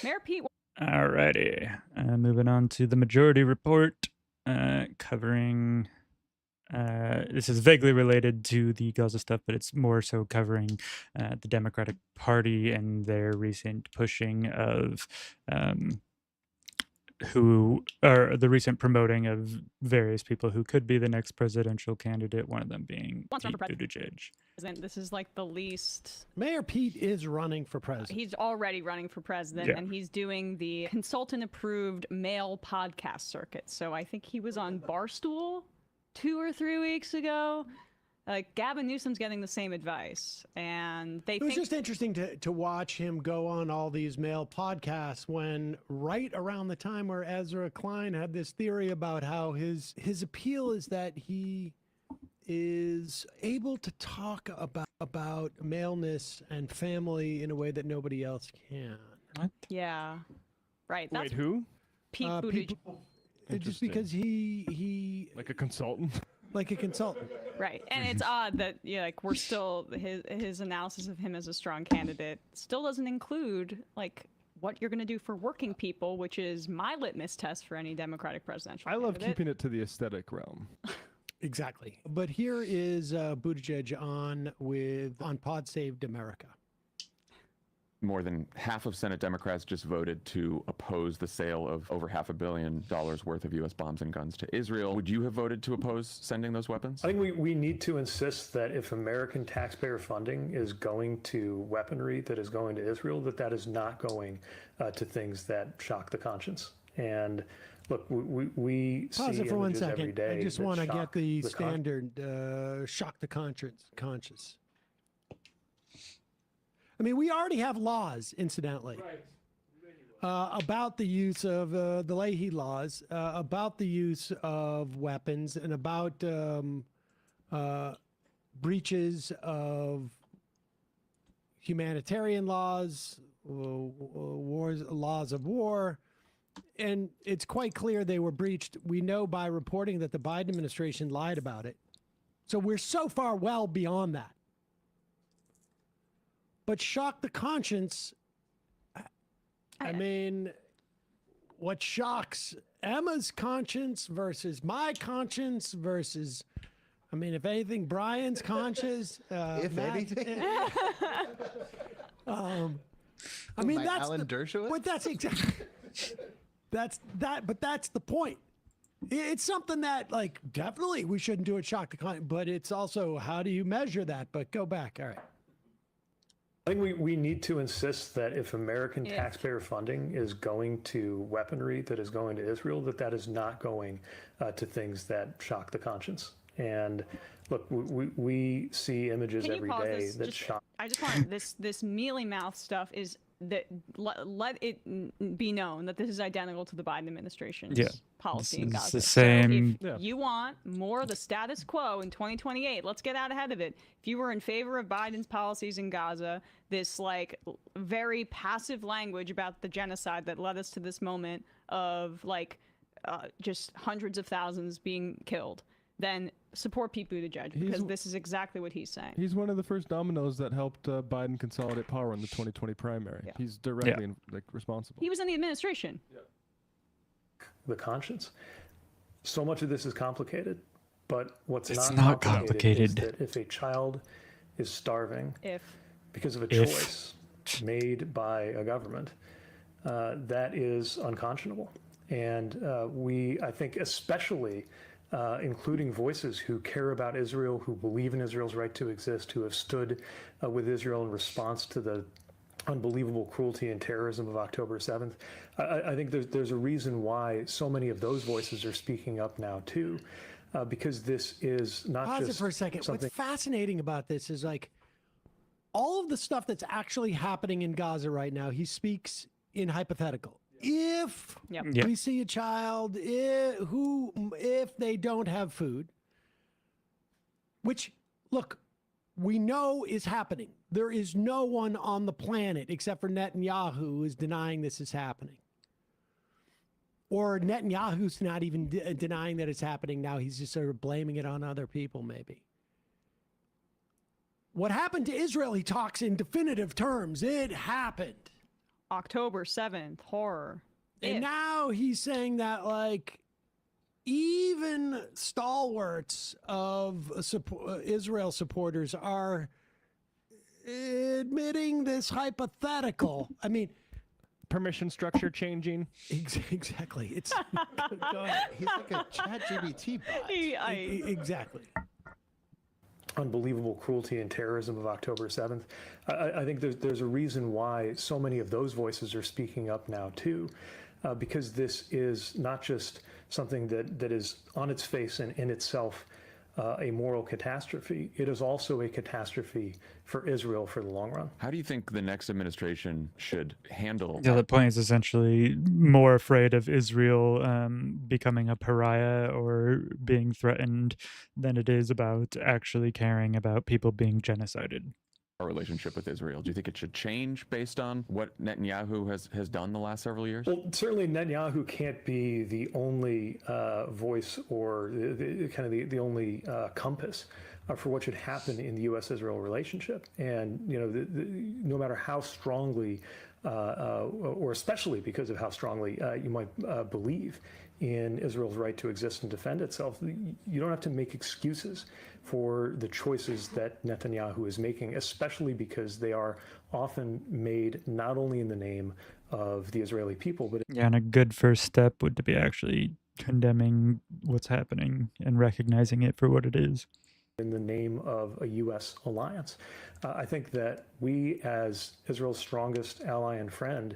Mayor Pete. Alrighty, moving on to the majority report, covering. This is vaguely related to the Gaza stuff, but it's more so covering the Democratic Party and their recent pushing of the recent promoting of various people who could be the next presidential candidate, one of them being Pete Buttigieg. This is like the least... Mayor Pete is running for president. He's already running for president, and he's doing the consultant-approved male podcast circuit. So I think he was on Barstool 2 or 3 weeks ago. Gavin Newsom's getting the same advice, and it was just interesting to watch him go on all these male podcasts when right around the time where Ezra Klein had this theory about how his appeal is that he is able to talk about maleness and family in a way that nobody else can. What? Yeah. Right. That's Wait, who? Pete Buttigieg. Just because he like a consultant. Like a consultant. Right. And it's odd that like we're still his analysis of him as a strong candidate still doesn't include like what you're going to do for working people, which is my litmus test for any Democratic presidential love candidate. keeping it to the aesthetic realm. Exactly. But here is Buttigieg on Pod Saved America. More than half of Senate Democrats just voted to oppose the sale of over $500 million worth of U.S. bombs and guns to Israel. Would you have voted to oppose sending those weapons? I think we need to insist that if American taxpayer funding is going to weaponry that is going to Israel, that is not going to things that shock the conscience. And look, we Pause see it for 1 images every second. day I just that want to get shock the the standard shock the conscience. I mean, we already have laws, incidentally, about the use of the Leahy laws, about the use of weapons, and about breaches of humanitarian laws, laws of war. And it's quite clear they were breached. We know by reporting that the Biden administration lied about it. So we're so far well beyond that. But shock the conscience, I mean, what shocks Emma's conscience versus my conscience versus, I mean, if anything, Brian's conscience. If anything. I mean, that's Alan Dershowitz? But that's exactly, but that's the point. It's something that, like, definitely we shouldn't do it shock the conscience, but it's also, how do you measure that? But go back. All right. I think we need to insist that if American taxpayer funding is going to weaponry that is going to Israel, that is not going to things that shock the conscience. And look, we see images every day that shock. I just want this mealy mouth stuff is that let it be known that this is identical to the Biden administration's policy in Gaza. It's the same. So if you want more of the status quo in 2028, let's get out ahead of it. If you were in favor of Biden's policies in Gaza, this like very passive language about the genocide that led us to this moment of like just hundreds of thousands being killed, then support Pete Buttigieg because this is exactly what he's saying. He's one of the first dominoes that helped Biden consolidate power in the 2020 primary. Yeah. He's directly responsible. He was in the administration. The conscience. So much of this is complicated, but what's It's not not complicated is complicated. that if a child is starving because of a If. choice made by a government, that is unconscionable. And I think especially including voices who care about Israel, who believe in Israel's right to exist, who have stood with Israel in response to the unbelievable cruelty and terrorism of October 7th. I think there's a reason why so many of those voices are speaking up now too, because this is not Pause just it for a second. something. What's fascinating about this is like all of the stuff that's actually happening in Gaza right now, he speaks in hypothetical. If we see a child if they don't have food, which, look, we know is happening. There is no one on the planet except for Netanyahu who is denying this is happening. Or Netanyahu's not even denying that it's happening now. He's just sort of blaming it on other people, maybe. What happened to Israel, he talks in definitive terms. It happened. October 7th, horror. And now he's saying that, like, even stalwarts of Israel supporters are admitting this hypothetical. I mean, permission structure changing. Exactly. It's He's like a ChatGPT bot. Exactly. Unbelievable cruelty and terrorism of October 7th. I think there's a reason why so many of those voices are speaking up now too, because this is not just something that is on its face and in itself a moral catastrophe, it is also a catastrophe for Israel for the long run. How do you think the next administration should handle The other point is essentially more afraid of Israel becoming a pariah or being threatened than it is about actually caring about people being genocided. our relationship with Israel? Do you think it should change based on what Netanyahu has done the last several years? Well, certainly Netanyahu can't be the only voice or the only compass for what should happen in the U.S.-Israel relationship. And no matter how strongly, or especially because of how strongly you might believe in Israel's right to exist and defend itself, you don't have to make excuses for the choices that Netanyahu is making, especially because they are often made not only in the name of the Israeli people, but Yeah, and a good first step would be actually condemning what's happening and recognizing it for what it is. In the name of a U.S. alliance. I think that we, as Israel's strongest ally and friend,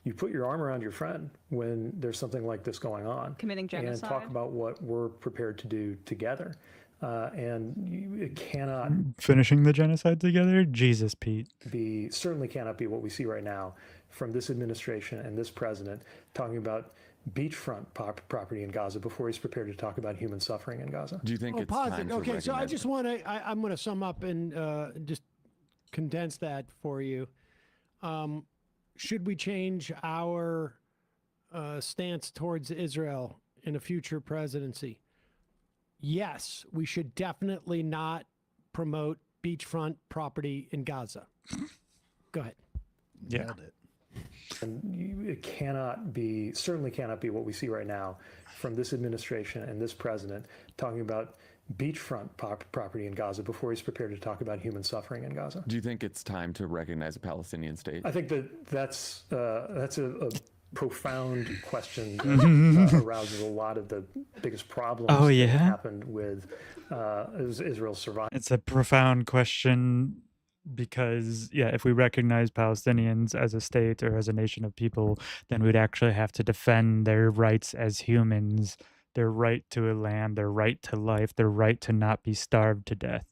you put your arm around your friend when there's something like this going on. Committing genocide. And talk about what we're prepared to do together. It cannot Finishing the genocide together? Jesus, Pete. Certainly cannot be what we see right now from this administration and this president talking about beachfront property in Gaza before he's prepared to talk about human suffering in Gaza. Do you think it's time to Okay, so I just want to, I'm going to sum up and just condense that for you. Should we change our stance towards Israel in a future presidency? Yes, we should definitely not promote beachfront property in Gaza. Go ahead. Yeah. Nailed it. And it certainly cannot be what we see right now from this administration and this president talking about beachfront property in Gaza before he's prepared to talk about human suffering in Gaza. Do you think it's time to recognize a Palestinian state? I think that's a profound question that arouses a lot of the biggest problems that happened with Israel's survival. It's a profound question because, if we recognize Palestinians as a state or as a nation of people, then we'd actually have to defend their rights as humans, their right to a land, their right to life, their right to not be starved to death.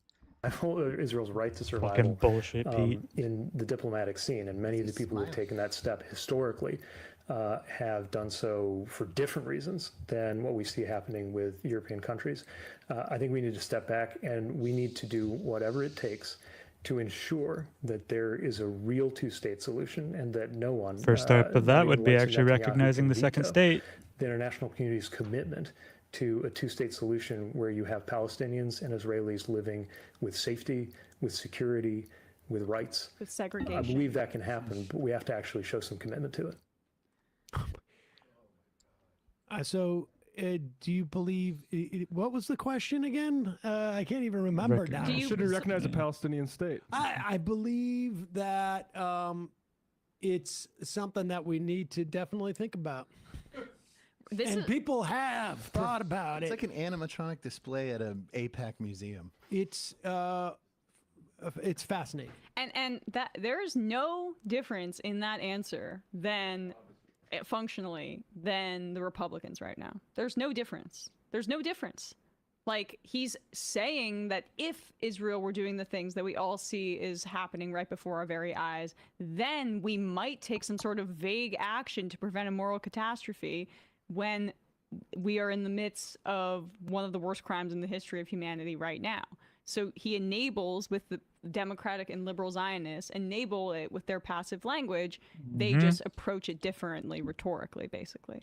Israel's right to survival. Fucking bullshit, Pete. In the diplomatic scene, and many of the people who have taken that step historically have done so for different reasons than what we see happening with European countries. I think we need to step back and we need to do whatever it takes to ensure that there is a real two-state solution and that no one. First step of that would be actually recognizing the second state. The international community's commitment to a two-state solution where you have Palestinians and Israelis living with safety, with security, with rights. With segregation. I believe that can happen, but we have to actually show some commitment to it. Do you believe, what was the question again? I can't even remember now. Should we recognize a Palestinian state? I believe that it's something that we need to definitely think about. People have thought about it. It's like an animatronic display at an APAC museum. It's fascinating. And that there is no difference in that answer functionally than the Republicans right now. There's no difference. There's no difference. Like, he's saying that if Israel were doing the things that we all see is happening right before our very eyes, then we might take some sort of vague action to prevent a moral catastrophe when we are in the midst of one of the worst crimes in the history of humanity right now. So he enables, with the Democratic and liberal Zionists, enable it with their passive language. They just approach it differently rhetorically, basically.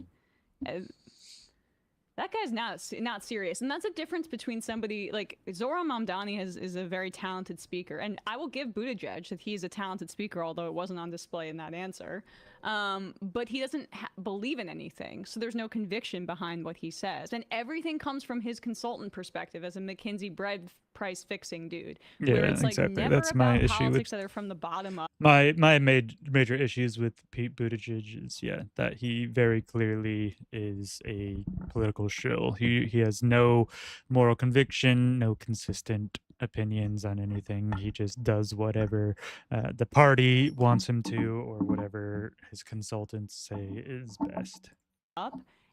That guy's not serious. And that's a difference between somebody like Zohran Mamdani is a very talented speaker. And I will give Buttigieg that he's a talented speaker, although it wasn't on display in that answer. But he doesn't believe in anything. So there's no conviction behind what he says. And everything comes from his consultant perspective as a McKinsey bread price fixing dude. Yeah, where it's like exactly. never That's about my issue politics with that are from the bottom up. my major issues with Pete Buttigieg is that he very clearly is a political shill. He has no moral conviction, no consistent opinions on anything. He just does whatever the party wants him to, or whatever his consultants say is best.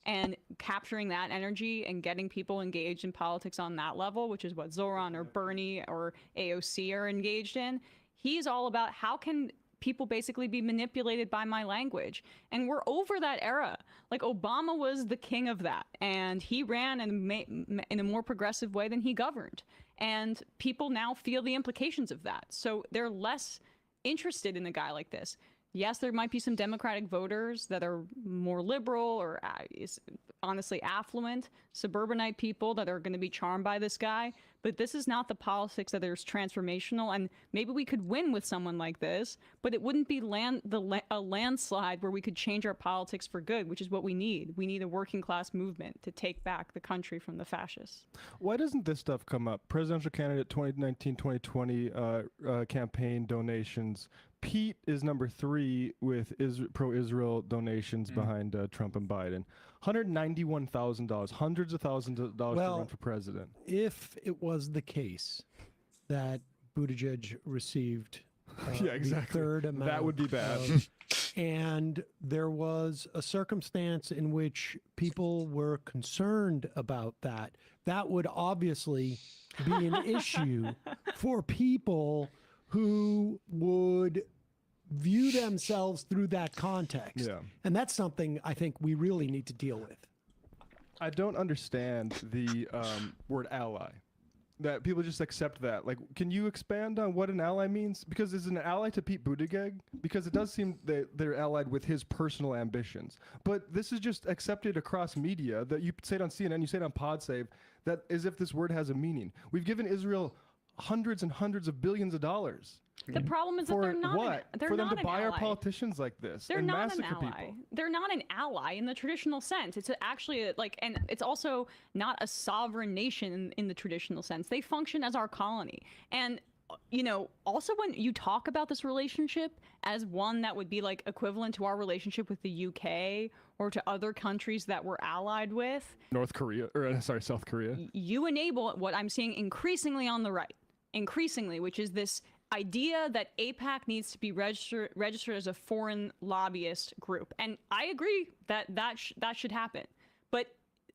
and capturing that energy and getting people engaged in politics on that level, which is what Zoran or Bernie or AOC are engaged in. He's all about how can people basically be manipulated by my language. And we're over that era. Like, Obama was the king of that, and he ran in a more progressive way than he governed. And people now feel the implications of that. So they're less interested in a guy like this. Yes, there might be some Democratic voters that are more liberal or honestly affluent, suburbanite people that are going to be charmed by this guy. But this is not the politics that is transformational. And maybe we could win with someone like this, but it wouldn't be a landslide where we could change our politics for good, which is what we need. We need a working class movement to take back the country from the fascists. Why doesn't this stuff come up? Presidential candidate 2019-2020 campaign donations. Pete is number 3 with pro-Israel donations behind Trump and Biden. $191,000, hundreds of thousands of dollars to run for president. If it was the case that Buttigieg received yeah, exactly. the third amount, that would be bad. And there was a circumstance in which people were concerned about that, that would obviously be an issue for people who would view themselves through that context. Yeah. And that's something I think we really need to deal with. I don't understand the word ally. That people just accept that. Like, can you expand on what an ally means? Because is an ally to Pete Buttigieg? Because it does seem that they're allied with his personal ambitions. But this is just accepted across media, that you say it on CNN, you say it on PodSave, that as if this word has a meaning. We've given Israel hundreds and hundreds of billions of dollars. The problem is that they're not what? They're for them not to buy an our ally. Politicians like this They're and not an massacre ally. people. They're not an ally in the traditional sense. It's actually and it's also not a sovereign nation in the traditional sense. They function as our colony. And also when you talk about this relationship as one that would be like equivalent to our relationship with the UK or to other countries that we're allied with, South Korea. you enable what I'm seeing increasingly on the right. Increasingly, which is this idea that AIPAC needs to be registered as a foreign lobbyist group. And I agree that that should happen. But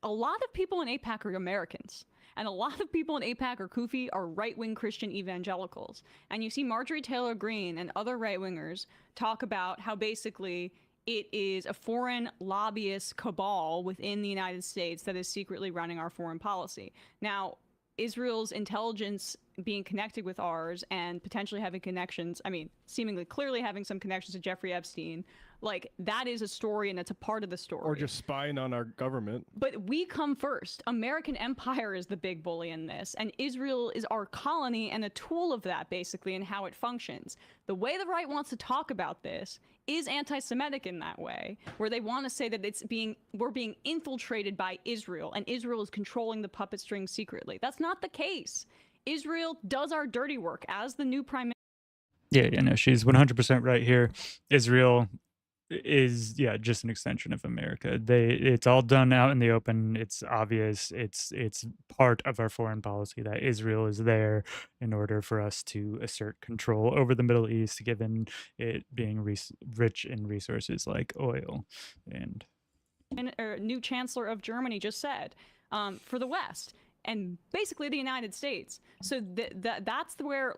a lot of people in AIPAC are Americans. And a lot of people in AIPAC or Kufi are right-wing Christian evangelicals. And you see Marjorie Taylor Greene and other right-wingers talk about how basically it is a foreign lobbyist cabal within the United States that is secretly running our foreign policy. Now, Israel's intelligence being connected with ours and potentially having connections, seemingly clearly having some connections to Jeffrey Epstein, like, that is a story and it's a part of the story. Or just spying on our government. But we come first. American empire is the big bully in this, and Israel is our colony and a tool of that, basically, in how it functions. The way the right wants to talk about this is anti-Semitic in that way, where they want to say that we're being infiltrated by Israel, and Israel is controlling the puppet strings secretly. That's not the case. Israel does our dirty work as the new prime minister. Yeah, no, she's 100% right here. Israel is just an extension of America. It's all done out in the open. It's obvious. It's part of our foreign policy that Israel is there in order for us to assert control over the Middle East, given it being rich in resources like oil. And new chancellor of Germany just said, for the West and basically the United States. So that's where,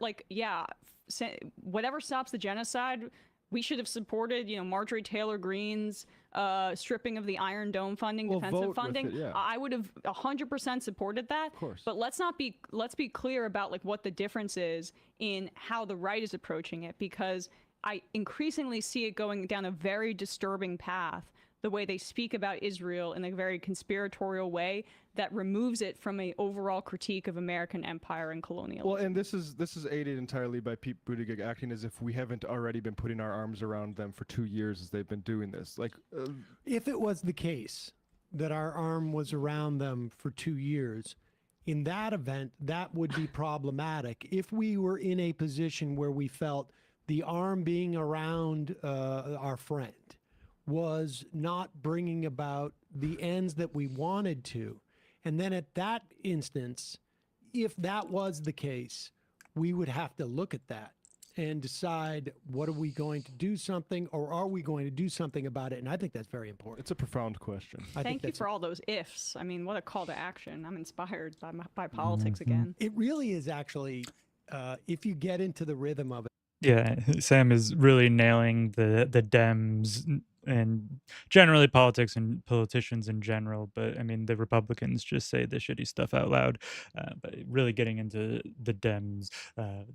whatever stops the genocide, we should have supported, Marjorie Taylor Greene's stripping of the Iron Dome funding, defensive funding. I would have 100% supported that. Of course. But let's be clear about what the difference is in how the right is approaching it, because I increasingly see it going down a very disturbing path, the way they speak about Israel in a very conspiratorial way that removes it from an overall critique of American empire and colonialism. Well, and this is aided entirely by Pete Buttigieg acting as if we haven't already been putting our arms around them for 2 years as they've been doing this. If it was the case that our arm was around them for 2 years, in that event, that would be problematic. If we were in a position where we felt the arm being around our friend was not bringing about the ends that we wanted to. And then at that instance, if that was the case, we would have to look at that and decide, what are we going to do something, or are we going to do something about it? And I think that's very important. It's a profound question. Thank you for all those ifs. I mean, what a call to action. I'm inspired by politics again. It really is actually, if you get into the rhythm of it. Yeah, Sam is really nailing the Dems and generally politics and politicians in general. But I mean, the Republicans just say the shitty stuff out loud. But really getting into the Dems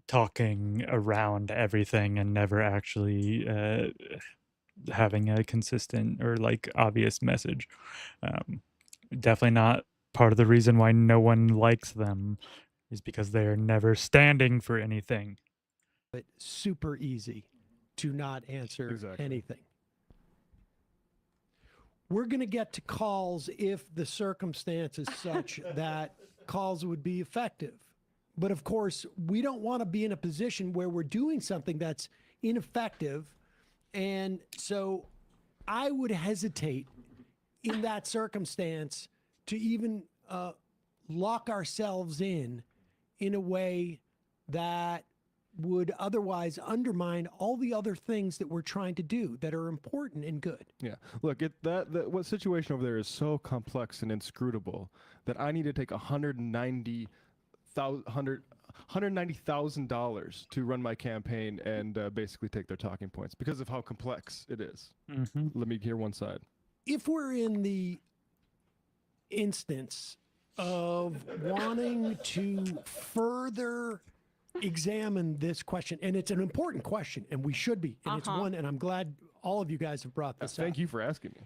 talking around everything and never actually having a consistent or like obvious message. Definitely not part of the reason why no one likes them is because they are never standing for anything. But super easy to not answer anything. We're going to get to calls if the circumstance is such that calls would be effective. But of course, we don't want to be in a position where we're doing something that's ineffective. And so I would hesitate in that circumstance to even lock ourselves in a way that would otherwise undermine all the other things that we're trying to do that are important and good. Yeah, look, what situation over there is so complex and inscrutable that I need to take $190,000 to run my campaign and basically take their talking points because of how complex it is. Let me hear one side. If we're in the instance of wanting to further examine this question, and it's an important question, and we should be, and it's one, and I'm glad all of you guys have brought this up. Thank you for asking me.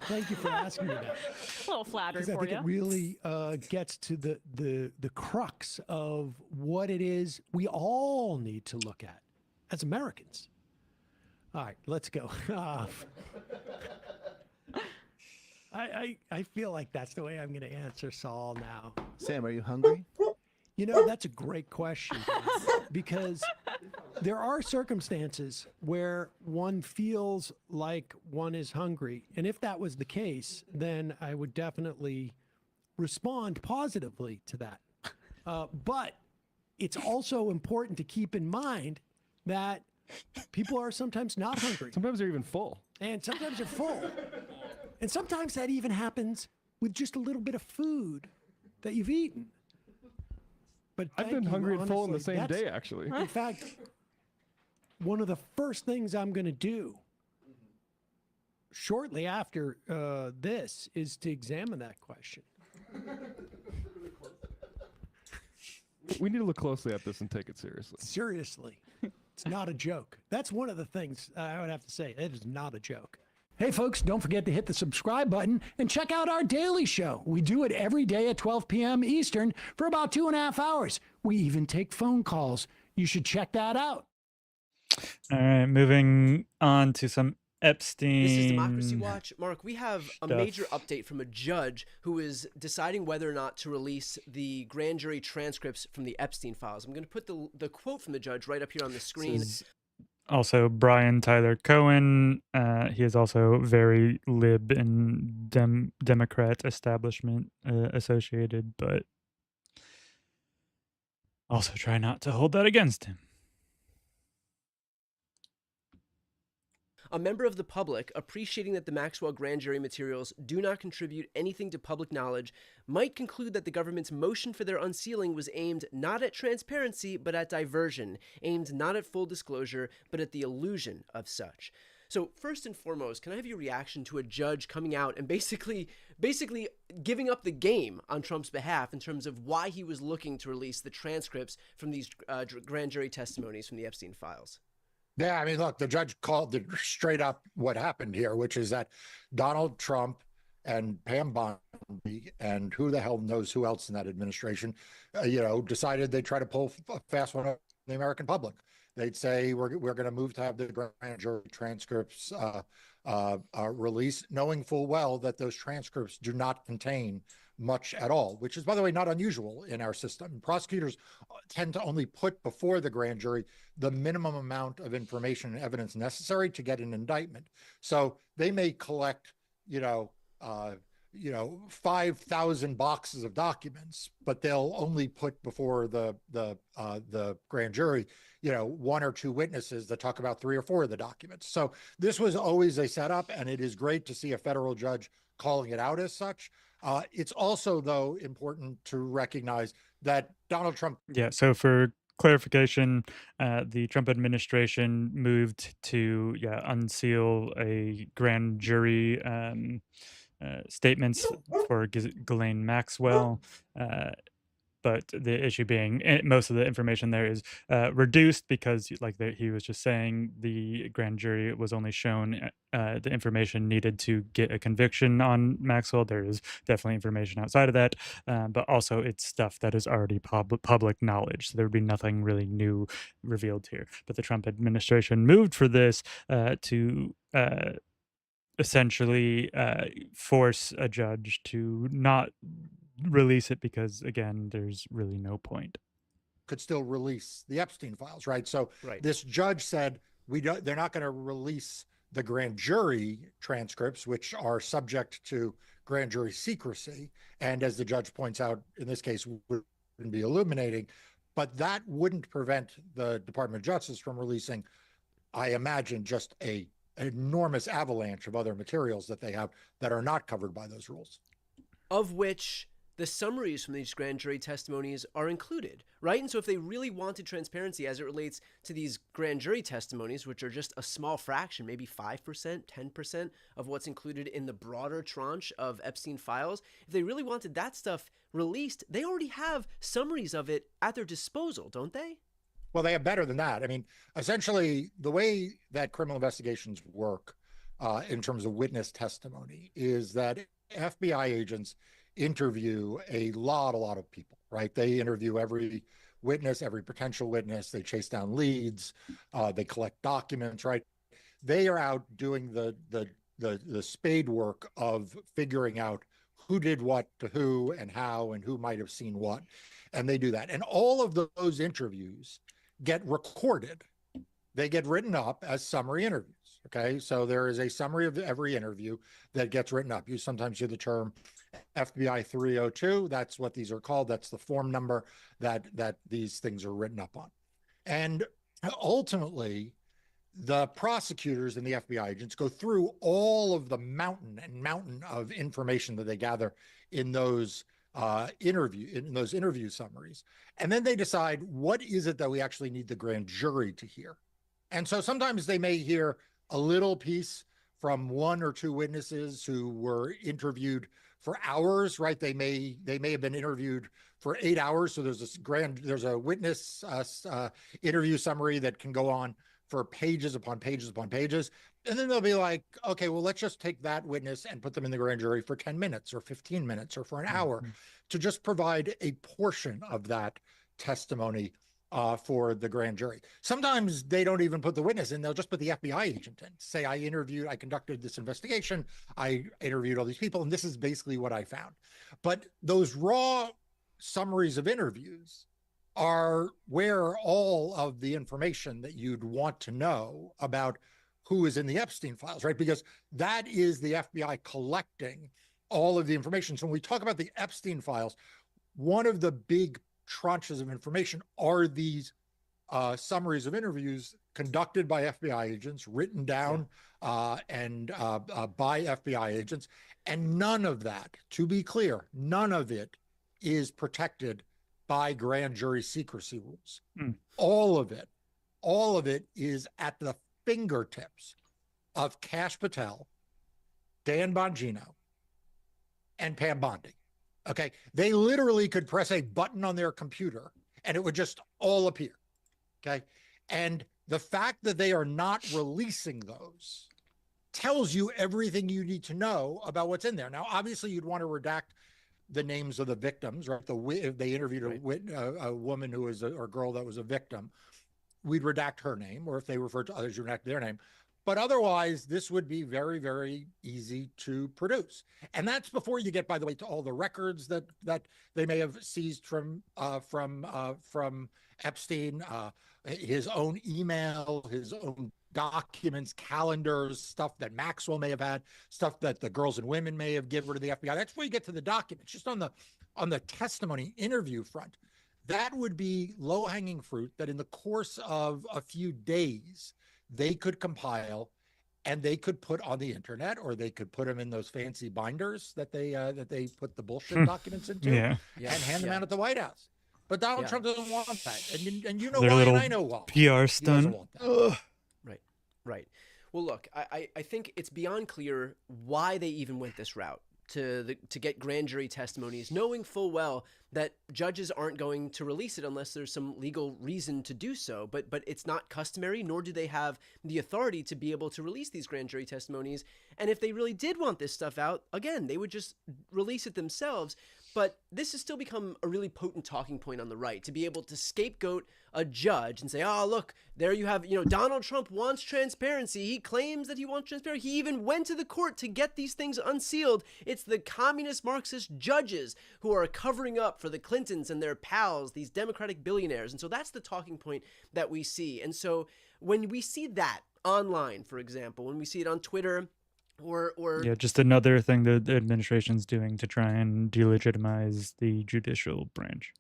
Thank you for asking me that. A little flattery Because I for think you. it really gets to the crux of what it is we all need to look at as Americans. All right, let's go. I feel like that's the way I'm going to answer Saul now. Sam, are you hungry? You know, that's a great question because there are circumstances where one feels like one is hungry. And if that was the case, then I would definitely respond positively to that. But it's also important to keep in mind that people are sometimes not hungry. Sometimes they're even full. And sometimes they're full. And sometimes that even happens with just a little bit of food that you've eaten. But I've been hungry and full in the same day, actually. In fact, one of the first things I'm going to do shortly after this is to examine that question. We need to look closely at this and take it seriously. Seriously. It's not a joke. That's one of the things I would have to say. It is not a joke. Hey, folks, don't forget to hit the subscribe button and check out our daily show. We do it every day at 12 p.m. Eastern for about 2.5 hours. We even take phone calls. You should check that out. All right, moving on to some Epstein. This is Democracy Watch. Mark, we have a stuff. major update from a judge who is deciding whether or not to release the grand jury transcripts from the Epstein files. I'm going to put the quote from the judge right up here on the screen. Also, Brian Tyler Cohen. He is also very lib and Democrat establishment associated, but also try not to hold that against him. A member of the public, appreciating that the Maxwell grand jury materials do not contribute anything to public knowledge, might conclude that the government's motion for their unsealing was aimed not at transparency, but at diversion, aimed not at full disclosure, but at the illusion of such. So first and foremost, can I have your reaction to a judge coming out and basically giving up the game on Trump's behalf in terms of why he was looking to release the transcripts from these grand jury testimonies from the Epstein files? Yeah, I mean, look, the judge called it straight up what happened here, which is that Donald Trump and Pam Bondi and who the hell knows who else in that administration, decided they'd try to pull a fast one on the American public. They'd say, we're going to move to have the grand jury transcripts released, knowing full well that those transcripts do not contain much at all, which is, by the way, not unusual in our system. Prosecutors tend to only put before the grand jury the minimum amount of information and evidence necessary to get an indictment. So they may collect, 5,000 boxes of documents, but they'll only put before the grand jury, one or two witnesses that talk about 3 or 4 of the documents. So this was always a setup, and it is great to see a federal judge calling it out as such. It's also, though, important to recognize that Donald Trump. Yeah. So for clarification, the Trump administration moved to unseal a grand jury statements for Ghislaine Maxwell. But the issue being most of the information there is reduced because, like he was just saying, the grand jury was only shown the information needed to get a conviction on Maxwell. There is definitely information outside of that, but also it's stuff that is already public knowledge. So there would be nothing really new revealed here. But the Trump administration moved for this to essentially force a judge to not release it because, again, there's really no point. Could still release the Epstein files, right? So this judge said they're not going to release the grand jury transcripts, which are subject to grand jury secrecy, and as the judge points out, in this case, wouldn't be illuminating, but that wouldn't prevent the Department of Justice from releasing, I imagine, just an enormous avalanche of other materials that they have that are not covered by those rules. Of which the summaries from these grand jury testimonies are included, right? And so if they really wanted transparency as it relates to these grand jury testimonies, which are just a small fraction, maybe 5%, 10% of what's included in the broader tranche of Epstein files, if they really wanted that stuff released, they already have summaries of it at their disposal, don't they? Well, they have better than that. I mean, essentially, the way that criminal investigations work in terms of witness testimony is that FBI agents interview a lot of people, right? They interview every witness, every potential witness. They chase down leads. They collect documents, right? They are out doing the spade work of figuring out who did what to who and how and who might have seen what. And they do that. And all of those interviews get recorded. They get written up as summary interviews. Okay, so there is a summary of every interview that gets written up. You sometimes hear the term FBI 302. That's what these are called. That's the form number that these things are written up on. And ultimately, the prosecutors and the FBI agents go through all of the mountain of information that they gather in those interview summaries, and then they decide what is it that we actually need the grand jury to hear. And so sometimes they may hear a little piece from 1 or 2 witnesses who were interviewed for hours, right? They may have been interviewed for 8 hours. So there's a witness interview summary that can go on for pages upon pages upon pages. And then they'll be like, okay, well, let's just take that witness and put them in the grand jury for 10 minutes or 15 minutes or for an hour to just provide a portion of that testimony for the grand jury. Sometimes they don't even put the witness in. They'll just put the FBI agent in. Say, I conducted this investigation. I interviewed all these people, and this is basically what I found. But those raw summaries of interviews are where all of the information that you'd want to know about who is in the Epstein files, right? Because that is the FBI collecting all of the information. So when we talk about the Epstein files, one of the big tranches of information are these summaries of interviews conducted by FBI agents, written down by FBI agents. And none of that, to be clear, none of it is protected by grand jury secrecy rules. All of it is at the fingertips of Kash Patel, Dan Bongino, and Pam Bondi. Okay, they literally could press a button on their computer and it would just all appear. Okay, and the fact that they are not releasing those tells you everything you need to know about what's in there. Now, obviously, you'd want to redact the names of the victims, right? If they interviewed a woman who was or girl that was a victim, we'd redact her name, or if they referred to others, you redact their name. But otherwise, this would be very, very easy to produce. And that's before you get, by the way, to all the records that they may have seized from Epstein, his own email, his own documents, calendars, stuff that Maxwell may have had, stuff that the girls and women may have given to the FBI. That's where you get to the documents. Just on the testimony interview front, that would be low-hanging fruit that in the course of a few days they could compile and they could put on the internet, or they could put them in those fancy binders that they put the bullshit documents into, Yeah. and hand them out at the White House. But Donald Trump doesn't want that, and you know Their why, little and I know why. PR He doesn't stunt. want that. Right. Well, look, I think it's beyond clear why they even went this route to get grand jury testimonies, knowing full well that judges aren't going to release it unless there's some legal reason to do so. But it's not customary, nor do they have the authority to be able to release these grand jury testimonies. And if they really did want this stuff out, again, they would just release it themselves. But this has still become a really potent talking point on the right, to be able to scapegoat a judge and say, oh, look, there you have, Donald Trump wants transparency. He claims that he wants transparency. He even went to the court to get these things unsealed. It's the communist Marxist judges who are covering up for the Clintons and their pals, these Democratic billionaires. And so that's the talking point that we see. And so when we see that online, for example, when we see it on Twitter, or Yeah, just another thing the administration's doing to try and delegitimize the judicial branch.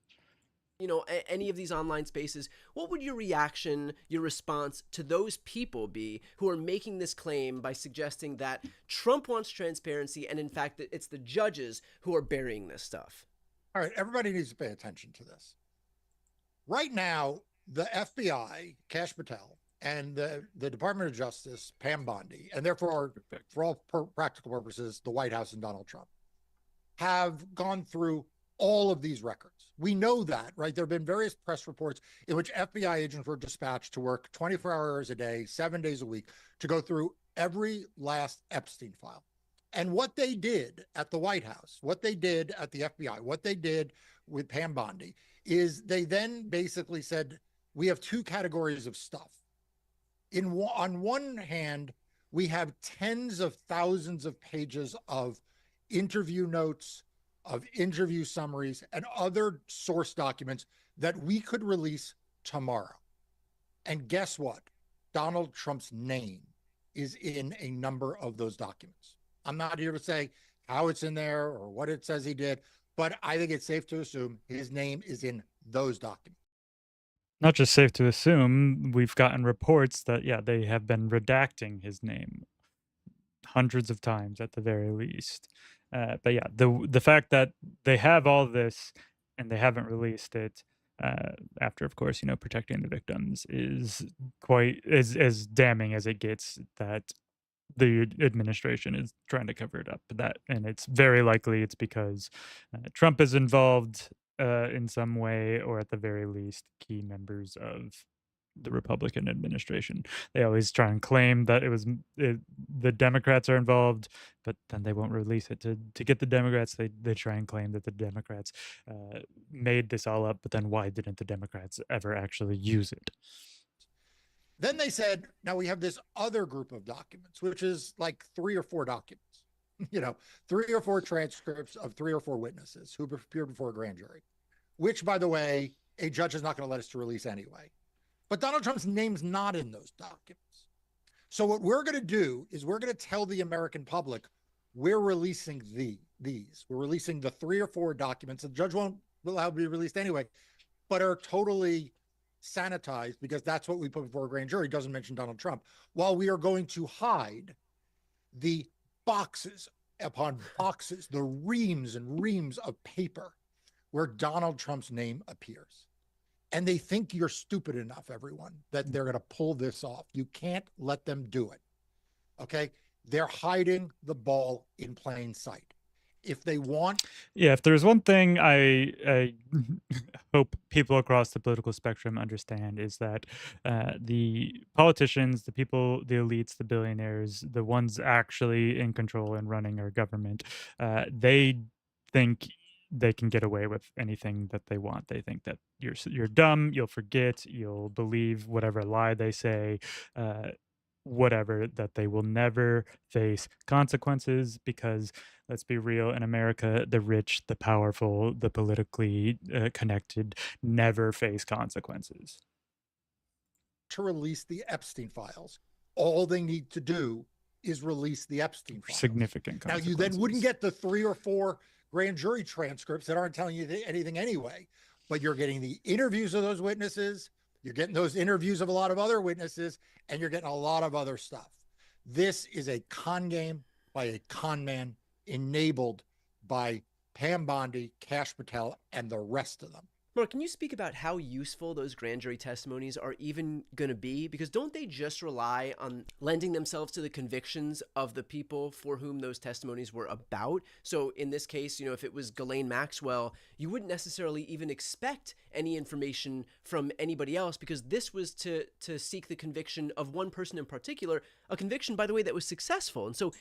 any of these online spaces, what would your reaction, your response to those people be who are making this claim by suggesting that Trump wants transparency and in fact that it's the judges who are burying this stuff? All right, everybody needs to pay attention to this. Right now, the FBI, Kash Patel, and the Department of Justice, Pam Bondi, and therefore, for all practical purposes, the White House and Donald Trump, have gone through all of these records. We know that, right? There have been various press reports in which FBI agents were dispatched to work 24 hours a day, 7 days a week, to go through every last Epstein file. And what they did at the White House, what they did at the FBI, what they did with Pam Bondi, is they then basically said, we have two categories of stuff. On one hand, we have tens of thousands of pages of interview notes, of interview summaries, and other source documents that we could release tomorrow. And guess what? Donald Trump's name is in a number of those documents. I'm not here to say how it's in there or what it says he did, but I think it's safe to assume his name is in those documents. Not just safe to assume, we've gotten reports that, yeah, they have been redacting his name hundreds of times at the very least. But yeah, the fact that they have all this and they haven't released it after, of course, protecting the victims is quite as damning as it gets, that the administration is trying to cover it up. And it's very likely it's because Trump is involved in some way, or at the very least, key members of the Republican administration. They always try and claim that the Democrats are involved, but then they won't release it. To get the Democrats, they try and claim that the Democrats made this all up, but then why didn't the Democrats ever actually use it? Then they said, now we have this other group of documents, which is like 3 or 4 documents, 3 or 4 transcripts of 3 or 4 witnesses who appeared before a grand jury, which, by the way, a judge is not going to let us to release anyway. But Donald Trump's name's not in those documents. So what we're going to do is we're going to tell the American public we're releasing these. We're releasing the 3 or 4 documents the judge won't allow to be released anyway, but are totally sanitized because that's what we put before a grand jury. It doesn't mention Donald Trump. While we are going to hide the boxes upon boxes, the reams and reams of paper where Donald Trump's name appears. And they think you're stupid enough, everyone, that they're going to pull this off. You can't let them do it. Okay? They're hiding the ball in plain sight. If they want... Yeah, if there's one thing I hope people across the political spectrum understand, is that the politicians, the people, the elites, the billionaires, the ones actually in control and running our government, they think they can get away with anything that they want. They think that you're dumb, you'll forget, you'll believe whatever lie they say, whatever, that they will never face consequences, because let's be real, in America, the rich, the powerful, the politically connected never face consequences. To release the Epstein files, all they need to do is release the Epstein files. Significant Now, you then wouldn't get the 3 or 4 grand jury transcripts that aren't telling you anything anyway, but you're getting the interviews of those witnesses, you're getting those interviews of a lot of other witnesses, and you're getting a lot of other stuff. This is a con game by a con man enabled by Pam Bondi, Kash Patel, and the rest of them. Mark, can you speak about how useful those grand jury testimonies are even going to be? Because don't they just rely on lending themselves to the convictions of the people for whom those testimonies were about? So in this case, if it was Ghislaine Maxwell, you wouldn't necessarily even expect any information from anybody else, because this was to seek the conviction of one person in particular, a conviction, by the way, that was successful. And so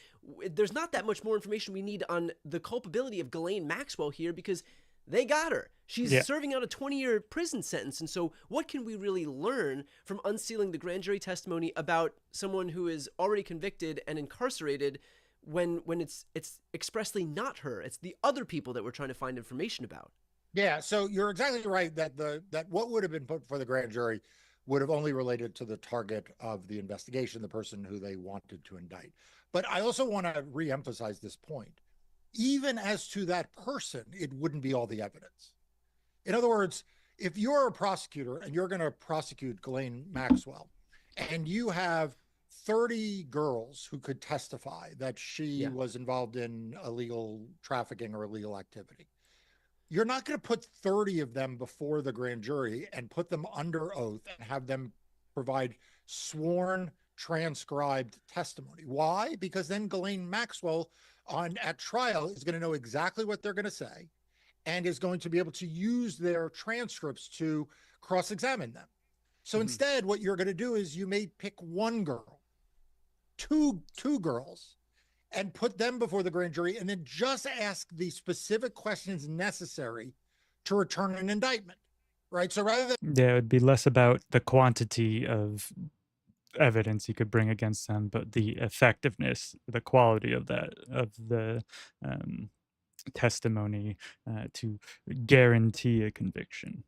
there's not that much more information we need on the culpability of Ghislaine Maxwell here, because they got her. She's serving out a 20-year prison sentence. And so what can we really learn from unsealing the grand jury testimony about someone who is already convicted and incarcerated when it's expressly not her? It's the other people that we're trying to find information about. Yeah, so you're exactly right that what would have been put for the grand jury would have only related to the target of the investigation, the person who they wanted to indict. But I also want to reemphasize this point. Even as to that person, it wouldn't be all the evidence. In other words, if you're a prosecutor and you're going to prosecute Ghislaine Maxwell, and you have 30 girls who could testify that she was involved in illegal trafficking or illegal activity, you're not going to put 30 of them before the grand jury and put them under oath and have them provide sworn, transcribed testimony. Why? Because then Ghislaine Maxwell at trial is going to know exactly what they're going to say and is going to be able to use their transcripts to cross-examine them. So instead, what you're going to do is you may pick one girl, two girls, and put them before the grand jury, and then just ask the specific questions necessary to return an indictment, right? So rather than... Yeah, it would be less about the quantity of evidence you could bring against them, but the effectiveness, the quality of the testimony to guarantee a conviction.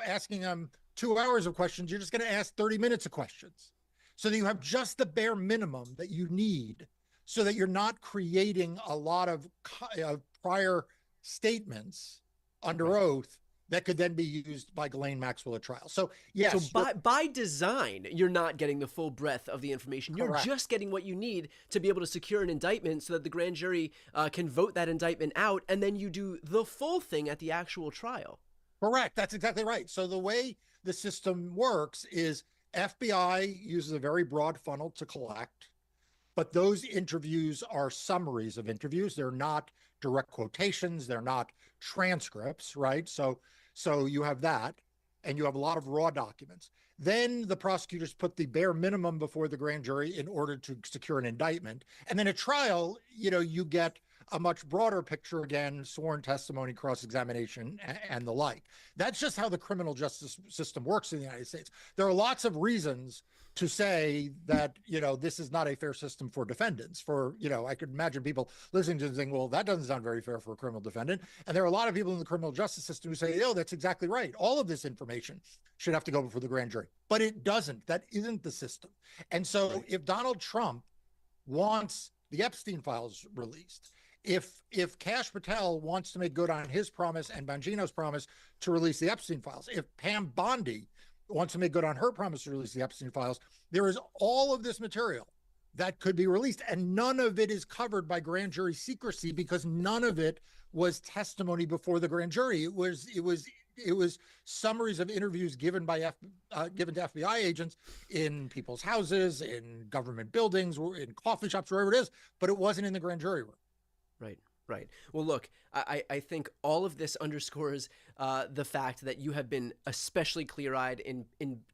Asking them 2 hours of questions, you're just going to ask 30 minutes of questions, so that you have just the bare minimum that you need, so that you're not creating a lot of prior statements under oath that could then be used by Ghislaine Maxwell at trial. So yes. So by design, you're not getting the full breadth of the information. You're just getting what you need to be able to secure an indictment so that the grand jury can vote that indictment out, and then you do the full thing at the actual trial. Correct. That's exactly right. So the way the system works is FBI uses a very broad funnel to collect, but those interviews are summaries of interviews. They're not direct quotations. They're not transcripts, right? So you have that, and you have a lot of raw documents. Then the prosecutors put the bare minimum before the grand jury in order to secure an indictment. And then at trial, you get a much broader picture, again, sworn testimony, cross-examination, and the like. That's just how the criminal justice system works in the United States. There are lots of reasons to say that, this is not a fair system for defendants. I could imagine people listening to this saying, well, that doesn't sound very fair for a criminal defendant. And there are a lot of people in the criminal justice system who say, that's exactly right. All of this information should have to go before the grand jury. But it doesn't. That isn't the system. And so if Donald Trump wants the Epstein files released, if Kash Patel wants to make good on his promise and Bongino's promise to release the Epstein files, if Pam Bondi wants to make good on her promise to release the Epstein files, there is all of this material that could be released, and none of it is covered by grand jury secrecy because none of it was testimony before the grand jury. It was summaries of interviews given to FBI agents in people's houses, in government buildings, in coffee shops, wherever it is, but it wasn't in the grand jury room. Right. Well, look, I think all of this underscores the fact that you have been especially clear-eyed in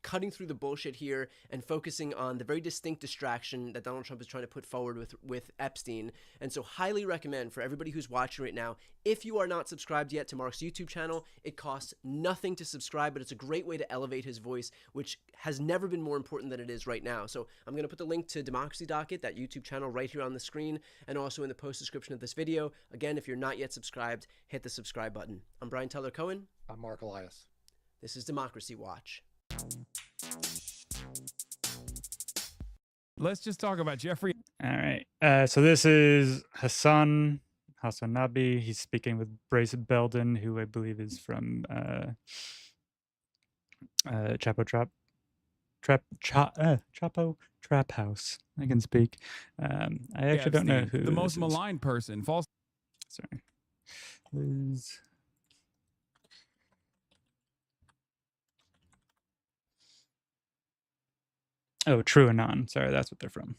cutting through the bullshit here and focusing on the very distinct distraction that Donald Trump is trying to put forward with Epstein. And so highly recommend for everybody who's watching right now, if you are not subscribed yet to Mark's YouTube channel, it costs nothing to subscribe, but it's a great way to elevate his voice, which has never been more important than it is right now. So I'm going to put the link to Democracy Docket, that YouTube channel, right here on the screen, and also in the post description of this video. Again, if you're not yet subscribed, hit the subscribe button. I'm Brian Teller Cohen. I'm Mark Elias. This is Democracy Watch. Let's just talk about Jeffrey. All right. So this is Hassan Nabi. He's speaking with Brace Belden, who I believe is from Chapo Trap House. I can speak. I actually don't know who the most this is. maligned person. False. Sorry. Liz. Oh, True Anon. Sorry, that's what they're from.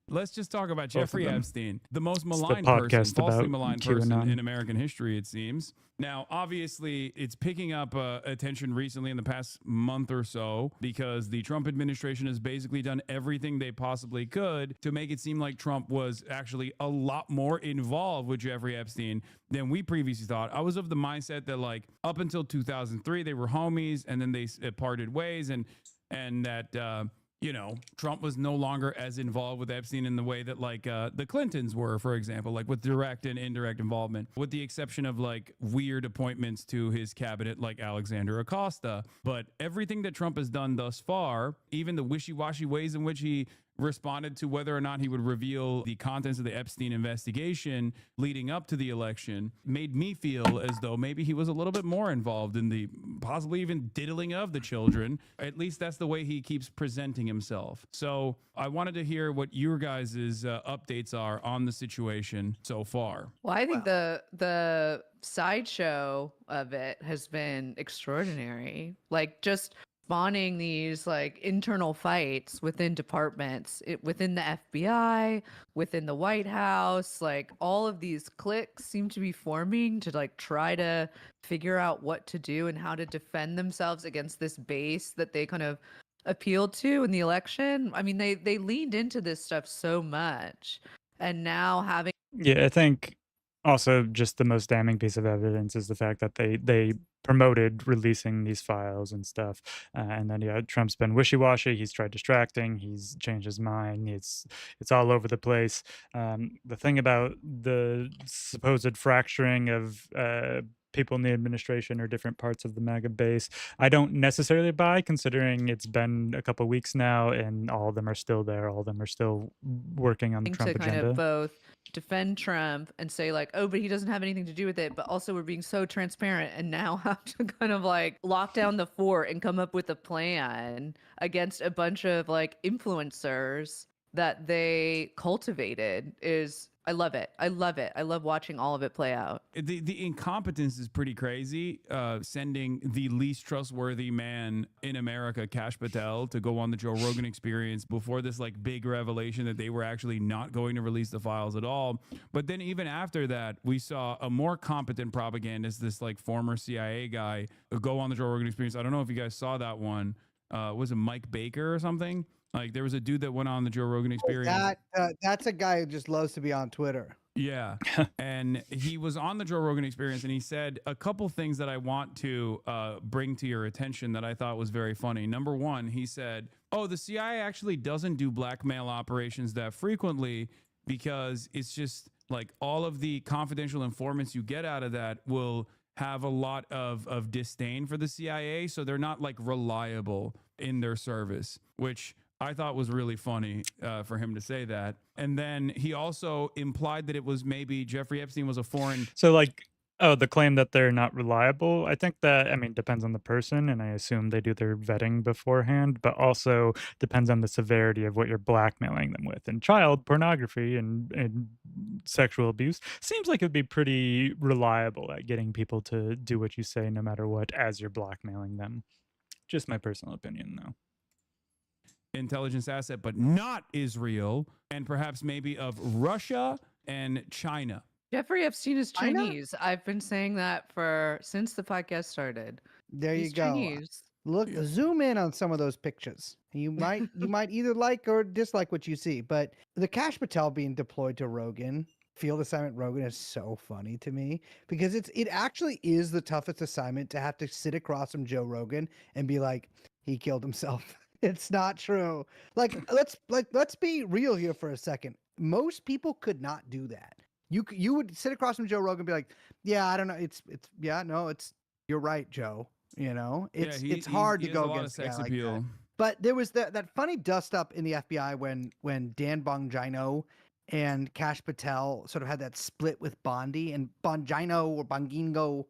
Let's just talk about Both of Jeffrey them. Epstein, the most the maligned person, podcast falsely about maligned person QAnon. in American history, it seems. Now, obviously, it's picking up attention recently in the past month or so because the Trump administration has basically done everything they possibly could to make it seem like Trump was actually a lot more involved with Jeffrey Epstein than we previously thought. I was of the mindset that, like, up until 2003, they were homies, and then they parted ways, and that you know, Trump was no longer as involved with Epstein in the way that, like, the Clintons were, for example, like with direct and indirect involvement, with the exception of, like, weird appointments to his cabinet, like Alexander Acosta. But everything that Trump has done thus far, even the wishy-washy ways in which he responded to whether or not he would reveal the contents of the Epstein investigation leading up to the election, made me feel as though maybe he was a little bit more involved in the possibly even diddling of the children. At least that's the way he keeps presenting himself. So I wanted to hear what your guys' updates are on the situation so far. Well, I think the sideshow of it has been extraordinary. Like, just spawning these like internal fights within departments, within the FBI, within the White House. Like, all of these cliques seem to be forming to like try to figure out what to do and how to defend themselves against this base that they kind of appealed to in the election. I mean, they leaned into this stuff so much, and now having Yeah, I think also just the most damning piece of evidence is the fact that they promoted releasing these files and stuff, and then Trump's been wishy-washy. He's tried distracting. He's changed his mind. It's all over the place. The thing about the supposed fracturing of people in the administration or different parts of the MAGA base, I don't necessarily buy, considering it's been a couple weeks now and all of them are still there. All of them are still working on the Trump to kind agenda. of both defend Trump and say like, oh, but he doesn't have anything to do with it, but also we're being so transparent, and now have to kind of like lock down the fort and come up with a plan against a bunch of like influencers that they cultivated. I love it. I love it. I love watching all of it play out. The incompetence is pretty crazy. Sending the least trustworthy man in America, Kash Patel, to go on the Joe Rogan Experience before this like big revelation that they were actually not going to release the files at all. But then even after that, we saw a more competent propagandist, this like former CIA guy, go on the Joe Rogan Experience. I don't know if you guys saw that one. Was it Mike Baker or something? Like, there was a dude that went on the Joe Rogan Experience. That's a guy who just loves to be on Twitter. Yeah. And he was on the Joe Rogan Experience, and he said a couple things that I want to bring to your attention that I thought was very funny. Number one, he said, oh, the CIA actually doesn't do blackmail operations that frequently because it's just like all of the confidential informants you get out of that will have a lot of disdain for the CIA. So they're not like reliable in their service, which I thought was really funny for him to say that. And then he also implied that it was maybe Jeffrey Epstein was a foreign. So like, oh, the claim that they're not reliable, I think that, I mean, depends on the person, and I assume they do their vetting beforehand, but also depends on the severity of what you're blackmailing them with. And child pornography and sexual abuse seems like it would be pretty reliable at getting people to do what you say no matter what as you're blackmailing them. Just my personal opinion, though. Intelligence asset, but not Israel, and perhaps maybe of Russia and China. Jeffrey Epstein is Chinese. I've been saying that since the podcast started. There He's you go. Chinese. Look, zoom in on some of those pictures. You might either like or dislike what you see, but the Kash Patel being deployed to Rogan, field assignment Rogan, is so funny to me because it actually is the toughest assignment to have to sit across from Joe Rogan and be like, he killed himself. It's not true. Like, let's be real here for a second. Most people could not do that. You would sit across from Joe Rogan and be like, yeah, I don't know. You're right, Joe. You know, it's hard to go against a guy like that. But there was that funny dust up in the FBI when Dan Bongino and Kash Patel sort of had that split with Bondi, and Bongino or Bongino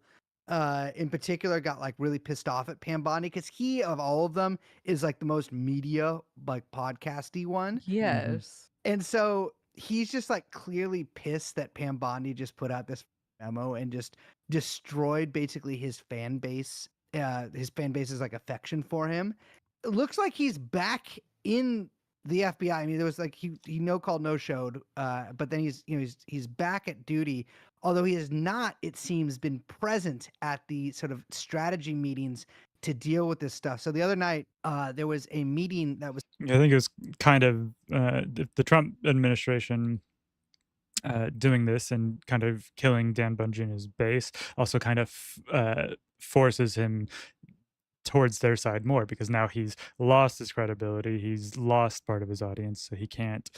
in particular got like really pissed off at Pam Bondi because he, of all of them, is like the most media like podcasty one. Yes. And so he's just like clearly pissed that Pam Bondi just put out this memo and just destroyed basically his fan base. His fan base's like affection for him. It looks like he's back in the FBI. I mean, there was like he no called, no showed, but then he's back at duty. Although he has not, it seems, been present at the sort of strategy meetings to deal with this stuff. So the other night, there was a meeting that was. Yeah, I think it was kind of the Trump administration doing this and kind of killing Dan Bongino's base also kind of forces him towards their side more, because now he's lost his credibility, he's lost part of his audience, so he can't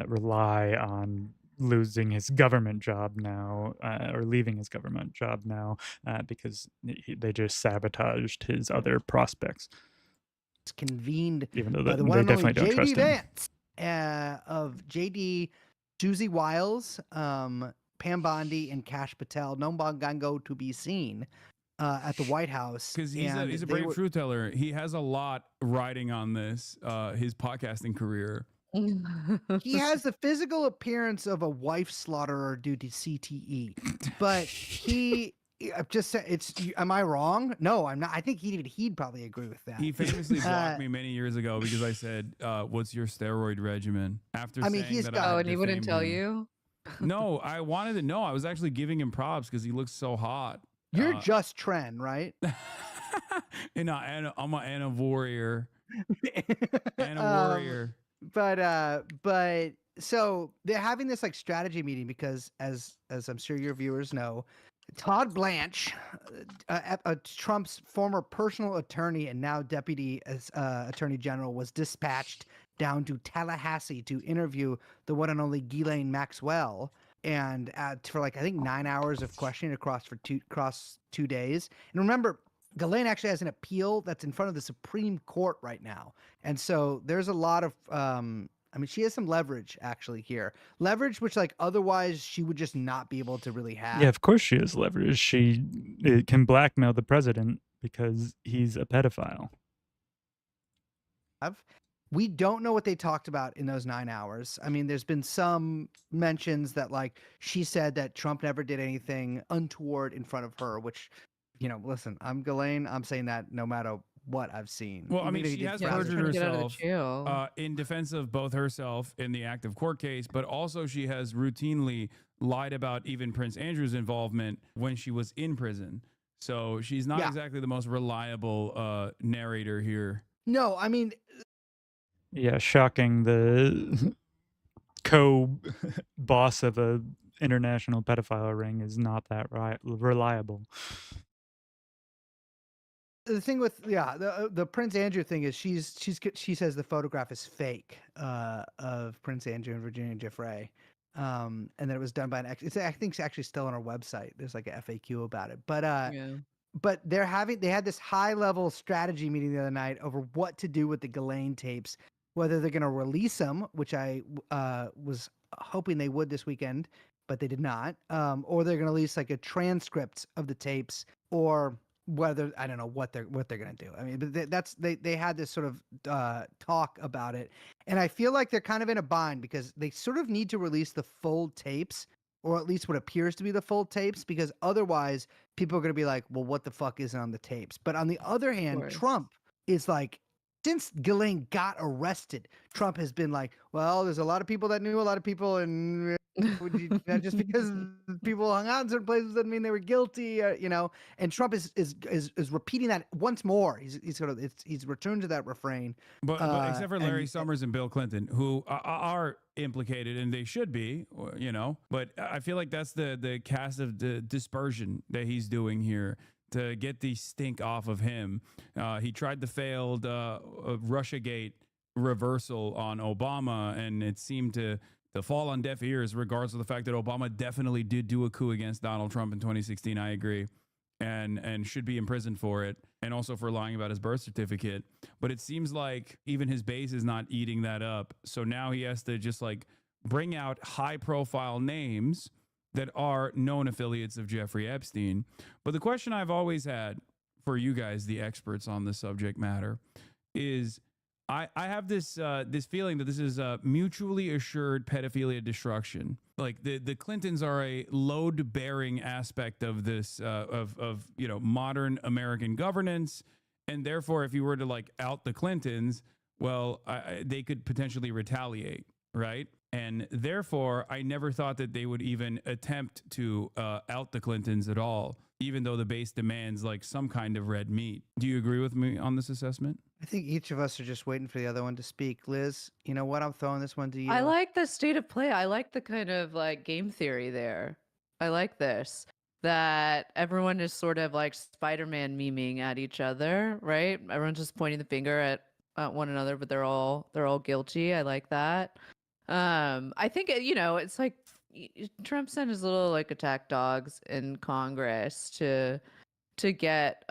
rely on losing his government job now or leaving his government job now because they just sabotaged his other prospects. It's convened even though by the they one and only definitely don't trust JD him. Vance of JD, Susie Wiles, Pam Bondi, and Kash Patel. No Bongango to be seen at the White House. Because he's a brave truth teller. He has a lot riding on this, his podcasting career. He has the physical appearance of a wife slaughterer due to CTE, but he. I've just said it's. Am I wrong? No, I'm not. I think he'd probably agree with that. He famously blocked me many years ago because I said, "What's your steroid regimen?" After saying that, and he wouldn't tell you. No, I wanted to know. I was actually giving him props because he looks so hot. You're just Tren, right? And I'm an Anna warrior. Anna warrior. But so they're having this like strategy meeting because as I'm sure your viewers know, Todd Blanche, Trump's former personal attorney and now deputy attorney general, was dispatched down to Tallahassee to interview the one and only Ghislaine Maxwell, and for like I think 9 hours of questioning across 2 days. And remember, Ghislaine actually has an appeal that's in front of the Supreme Court right now, and so there's a lot of I mean, she has some leverage actually here. Leverage which like otherwise she would just not be able to really have. Yeah, of course she has leverage. She can blackmail the president because he's a pedophile. We don't know what they talked about in those 9 hours. I mean, there's been some mentions that like she said that Trump never did anything untoward in front of her, which, listen, I'm Ghislaine. I'm saying that no matter what I've seen. Well, I mean, she has perjured herself in defense of both herself in the active court case, but also she has routinely lied about even Prince Andrew's involvement when she was in prison. So she's not exactly the most reliable narrator here. No, I mean... Yeah, shocking. The co-boss of a international pedophile ring is not that reliable. The thing with the Prince Andrew thing is she says the photograph is fake of Prince Andrew and Virginia Giuffre, and that it was done by an I think it's actually still on our website. There's like a FAQ about it, but they had this high level strategy meeting the other night over what to do with the Ghislaine tapes, whether they're going to release them, which I was hoping they would this weekend, but they did not, or they're going to release like a transcript of the tapes, or whether I don't know what they're gonna do. I mean, but they had this sort of talk about it, and I feel like they're kind of in a bind because they sort of need to release the full tapes, or at least what appears to be the full tapes, because otherwise people are gonna be like, well, what the fuck isn't on the tapes? But on the other hand, Trump is like, since Ghislaine got arrested, Trump has been like, well, there's a lot of people that knew a lot of people, and just because people hung out in certain places doesn't mean they were guilty, And Trump is repeating that once more. He's returned to that refrain. But except for Larry Summers and Bill Clinton, who are implicated, and they should be, But I feel like that's the cast of the dispersion that he's doing here to get the stink off of him. He tried the failed Russiagate reversal on Obama, and it seemed to fall on deaf ears, regardless of the fact that Obama definitely did do a coup against Donald Trump in 2016. I agree. and should be imprisoned for it, and also for lying about his birth certificate. But it seems like even his base is not eating that up. So now he has to just like bring out high profile names that are known affiliates of Jeffrey Epstein. But the question I've always had for you guys, the experts on the subject matter, is I have this this feeling that this is a mutually assured pedophilia destruction. Like the Clintons are a load bearing aspect of this of modern American governance, and therefore, if you were to like out the Clintons, well, they could potentially retaliate, right? And therefore, I never thought that they would even attempt to out the Clintons at all, even though the base demands like some kind of red meat. Do you agree with me on this assessment? I think each of us are just waiting for the other one to speak. Liz, you know what? I'm throwing this one to you. I like the state of play. I like the kind of like game theory there. I like this. That everyone is sort of like Spider-Man memeing at each other, right? Everyone's just pointing the finger at one another, but they're all guilty. I like that. I think it's like Trump sent his little like attack dogs in Congress to get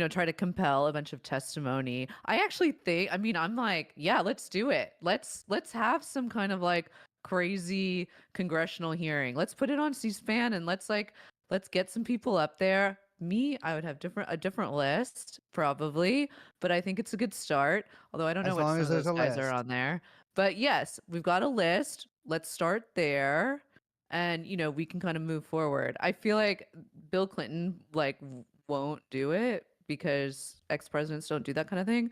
try to compel a bunch of testimony. I actually think, I'm like, yeah, let's do it. Let's have some kind of like crazy congressional hearing. Let's put it on C-SPAN and let's get some people up there. I would have a different list probably, but I think it's a good start. Although I don't know what some of those guys are on there. But yes, we've got a list. Let's start there, and we can kind of move forward. I feel like Bill Clinton like won't do it because ex-presidents don't do that kind of thing.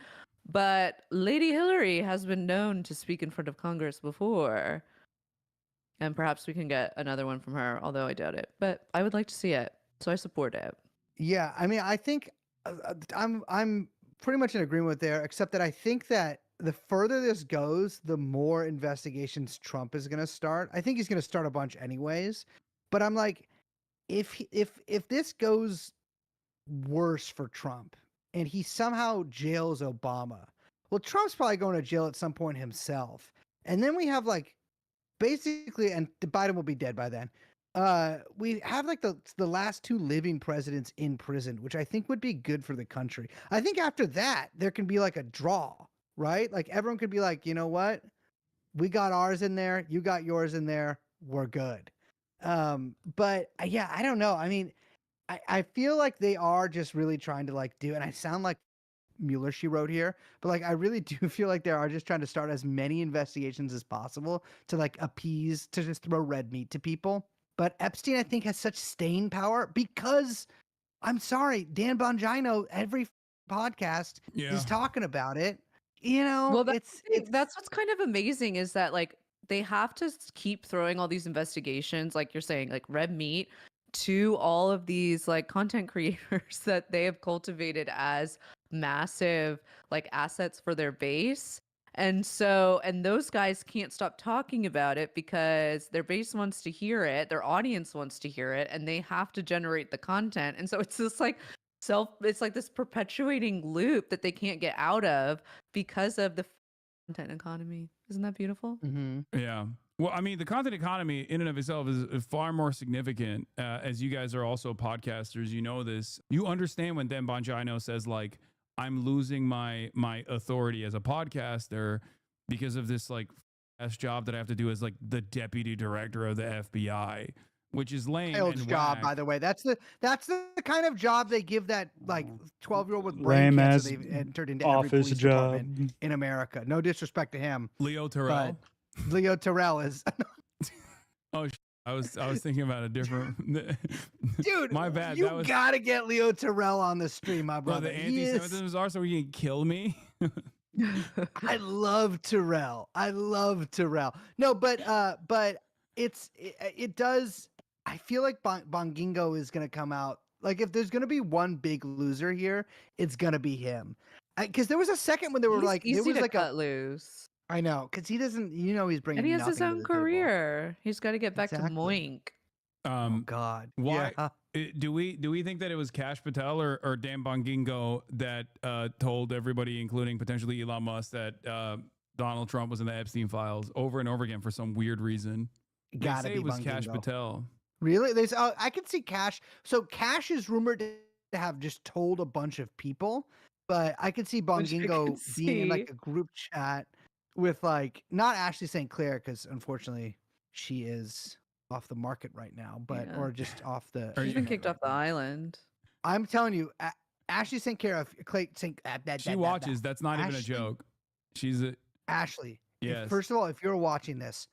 But Lady Hillary has been known to speak in front of Congress before, and perhaps we can get another one from her. Although I doubt it, but I would like to see it, so I support it. Yeah, I think I'm pretty much in agreement with there, except that I think that the further this goes, the more investigations Trump is going to start. I think he's going to start a bunch anyways, but I'm like, if this goes worse for Trump and he somehow jails Obama, well, Trump's probably going to jail at some point himself, and then we have like basically, and Biden will be dead by then. We have like the last two living presidents in prison, which I think would be good for the country. I think after that there can be like a draw, right? Like everyone could be like, you know what, we got ours in there, you got yours in there, we're good. But yeah, I don't know. I feel like they are just really trying to like do, and I sound like Mueller she wrote here, but like I really do feel like they are just trying to start as many investigations as possible to like appease, to just throw red meat to people. But Epstein, I think, has such staying power because, I'm sorry, Dan Bongino, every podcast is talking about it. Well, that's what's kind of amazing is that like they have to keep throwing all these investigations, like you're saying, like red meat to all of these like content creators that they have cultivated as massive like assets for their base. And those guys can't stop talking about it because their base wants to hear it, their audience wants to hear it, and they have to generate the content. And so it's this like it's like this perpetuating loop that they can't get out of because of the content economy. Isn't that beautiful? Mm-hmm. Yeah. Well, the content economy in and of itself is far more significant. As you guys are also podcasters, you know this. You understand when Dan Bongino says like, I'm losing my authority as a podcaster because of this like job that I have to do as like the deputy director of the FBI, which is lame. Child's job, whack. by the way. That's the kind of job they give that like 12-year-old with Lame brain cancer ass they've entered into office every police job. department in America. No disrespect to him. Leo Terrell. But Leo Terrell is Oh, I was thinking about a different dude. My bad. You gotta get Leo Terrell on the stream, my brother. The anti-Semitisms are so he can kill me. I love Terrell. No, but it does. I feel like Bongingo is gonna come out. Like if there's gonna be one big loser here, it's gonna be him. Because there was a second when they were like, there was like cut loose. I know, because he doesn't. He's bringing. And he has his nothing to own the table. career. He's got to get back to Moink. Oh God. Why Yeah. do we think that it was Kash Patel or Dan Bongino that told everybody, including potentially Elon Musk, that Donald Trump was in the Epstein files over and over again for some weird reason? Gotta they say be it was Kash Bongino. Patel. Really? I could see Cash. So Cash is rumored to have just told a bunch of people, but I could see Which I can Bongingo being in like see. a group chat with like not Ashley St. Clair because unfortunately she is off the market right now, but Yeah. or just off the. She's been internet kicked right off the island. I'm telling you, Ashley St. Clair of Clay St. She watches. That's not even a joke. She's a Ashley. yes. First of all, if you're watching this,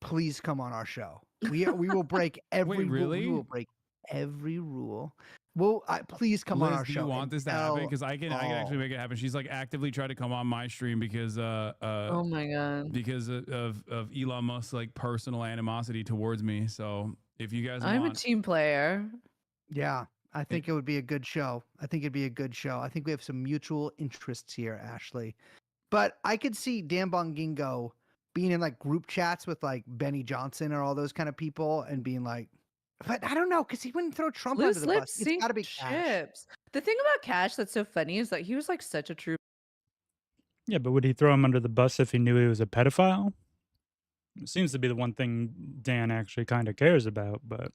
please come on our show. We will break every rule. really? We will break every rule. Well, please come on Liz, our do show. you want and this to happen? tell Because I can actually all. make it happen. She's like actively trying to come on my stream because Oh my god. because of Elon Musk's like personal animosity towards me. So if you guys I'm a want, team player. Yeah, I think it would be a good show. I think it'd be a good show. I think we have some mutual interests here, Ashley. But I could see Dan Bongingo being in like group chats with like Benny Johnson or all those kind of people and being like, but I don't know, because he wouldn't throw Trump under Loose the lips bus. It's sink got to be Cash. ships. The thing about Cash that's so funny is that he was like such a true. Yeah, but would he throw him under the bus if he knew he was a pedophile? It seems to be the one thing Dan actually kind of cares about, but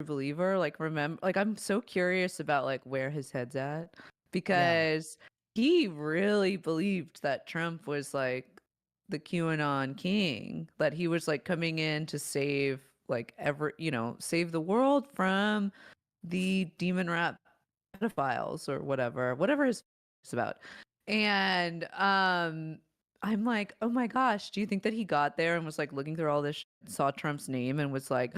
believer. Like I'm so curious about like where his head's at because he really believed that Trump was like the QAnon king, that he was like coming in to save like save the world from the demon rat pedophiles or whatever it's about. And I'm like, oh my gosh, do you think that he got there and was like looking through all this saw Trump's name and was like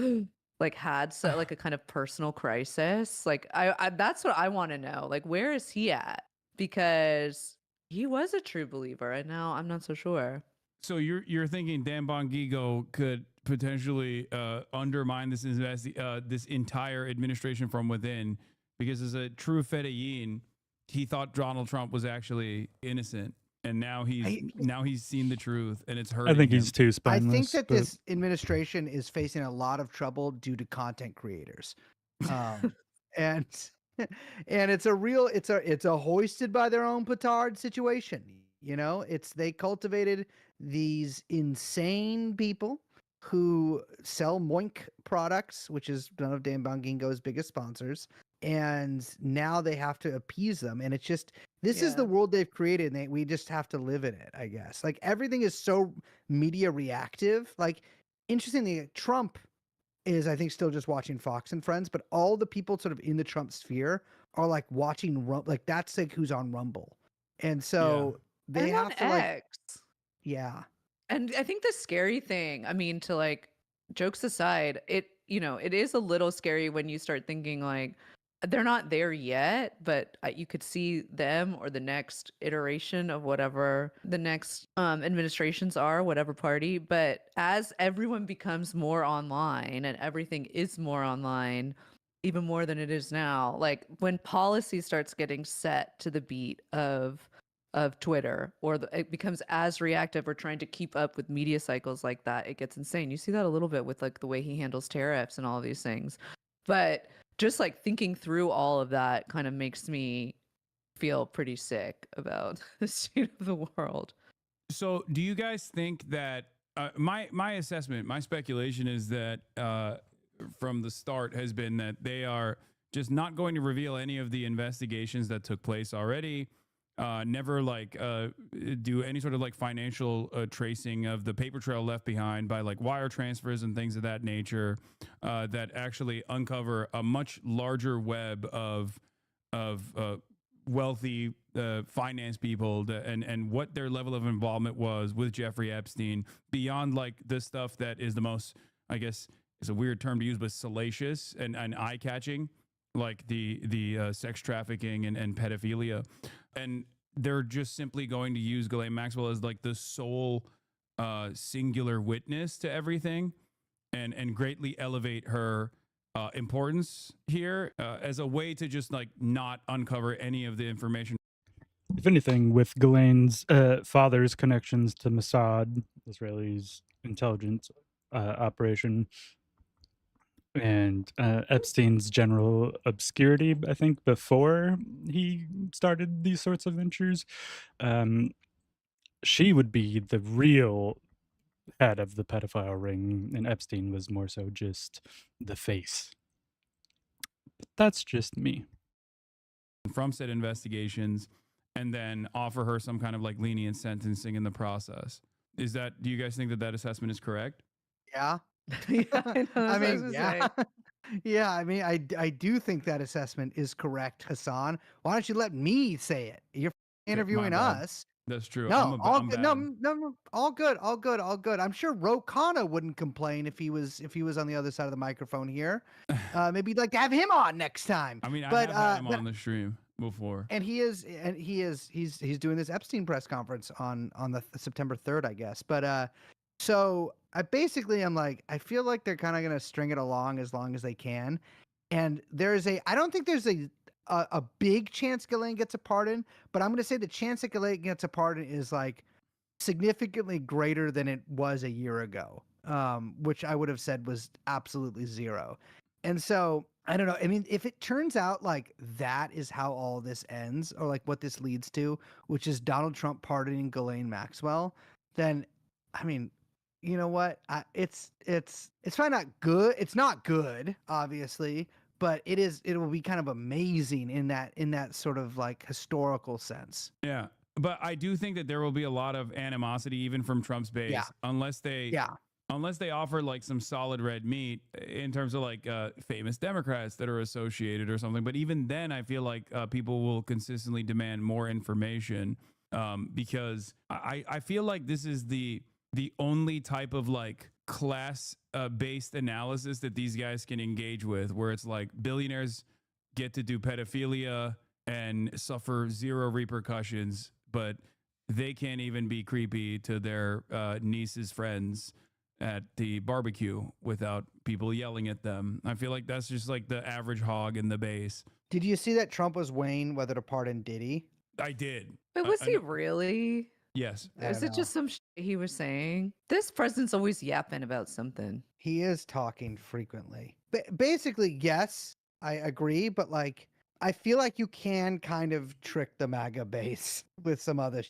like had like a kind of personal crisis? Like I that's what I want to know. Like where is he at? Because he was a true believer and now I'm not so sure. so you're thinking Dan Bongigo could potentially undermine this this entire administration from within because as a true Fedayeen, he thought Donald Trump was actually innocent. And now he's seen the truth, and it's hurting I think him. he's too I spineless. think that but this administration is facing a lot of trouble due to content creators. And and it's a hoisted by their own petard situation. You know, they cultivated these insane people who sell Moink products, which is one of Dan Bongingo's biggest sponsors, and now they have to appease them. And it's just this is the world they've created, and we just have to live in it, I guess. Like everything is so media reactive. Like interestingly, Trump is I think still just watching Fox and Friends, but all the people sort of in the Trump sphere are like watching like that's like who's on Rumble. And so they and have on to like X. Yeah. And I think the scary thing, I mean, to like jokes aside, it is a little scary when you start thinking like they're not there yet, but you could see them or the next iteration of whatever the next administrations are, whatever party. But as everyone becomes more online and everything is more online, even more than it is now, like when policy starts getting set to the beat of Twitter or it becomes as reactive or trying to keep up with media cycles like that, it gets insane. You see that a little bit with like the way he handles tariffs and all of these things. But just like thinking through all of that kind of makes me feel pretty sick about the state of the world. So do you guys think that my assessment, my speculation is that from the start has been that they are just not going to reveal any of the investigations that took place already. Never like do any sort of like financial tracing of the paper trail left behind by like wire transfers and things of that nature that actually uncover a much larger web of wealthy finance people and what their level of involvement was with Jeffrey Epstein beyond like the stuff that is the most, I guess it's a weird term to use, but salacious and eye-catching, like the sex trafficking and pedophilia. And they're just simply going to use Ghislaine Maxwell as like the sole singular witness to everything and greatly elevate her importance here as a way to just like not uncover any of the information. if anything, with Ghislaine's father's connections to Mossad, Israel's intelligence operation, and Epstein's general obscurity, I think, before he started these sorts of ventures, she would be the real head of the pedophile ring, and Epstein was more so just the face. But that's just me. From said investigations, and then offer her some kind of like lenient sentencing in the process. Is that, do you guys think that that assessment is correct? Yeah. Yeah, I know, I that's what I mean, was yeah. gonna say. Yeah, I mean, I do think that assessment is correct, Hassan. Why don't you let me say it? You're Okay, my interviewing bad. us. That's true. No, all I'm good. bad. No, all good, all good, all good. I'm sure Ro Khanna wouldn't complain if he was on the other side of the microphone here. Maybe you'd like to have him on next time. I mean, but I have had him on the stream before. and he's doing this Epstein press conference on the September 3rd, I guess. But so I basically am like, I feel like they're kind of gonna string it along as long as they can. And I don't think there's a big chance Ghislaine gets a pardon, but I'm gonna say the chance that Ghislaine gets a pardon is like significantly greater than it was a year ago, which I would have said was absolutely zero. And so I don't know. I mean, if it turns out like that is how all this ends, or like what this leads to, which is Donald Trump pardoning Ghislaine Maxwell, then I mean, you know what? It's probably not good. It's not good, obviously, but it will be kind of amazing in that sort of like historical sense. Yeah. But I do think that there will be a lot of animosity even from Trump's base unless they offer like some solid red meat in terms of like famous Democrats that are associated or something. But even then, I feel like people will consistently demand more information because I feel like this is the only type of like class based analysis that these guys can engage with, where it's like billionaires get to do pedophilia and suffer zero repercussions, but they can't even be creepy to their niece's friends at the barbecue without people yelling at them. I feel like that's just like the average hog in the base. Did you see that Trump was weighing whether to pardon Diddy? I did. Wait, was he really? Yes. Is it just some shit he was saying? This president's always yapping about something. He is talking frequently. Basically, yes, I agree, but like I feel like you can kind of trick the MAGA base with some other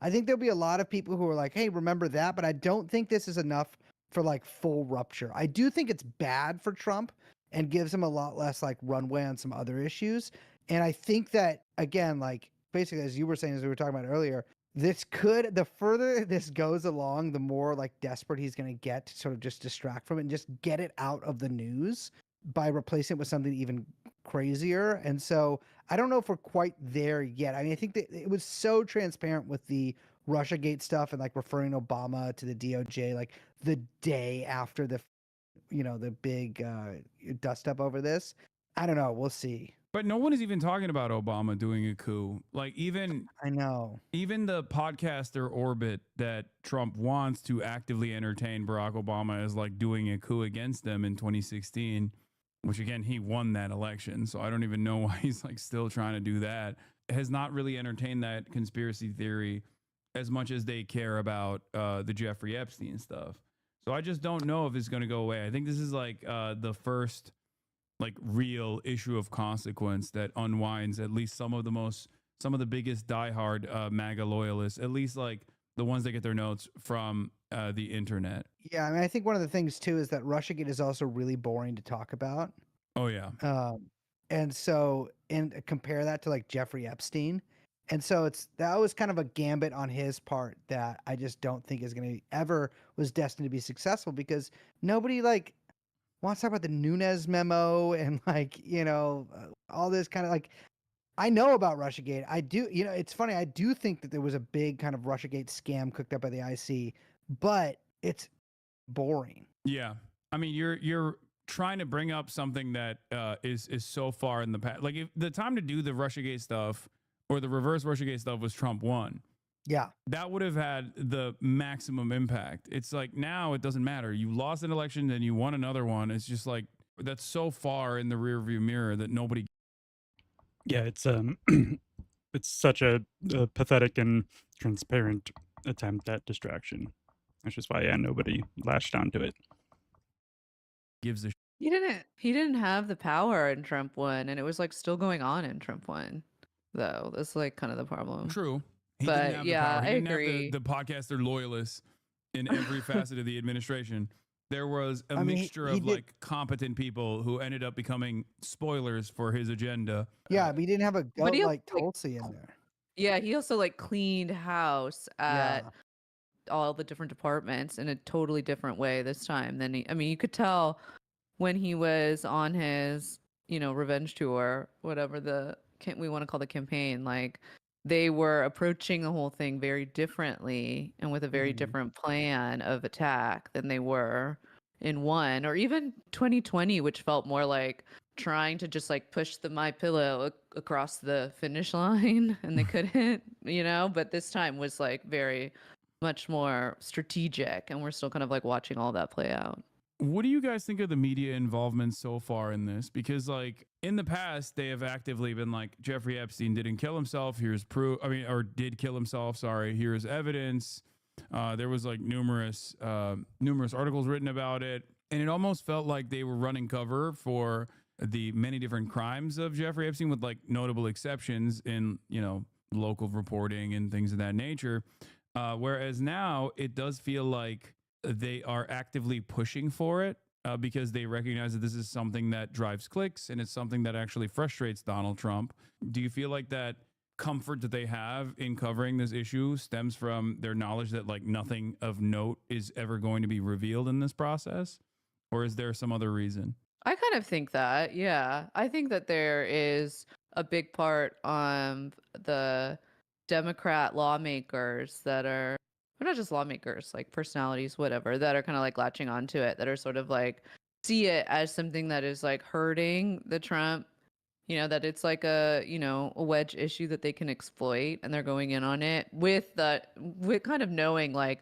I think there'll be a lot of people who are like, "Hey, remember that?" But I don't think this is enough for like full rupture. I do think it's bad for Trump and gives him a lot less like runway on some other issues. And I think that again, like basically as you were saying, as we were talking about earlier, the further this goes along, the more like desperate he's going to get to sort of just distract from it and just get it out of the news by replacing it with something even crazier. And so I don't know if we're quite there yet. I mean, I think that it was so transparent with the Russiagate stuff and like referring Obama to the DOJ like the day after the big dust up over this. I don't know. We'll see. But no one is even talking about Obama doing a coup. Like even the podcaster orbit that Trump wants to actively entertain Barack Obama as like doing a coup against them in 2016, which again, he won that election. So I don't even know why he's like still trying to do that. Has not really entertained that conspiracy theory as much as they care about the Jeffrey Epstein stuff. So I just don't know if it's going to go away. I think this is like the first like real issue of consequence that unwinds at least some of the biggest diehard MAGA loyalists, at least like the ones that get their notes from the internet. Yeah, I mean, I think one of the things too is that Russiagate is also really boring to talk about. Oh yeah. And compare that to like Jeffrey Epstein. And so that was kind of a gambit on his part that I just don't think is going to ever was destined to be successful because nobody like wants to talk about the Nunes memo and like, all this kind of like, I know about Russiagate. I do, it's funny. I do think that there was a big kind of Russiagate scam cooked up by the IC, but it's boring. Yeah. I mean, you're trying to bring up something that is so far in the past. Like if the time to do the Russiagate stuff or the reverse Russiagate stuff was Trump won. Yeah. That would have had the maximum impact. It's like now it doesn't matter. You lost an election, then you won another one. It's just like that's so far in the rearview mirror that nobody. Yeah, it's it's such a pathetic and transparent attempt at distraction. That's just why nobody latched onto it. Gives a He didn't have the power in Trump won, and it was like still going on in Trump won, though. That's like kind of the problem. True. But yeah, I agree. The podcaster loyalists in every facet of the administration. There was a mixture of like competent people who ended up becoming spoilers for his agenda. Yeah, but he didn't have a But goat he like also, like, Tulsi in there. Yeah, he also like cleaned house at Yeah. all the different departments in a totally different way this time than I mean, you could tell when he was on his, revenge tour, whatever we want to call the campaign, like they were approaching the whole thing very differently and with a very different plan of attack than they were in one or even 2020, which felt more like trying to just like push the My Pillow across the finish line and they couldn't, but this time was like very much more strategic and we're still kind of like watching all that play out. What do you guys think of the media involvement so far in this? Because like in the past, they have actively been like, Jeffrey Epstein didn't kill himself. Here's proof. I mean, or did kill himself. Sorry. Here's evidence. There was like numerous articles written about it. And it almost felt like they were running cover for the many different crimes of Jeffrey Epstein with like notable exceptions in, local reporting and things of that nature. Whereas now it does feel like they are actively pushing for it because they recognize that this is something that drives clicks and it's something that actually frustrates Donald Trump. Do you feel like that comfort that they have in covering this issue stems from their knowledge that like nothing of note is ever going to be revealed in this process? Or is there some other reason? I kind of think that, yeah. I think that there is a big part on the Democrat lawmakers that are, or not just lawmakers, like personalities, whatever, that are kind of like latching onto it, that are sort of like see it as something that is like hurting the Trump, that it's like a wedge issue that they can exploit, and they're going in on it with kind of knowing like,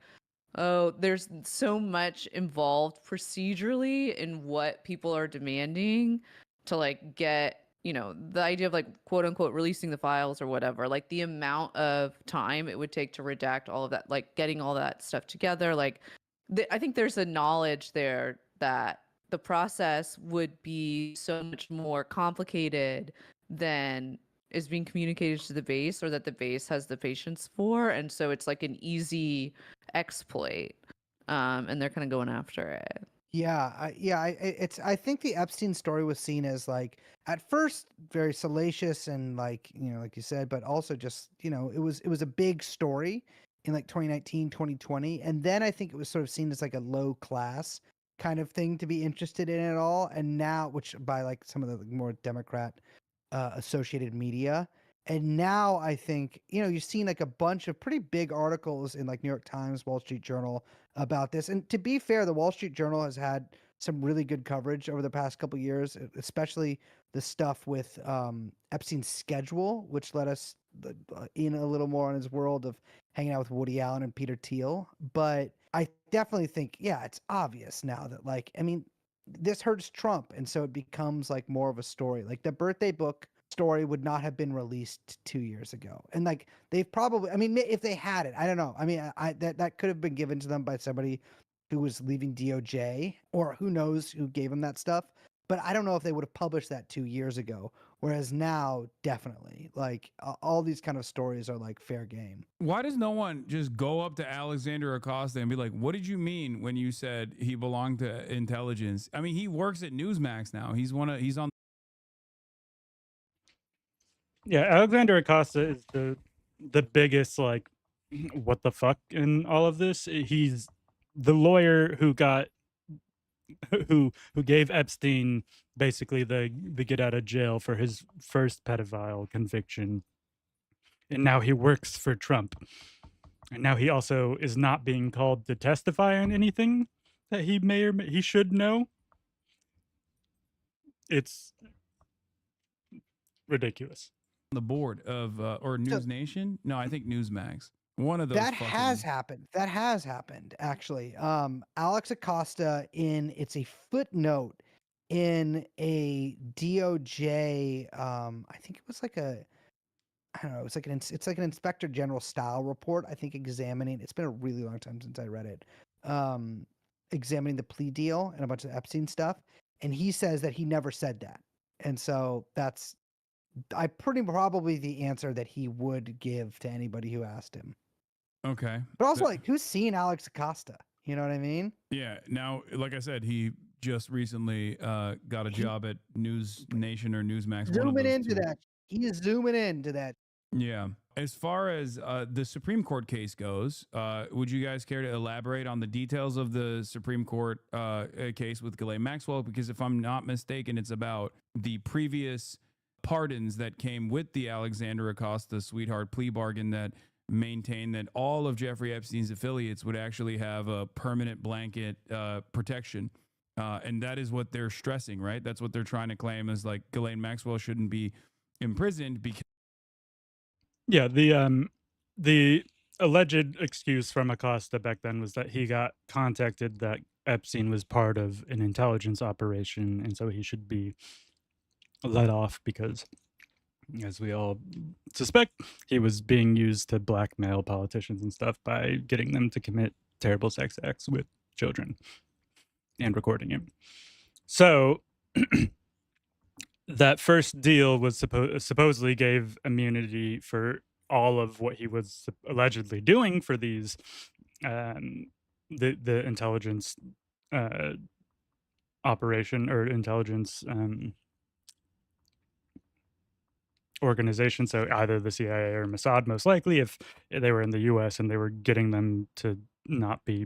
oh, there's so much involved procedurally in what people are demanding to like get, the idea of like quote unquote releasing the files or whatever, like the amount of time it would take to redact all of that, like getting all that stuff together. Like I think there's a knowledge there that the process would be so much more complicated than is being communicated to the base, or that the base has the patience for, and so it's like an easy exploit, and they're kind of going after it. I think the Epstein story was seen as like at first very salacious and like like you said, but also just it was a big story in like 2019 2020, and then I think it was sort of seen as like a low class kind of thing to be interested in it all, and now, which by like some of the more Democrat associated media. And now I think, you've seen like a bunch of pretty big articles in like New York Times, Wall Street Journal about this. And to be fair, the Wall Street Journal has had some really good coverage over the past couple of years, especially the stuff with Epstein's schedule, which let us in a little more on his world of hanging out with Woody Allen and Peter Thiel. But I definitely think, yeah, it's obvious now that like, I mean, this hurts Trump, and so it becomes like more of a story. Like the birthday book story would not have been released 2 years ago, and like they've probably, I mean, if they had it, I don't know. I mean, that could have been given to them by somebody who was leaving DOJ, or who knows who gave them that stuff. But I don't know if they would have published that 2 years ago. Whereas now, definitely, like all these kind of stories are like fair game. Why does no one just go up to Alexander Acosta and be like, what did you mean when you said he belonged to intelligence? I mean, he works at Newsmax now. He's on. Yeah, Alexander Acosta is the biggest like what the fuck in all of this. He's the lawyer who got who gave Epstein basically the get out of jail for his first pedophile conviction. And now he works for Trump. And now he also is not being called to testify on anything that he may or he should know. It's ridiculous. The board of or News Nation? No, I think Newsmax. One of those. That has happened. That has happened, actually. Alex Acosta, it's a footnote in a DOJ, I think it was like I don't know, it's like an inspector general style report, I think, examining, it's been a really long time since I read it, examining the plea deal and a bunch of Epstein stuff. And he says that he never said that. And so that's probably the answer that he would give to anybody who asked him. Okay. But also, like, who's seen Alex Acosta? You know what I mean? Yeah. Now, like I said, he just recently got a job at News Nation or Newsmax. One of Zooming those into two. that. He is zooming into that. Yeah. As far as the Supreme Court case goes, would you guys care to elaborate on the details of the Supreme Court case with Ghislaine Maxwell? Because if I'm not mistaken, it's about the previous pardons that came with the Alexander Acosta sweetheart plea bargain that maintained that all of Jeffrey Epstein's affiliates would actually have a permanent blanket protection. And that is what they're stressing, right? That's what they're trying to claim is like Ghislaine Maxwell shouldn't be imprisoned because Yeah, the alleged excuse from Acosta back then was that he got contacted that Epstein was part of an intelligence operation, and so he should be let off because, as we all suspect, he was being used to blackmail politicians and stuff by getting them to commit terrible sex acts with children and recording him. So that first deal was supposedly gave immunity for all of what he was allegedly doing for these the intelligence operation or intelligence organization. So either the CIA or Mossad, most likely, if they were in the U.S. and they were getting them to not be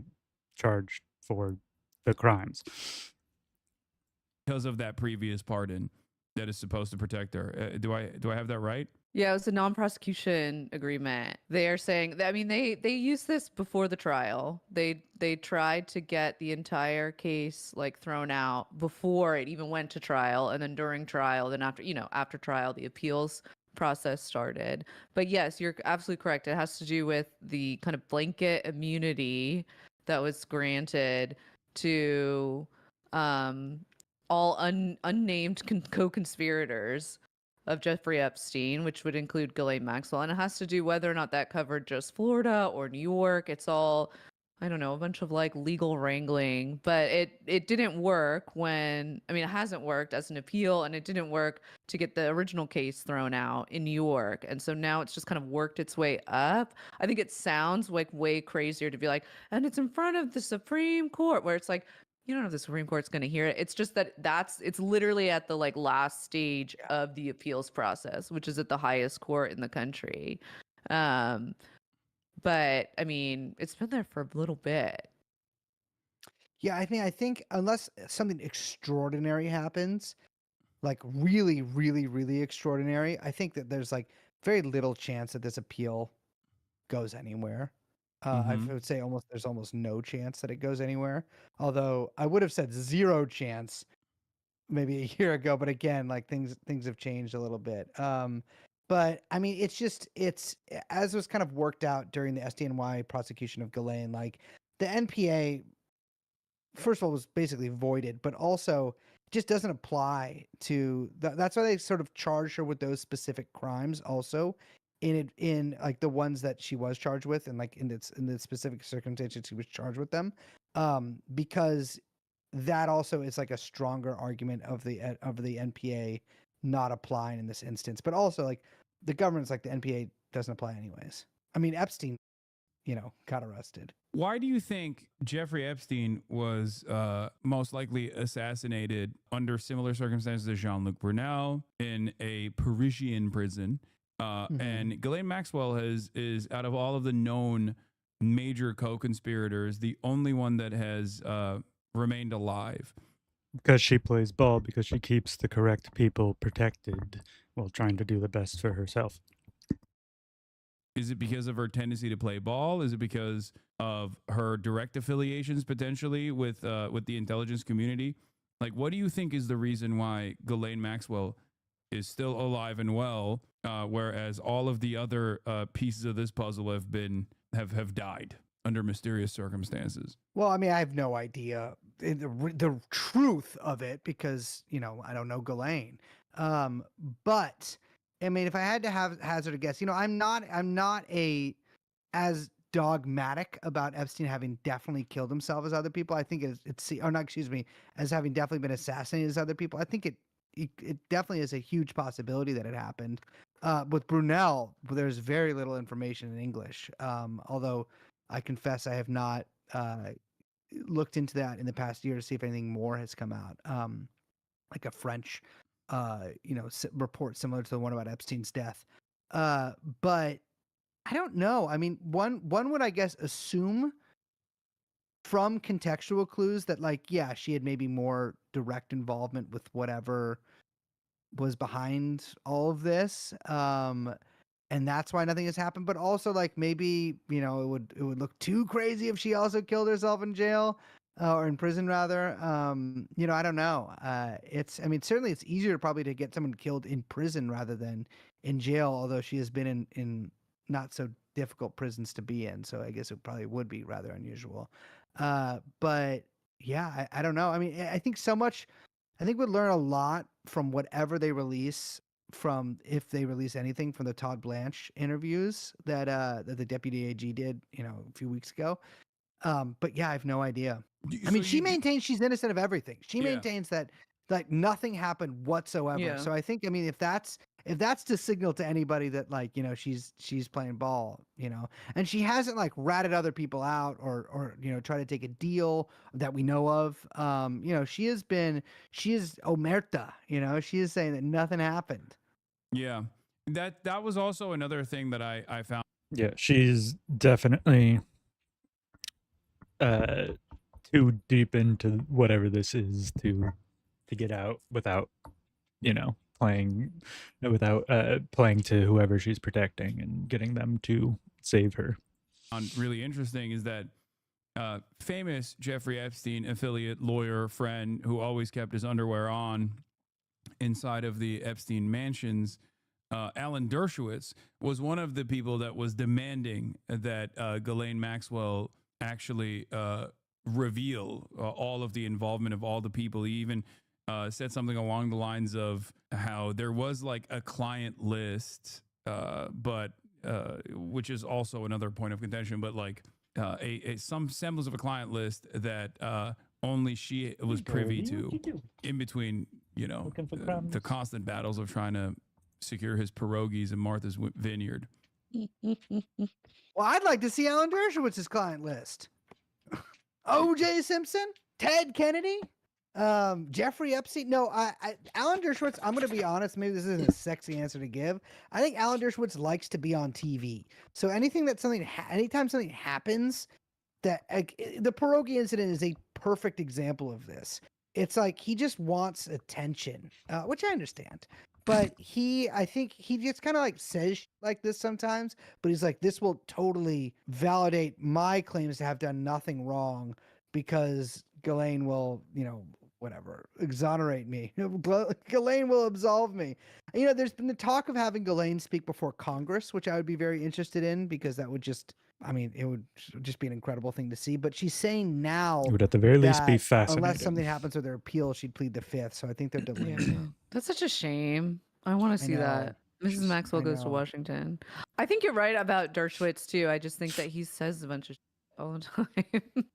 charged for the crimes. because of that previous pardon that is supposed to protect her. Do I have that right? Yeah, it was a non-prosecution agreement. They are saying, I mean, they used this before the trial. They tried to get the entire case like thrown out before it even went to trial, and then during trial, then after trial, the appeals process started. But yes, you're absolutely correct. It has to do with the kind of blanket immunity that was granted to all unnamed co-conspirators of Jeffrey Epstein, which would include Ghislaine Maxwell. And it has to do whether or not that covered just Florida or New York. It's all, I don't know, a bunch of like legal wrangling. But it didn't work it hasn't worked as an appeal, and it didn't work to get the original case thrown out in New York. And so now it's just kind of worked its way up. I think it sounds like way crazier to be like, and it's in front of the Supreme Court, where it's like, you don't know if the Supreme Court's going to hear it. It's just that it's literally at the like last stage of the appeals process, which is at the highest court in the country. But I mean, it's been there for a little bit. Yeah, I think unless something extraordinary happens, like really, really, really extraordinary, I think that there's like very little chance that this appeal goes anywhere. I would say there's almost no chance that it goes anywhere. Although I would have said zero chance maybe a year ago, but again, like things have changed a little bit. But I mean, it's as was kind of worked out during the SDNY prosecution of Ghislaine, like the NPA, first of all, was basically voided, but also just doesn't apply to that's why they sort of charged her with those specific crimes also in like the ones that she was charged with, and like in the specific circumstances she was charged with them, because that also is like a stronger argument of the NPA not applying in this instance. But also like the government's like the NPA doesn't apply anyways. I mean, Epstein, got arrested. Why do you think Jeffrey Epstein was most likely assassinated under similar circumstances as Jean-Luc Brunel in a Parisian prison? And Ghislaine Maxwell is out of all of the known major co-conspirators, the only one that has remained alive. Because she plays ball, because she keeps the correct people protected while trying to do the best for herself. Is it because of her tendency to play ball? Is it because of her direct affiliations potentially with the intelligence community? Like, what do you think is the reason why Ghislaine Maxwell is still alive and well, whereas all of the other pieces of this puzzle have died under mysterious circumstances? Well, I mean, I have no idea the truth of it because I don't know Ghislaine. But I mean, if I had to hazard a guess, I'm not as dogmatic about Epstein having definitely killed himself as other people. I think as having definitely been assassinated as other people. I think it definitely is a huge possibility that it happened. With Brunel, there's very little information in English. Although I confess I have not looked into that in the past year to see if anything more has come out. Like a French, report similar to the one about Epstein's death. But I don't know. I mean, one would, I guess, assume from contextual clues that, like, yeah, she had maybe more direct involvement with whatever was behind all of this. And that's why nothing has happened. But also, like, maybe, it would look too crazy if she also killed herself in jail. Or in prison, rather. I don't know. Certainly it's easier probably to get someone killed in prison rather than in jail, although she has been in not so difficult prisons to be in. So I guess it probably would be rather unusual. But yeah, I don't know. I mean, I think we'd learn a lot from whatever they release, if they release anything from the Todd Blanche interviews that the deputy AG did, a few weeks ago. But yeah, I have no idea. I mean, she maintains she's innocent of everything. She maintains that like nothing happened whatsoever. Yeah. So I think, if that's to signal to anybody that, like, she's playing ball, and she hasn't like ratted other people out or try to take a deal that we know of. She is omerta. She is saying that nothing happened. Yeah, that was also another thing that I found. Yeah, she's definitely too deep into whatever this is to get out without playing to whoever she's protecting and getting them to save her. Really interesting is that famous Jeffrey Epstein affiliate lawyer friend who always kept his underwear on inside of the Epstein mansions, Alan Dershowitz, was one of the people that was demanding that Ghislaine Maxwell actually reveal all of the involvement of all the people. He even said something along the lines of how there was like a client list, but which is also another point of contention, but like some semblance of a client list that only she was privy to, in between, the constant battles of trying to secure his pierogies in Martha's Vineyard. Well, I'd like to see Alan Dershowitz's client list. O.J. Simpson, Ted Kennedy, Jeffrey Epstein. No, Alan Dershowitz, I'm going to be honest, maybe this isn't a sexy answer to give. I think Alan Dershowitz likes to be on TV. So anytime something happens, that the pierogi incident is a perfect example of this. It's like he just wants attention, which I understand. But I think he just kind of like says like this sometimes, but he's like, this will totally validate my claims to have done nothing wrong because Ghislaine will, whatever, exonerate me. Ghislaine will absolve me. There's been the talk of having Ghislaine speak before Congress, which I would be very interested in because that would it would just be an incredible thing to see. But she's saying now It would at the very least be that fascinating. unless something happens with her appeal, she'd plead the fifth. So I think they're delaying. That's such a shame. I want to see that. Mrs. Maxwell goes to Washington. I think you're right about Dershowitz too. I just think that he says a bunch of shit all the time.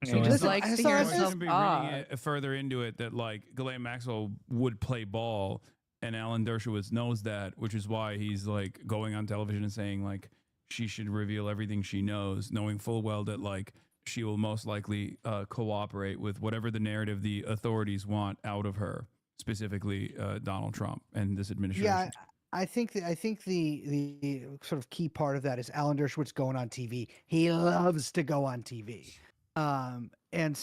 He just likes to hear himself be talk. reading it further into it that like Ghislaine Maxwell would play ball, and Alan Dershowitz knows that, which is why he's like going on television and saying like she should reveal everything she knows, knowing full well that like she will most likely cooperate with whatever the narrative the authorities want out of her, specifically Donald Trump and this administration. Yeah, I think the sort of key part of that is Alan Dershowitz going on TV. He loves to go on TV. And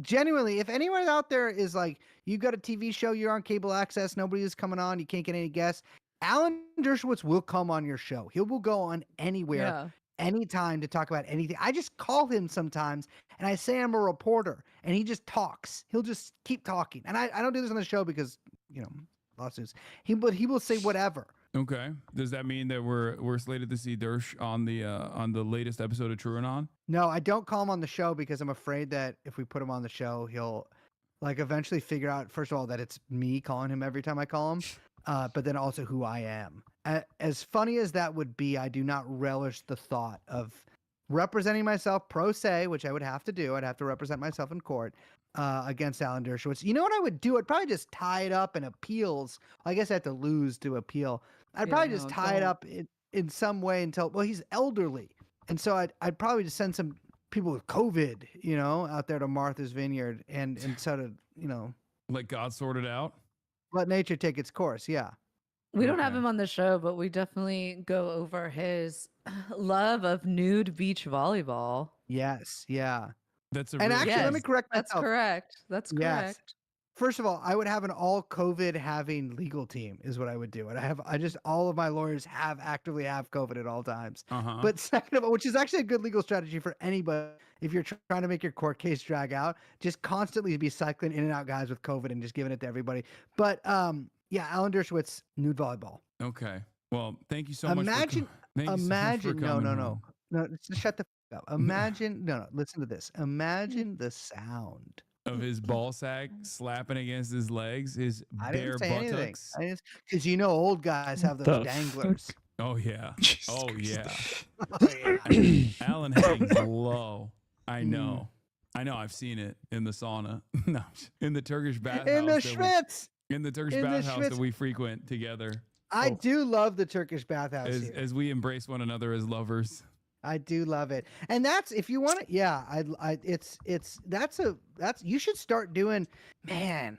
genuinely, if anyone out there is like, you've got a TV show, you're on cable access, nobody is coming on, you can't get any guests, Alan Dershowitz will come on your show. He will go on anywhere, anytime to talk about anything. I just call him sometimes and I say I'm a reporter and he just talks. He'll just keep talking. And I don't do this on the show because, lawsuits. He will say whatever. Okay. Does that mean that we're slated to see Dersh on the latest episode of True or Not? No, I don't call him on the show because I'm afraid that if we put him on the show, he'll like eventually figure out, first of all, that it's me calling him every time I call him, but then also who I am. As funny as that would be, I do not relish the thought of representing myself pro se, which I would have to do. I'd have to represent myself in court against Alan Dershowitz. You know what I would do? I'd probably just tie it up in appeals. I guess I have to lose to appeal. I'd probably just tie it up in some way until, well, he's elderly. And so I'd probably just send some people with COVID, out there to Martha's Vineyard and sort of, Let God sort it out. let nature take its course. Yeah. We don't have him on the show, but we definitely go over his love of nude beach volleyball. Yes. Yeah. That's And actually, let me correct myself. That's correct. That's Yes. correct. First of all, I would have an all COVID having legal team is what I would do. And all of my lawyers actively have COVID at all times. But second of all, which is actually a good legal strategy for anybody, if you're trying to make your court case drag out, just constantly be cycling in and out guys with COVID and just giving it to everybody. But yeah, Alan Dershowitz, nude volleyball. Okay. Well, thank you so Imagine, much. Imagine. no, just shut the f up. Imagine, listen to this. Imagine the sound of his ball sack slapping against his legs, his I bare didn't say buttocks. anything. Because old guys have those danglers. Oh yeah. Oh yeah. Oh, yeah. Alan hangs low. I know. I've seen it in the sauna. No, in the Turkish bathhouse. In the Schwitz. In the Turkish bathhouse that we frequent together. I do love the Turkish bathhouse as we embrace one another as lovers. I do love it. And that's, if you want to, yeah, you should start doing, man,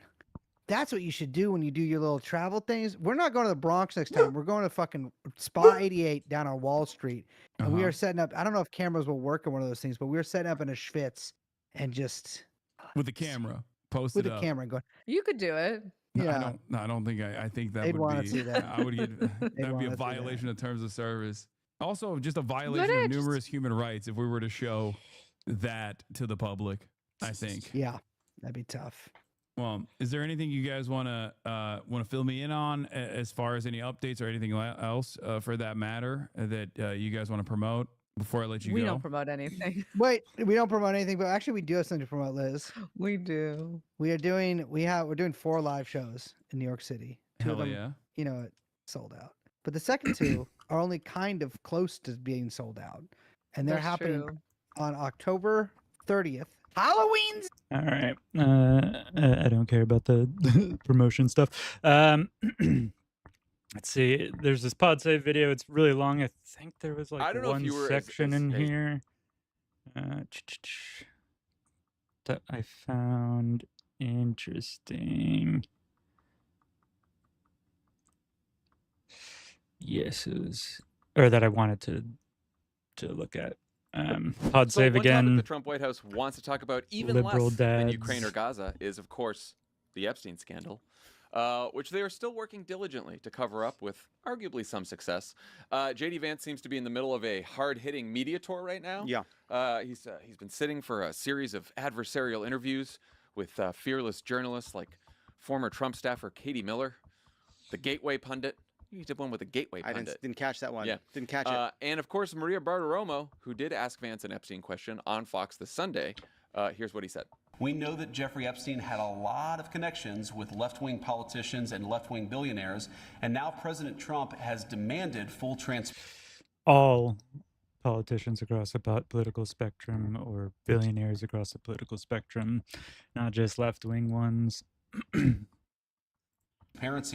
that's what you should do when you do your little travel things. We're not going to the Bronx next time. We're going to fucking Spa 88 down on Wall Street. And we are setting up, I don't know if cameras will work in one of those things, but we are setting up in a Schwitz and just. With the camera, post with it the up. camera going. You could do it. No, Yeah. I don't think I think that They'd would wanna be. see that. I would get that would be wanna a see violation of terms of service. Also, just a violation of numerous human rights if we were to show that to the public. I think. Yeah, that'd be tough. Well, is there anything you guys want to fill me in on as far as any updates or anything else for that matter that you guys want to promote before I let you go? We don't promote anything. Wait, we don't promote anything, but actually we do have something to promote, Liz. We do. We're doing 4 live shows in New York City. 2 of Hell them, yeah. Sold out. But the second 2 are only kind of close to being sold out. And they're That's happening true. on October 30th. Halloween's. All right. I don't care about the promotion stuff. Let's see. There's this pod save video. It's really long. I think there was I don't know if one you were section in here that I found interesting. Yes, it was, or that I wanted to look at. Pod So save one topic again. the Trump White House wants to talk about even Liberal less than dads. Ukraine or Gaza is, of course, the Epstein scandal, which they are still working diligently to cover up with arguably some success. J.D. Vance seems to be in the middle of a hard-hitting media tour right now. Yeah. He's been sitting for a series of adversarial interviews with fearless journalists like former Trump staffer Katie Miller, the Gateway pundit. You did one with a Gateway I pundit. didn't catch that one. Yeah. Didn't catch it. And of course, Maria Bartiromo, who did ask Vance an Epstein question on Fox this Sunday. Here's what he said. We know that Jeffrey Epstein had a lot of connections with left-wing politicians and left-wing billionaires, and now President Trump has demanded full transparency. All politicians across the political spectrum, or billionaires across the political spectrum, not just left-wing ones.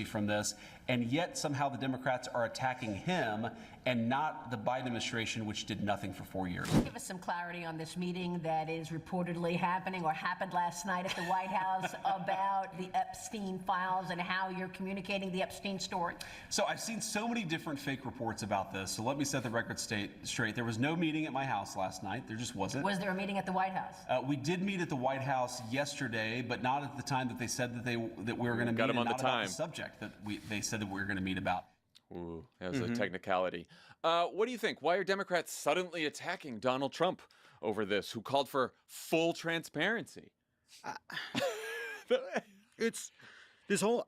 From this, and yet somehow the Democrats are attacking him and not the Biden administration, which did nothing for 4 years. Give us some clarity on this meeting that is reportedly happening or happened last night at the White House about the Epstein files and how you're communicating the Epstein story. So I've seen so many different fake reports about this. So let me set the record straight. There was no meeting at my house last night. There just wasn't. Was there a meeting at the White House? We did meet at the White House yesterday, but not at the time that they said that we were going to meet. Got him on and the not about time. Subject that they said that we were going to meet about. Ooh, that was a technicality. What do you think? Why are Democrats suddenly attacking Donald Trump over this, who called for full transparency? It's this whole.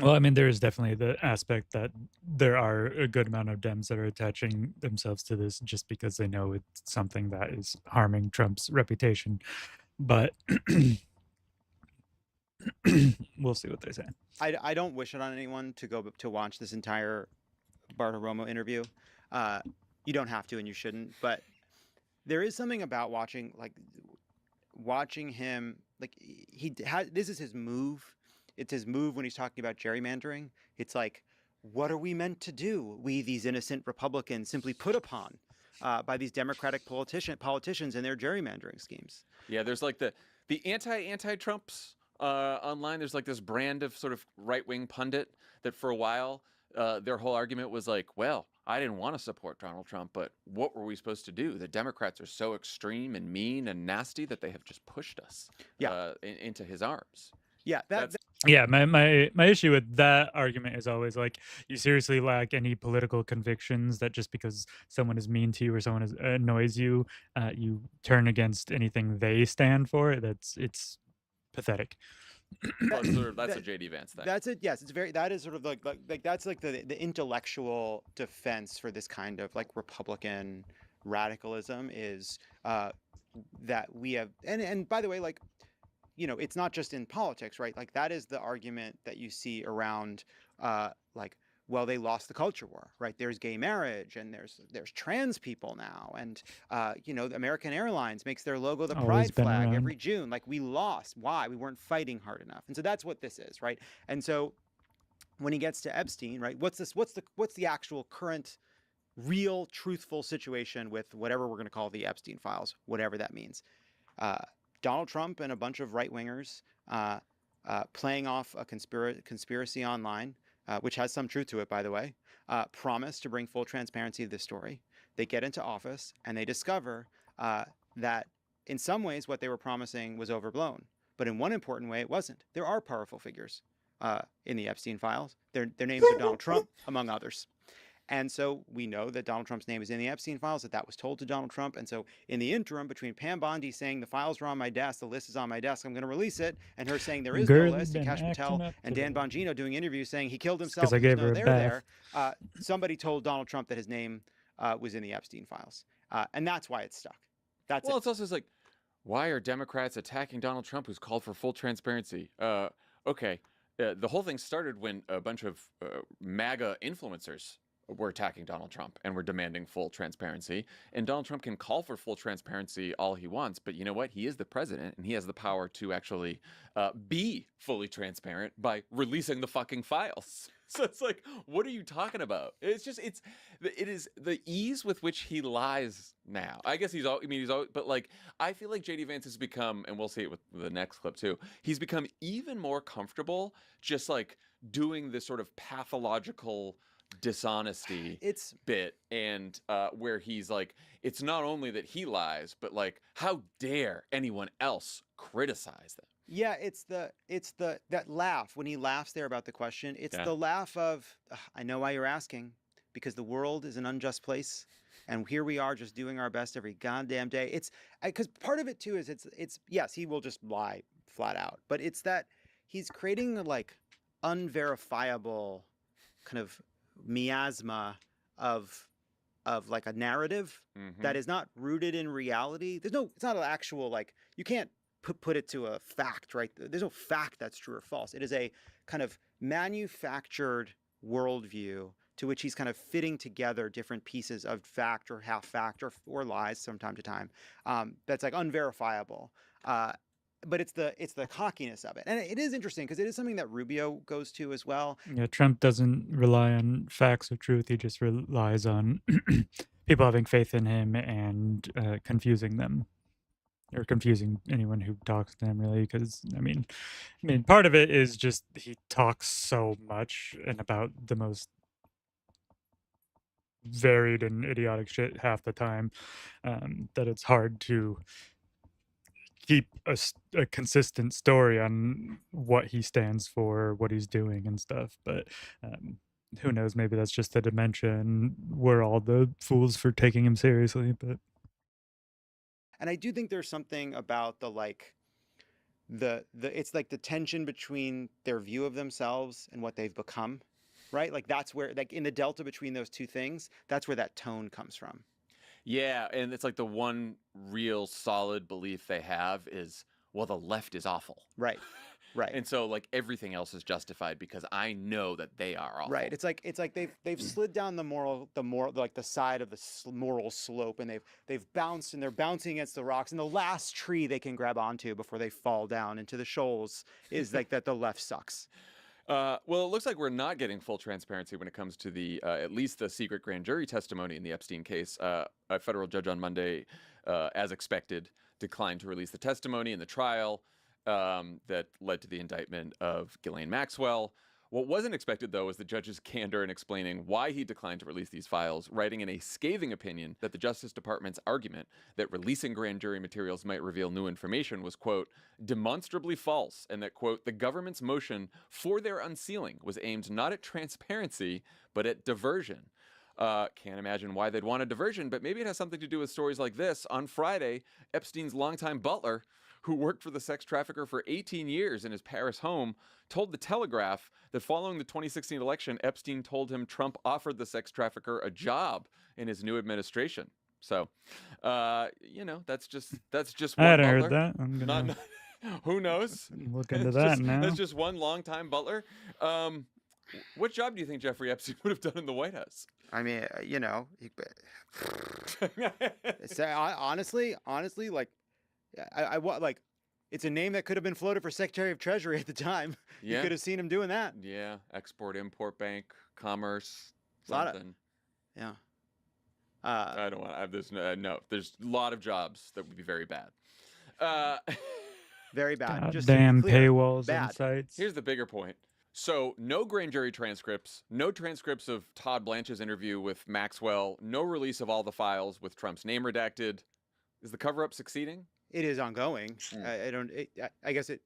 Well, I mean, there is definitely the aspect that there are a good amount of Dems that are attaching themselves to this just because they know it's something that is harming Trump's reputation. But we'll see what they say. I don't wish it on anyone to go to watch this entire Bartiromo interview. You don't have to, and you shouldn't. But there is something about watching him. Like this is his move. It's his move when he's talking about gerrymandering. It's like what are we meant to do? We, these innocent Republicans, simply put upon by these Democratic politicians and their gerrymandering schemes. Yeah, there's like the anti-Trumps online. There's like this brand of sort of right-wing pundit that for a while their whole argument was like, well, I didn't want to support Donald Trump, but what were we supposed to do? The Democrats are so extreme and mean and nasty that they have just pushed us into his arms. Yeah, yeah, my issue with that argument is always like, you seriously lack any political convictions that just because someone is mean to you or someone annoys you, you turn against anything they stand for. It's pathetic. That's a JD Vance thing. That's it. Yes, it's very. That is sort of like that's like the intellectual defense for this kind of like Republican radicalism is that we have. And by the way, like, you know, it's not just in politics, right? Like that is the argument that you see around like, well, they lost the culture war, right? There's gay marriage and there's trans people now. And, you know, American Airlines makes their logo the pride flag every June. Like we lost. Why? We weren't fighting hard enough. And so that's what this is, right? And so when he gets to Epstein, right, what's the actual current real truthful situation with whatever we're going to call the Epstein files, whatever that means. Donald Trump and a bunch of right-wingers playing off a conspiracy online, which has some truth to it, by the way, promise to bring full transparency to this story. They get into office and they discover that in some ways what they were promising was overblown. But in one important way, it wasn't. There are powerful figures in the Epstein files. Their names are Donald Trump, among others. And so we know that Donald Trump's name is in the Epstein files, that was told to Donald Trump. And so in the interim between Pam Bondi saying the files are on my desk, the list is on my desk, I'm going to release it, and her saying there is no list, and Kash Patel and Dan Bongino doing interviews saying he killed himself, I gave no her a there bath. there, somebody told Donald Trump that his name was in the Epstein files. And that's why it's stuck. That's well, it's also like, why are Democrats attacking Donald Trump, who's called for full transparency? Okay, the whole thing started when a bunch of MAGA influencers were attacking Donald Trump and were demanding full transparency. And Donald Trump can call for full transparency all he wants, but you know what? He is the president and he has the power to actually be fully transparent by releasing the fucking files. So it's like, what are you talking about? It is the ease with which he lies now. I guess he's always, but like, I feel like JD Vance has become, and we'll see it with the next clip too, he's become even more comfortable just like doing this sort of pathological dishonesty bit, and where he's like, it's not only that he lies, but like, how dare anyone else criticize them? Yeah, it's that laugh when he laughs there about the question. It's the laugh of, I know why you're asking, because the world is an unjust place, and here we are just doing our best every goddamn day. It's because part of it too is it's yes, he will just lie flat out, but it's that he's creating like unverifiable kind of miasma of like a narrative that is not rooted in reality. It's not an actual, like, you can't put it to a fact, right? There's no fact that's true or false. It is a kind of manufactured worldview to which he's kind of fitting together different pieces of fact or half fact or lies from time to time. That's like unverifiable. But it's the cockiness of it. And it is interesting because it is something that Rubio goes to as well. Yeah, Trump doesn't rely on facts or truth. He just relies on people having faith in him and confusing them, or confusing anyone who talks to him, really. Because I mean, part of it is just he talks so much and about the most varied and idiotic shit half the time that it's hard to keep a consistent story on what he stands for, what he's doing and stuff. But who knows, maybe that's just the dementia and we're all the fools for taking him seriously. But and I do think there's something about it's like the tension between their view of themselves and what they've become, right? Like that's where, like in the delta between those two things, that's where that tone comes from. Yeah, and it's like the one real solid belief they have is, well, the left is awful. Right. Right. And so like everything else is justified because I know that they are awful. Right. It's like they've slid down the side of the moral slope, and they've bounced, and they're bouncing against the rocks, and the last tree they can grab onto before they fall down into the shoals is like that the left sucks. Well, it looks like we're not getting full transparency when it comes to the at least the secret grand jury testimony in the Epstein case. A federal judge on Monday, as expected, declined to release the testimony in the trial that led to the indictment of Ghislaine Maxwell. What wasn't expected, though, was the judge's candor in explaining why he declined to release these files, writing in a scathing opinion that the Justice Department's argument that releasing grand jury materials might reveal new information was, quote, demonstrably false, and that, quote, the government's motion for their unsealing was aimed not at transparency, but at diversion. Can't imagine why they'd want a diversion, but maybe it has something to do with stories like this. On Friday, Epstein's longtime butler, who worked for the sex trafficker for 18 years in his Paris home, told The Telegraph that following the 2016 election, Epstein told him Trump offered the sex trafficker a job in his new administration. So, that's just I one hadn't butler. heard that. I'm gonna Not, who knows? look into It's that just, now. That's just one longtime butler. What job do you think Jeffrey Epstein would have done in the White House? I mean, honestly, like, I like, it's a name that could have been floated for Secretary of Treasury at the time. Yeah. You could have seen him doing that. Yeah, Export-Import Bank, Commerce, A lot of- something. Yeah. I don't want to have this. No, there's a lot of jobs that would be very bad. Very bad. Just Damn to be clear, paywalls bad. and sites. Here's the bigger point. So, no grand jury transcripts, no transcripts of Todd Blanche's interview with Maxwell, no release of all the files with Trump's name redacted. Is the cover-up succeeding? It is ongoing. I guess it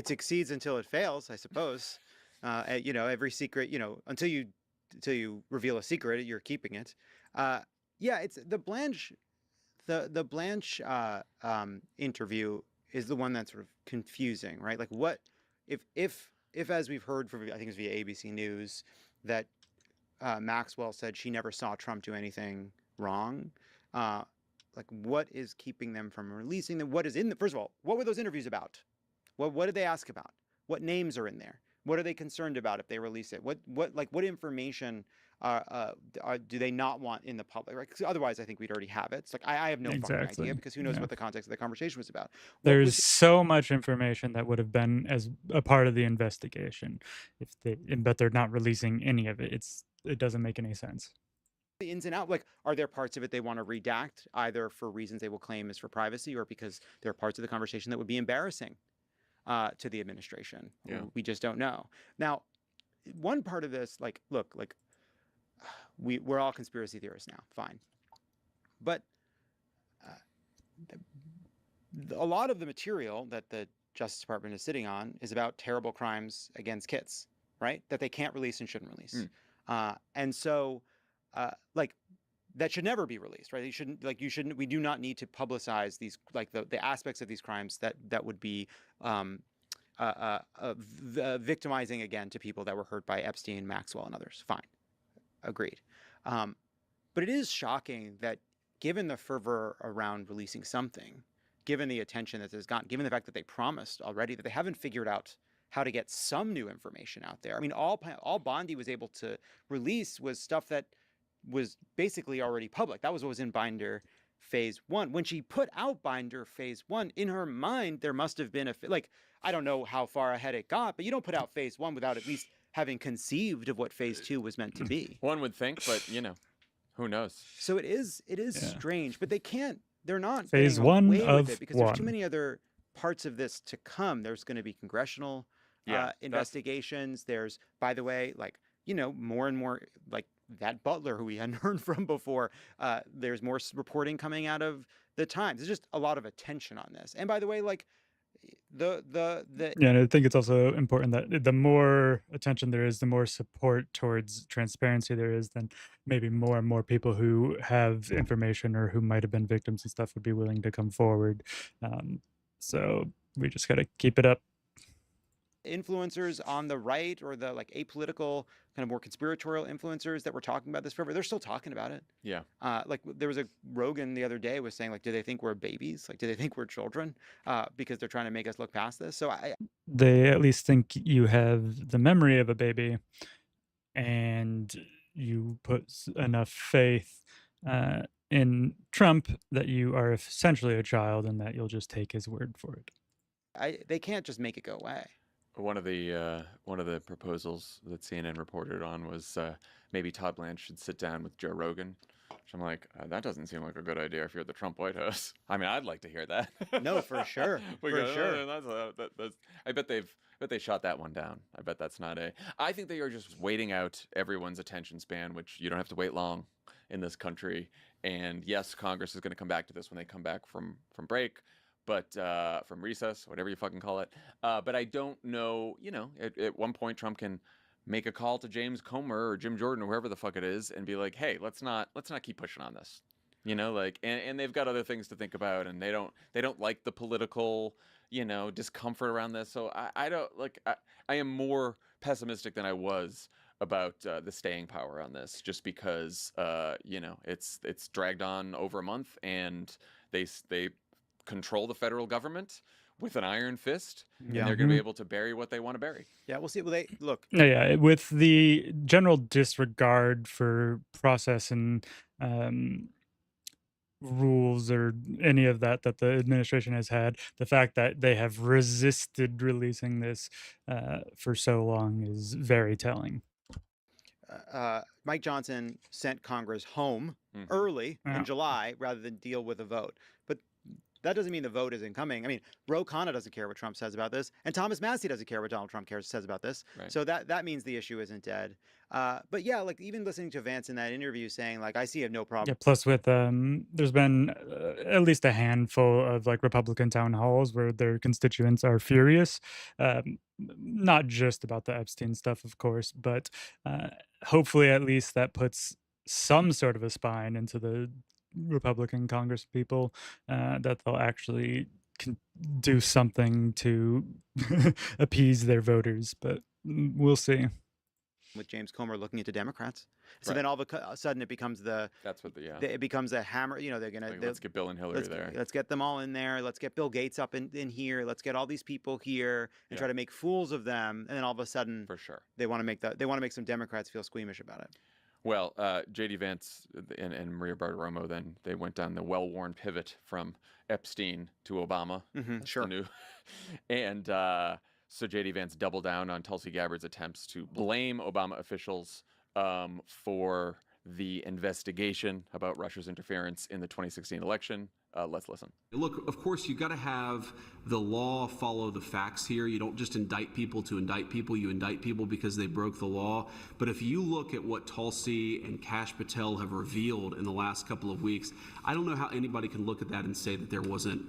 succeeds until it fails, I suppose. Every secret, until you reveal a secret, you're keeping it. It's the Blanche, the Blanche interview is the one that's sort of confusing, right? Like, what if as we've heard from, I think it's via ABC News, that Maxwell said she never saw Trump do anything wrong. Like, what is keeping them from releasing them? What is in the, first of all, what were those interviews about? What did they ask about? What names are in there? What are they concerned about if they release it? What information do they not want in the public? Right? 'Cause otherwise, I think we'd already have it. It's like, I have no fucking Exactly. idea, because who knows Yeah. what the context of the conversation was about. There's so much information that would have been as a part of the investigation, but they're not releasing any of it. It doesn't make any sense. The ins and outs, like, are there parts of it they want to redact, either for reasons they will claim is for privacy, or because there are parts of the conversation that would be embarrassing to the administration? Yeah. We just don't know. Now, one part of this, like, look, like, we're all conspiracy theorists now, fine, but a lot of the material that the Justice Department is sitting on is about terrible crimes against kids, right? That they can't release and shouldn't release. And so, like, that should never be released, right? We do not need to publicize these, like, the aspects of these crimes that would be victimizing, again, to people that were hurt by Epstein, Maxwell, and others. Fine. Agreed. But it is shocking that, given the fervor around releasing something, given the attention that has gotten, given the fact that they promised already, that they haven't figured out how to get some new information out there. I mean, all Bondi was able to release was stuff that was basically already public. That was what was in Binder Phase 1. When she put out Binder Phase 1, in her mind, there must have been I don't know how far ahead it got, but you don't put out Phase 1 without at least having conceived of what Phase 2 was meant to be. One would think, but who knows? So it is strange, but they're not Phase getting 1 away with of it, because there's too 1. many other parts of this to come. There's going to be congressional investigations. There's, by the way, more and more, like, that butler who we hadn't heard from before. There's more reporting coming out of the Times. There's just a lot of attention on this. And by the way, like, and I think it's also important that the more attention there is, the more support towards transparency there is, then maybe more and more people who have information or who might have been victims and stuff would be willing to come forward. So we just got to keep it up. influencers on the right, or the, like, apolitical, kind of more conspiratorial influencers that were talking about this forever, they're still talking about it. Yeah. Like, there was a Rogan the other day was saying, like, do they think we're babies? Like, do they think we're children? Because they're trying to make us look past this. So They at least think you have the memory of a baby, and you put enough faith in Trump that you are essentially a child, and that you'll just take his word for it. they can't just make it go away. One of the proposals that CNN reported on was maybe Todd Blanche should sit down with Joe Rogan. Which I'm like, that doesn't seem like a good idea if you're at the Trump White House. I mean, I'd like to hear that. No, for sure, for sure. I bet they shot that one down. I bet that's not a. I think they are just waiting out everyone's attention span, which you don't have to wait long in this country. And yes, Congress is going to come back to this when they come back from break, but from recess, whatever you fucking call it. But I don't know. You know, at one point, Trump can make a call to James Comer or Jim Jordan or whoever the fuck it is and be like, hey, let's not keep pushing on this. You know, like, and they've got other things to think about, and they don't like the political, you know, discomfort around this. So I don't like, I am more pessimistic than I was about the staying power on this, just because, you know, it's dragged on over a month, and they control the federal government with an iron fist, and they're going to be able to bury what they want to bury. Yeah, we'll see. Well, they look. Yeah, with the general disregard for process and rules or any of that the administration has had, the fact that they have resisted releasing this for so long is very telling. Mike Johnson sent Congress home early in July rather than deal with a vote. But that doesn't mean the vote isn't coming. I mean, Ro Khanna doesn't care what Trump says about this, and Thomas Massie doesn't care what Donald Trump says about this. Right. So that means the issue isn't dead. But yeah, like even listening to Vance in that interview saying, like, I see no problem. Yeah, plus with there's been at least a handful of like Republican town halls where their constituents are furious, not just about the Epstein stuff, of course, but hopefully at least that puts some sort of a spine into the Republican Congress people, that they'll actually do something to appease their voters, but we'll see. With James Comer looking into Democrats, so then all of a sudden it becomes it becomes a hammer. You know, they're gonna let's get Bill and Hillary there. Let's get them all in there. Let's get Bill Gates up in here. Let's get all these people here and try to make fools of them. And then all of a sudden, for sure, they want to make some Democrats feel squeamish about it. Well, J.D. Vance and Maria Bartiromo, then they went down the well-worn pivot from Epstein to Obama. Sure. And so J.D. Vance doubled down on Tulsi Gabbard's attempts to blame Obama officials for the investigation about Russia's interference in the 2016 election. Let's listen. Look, of course, you've got to have the law follow the facts here. You don't just indict people to indict people. You indict people because they broke the law. But if you look at what Tulsi and Kash Patel have revealed in the last couple of weeks, I don't know how anybody can look at that and say that there wasn't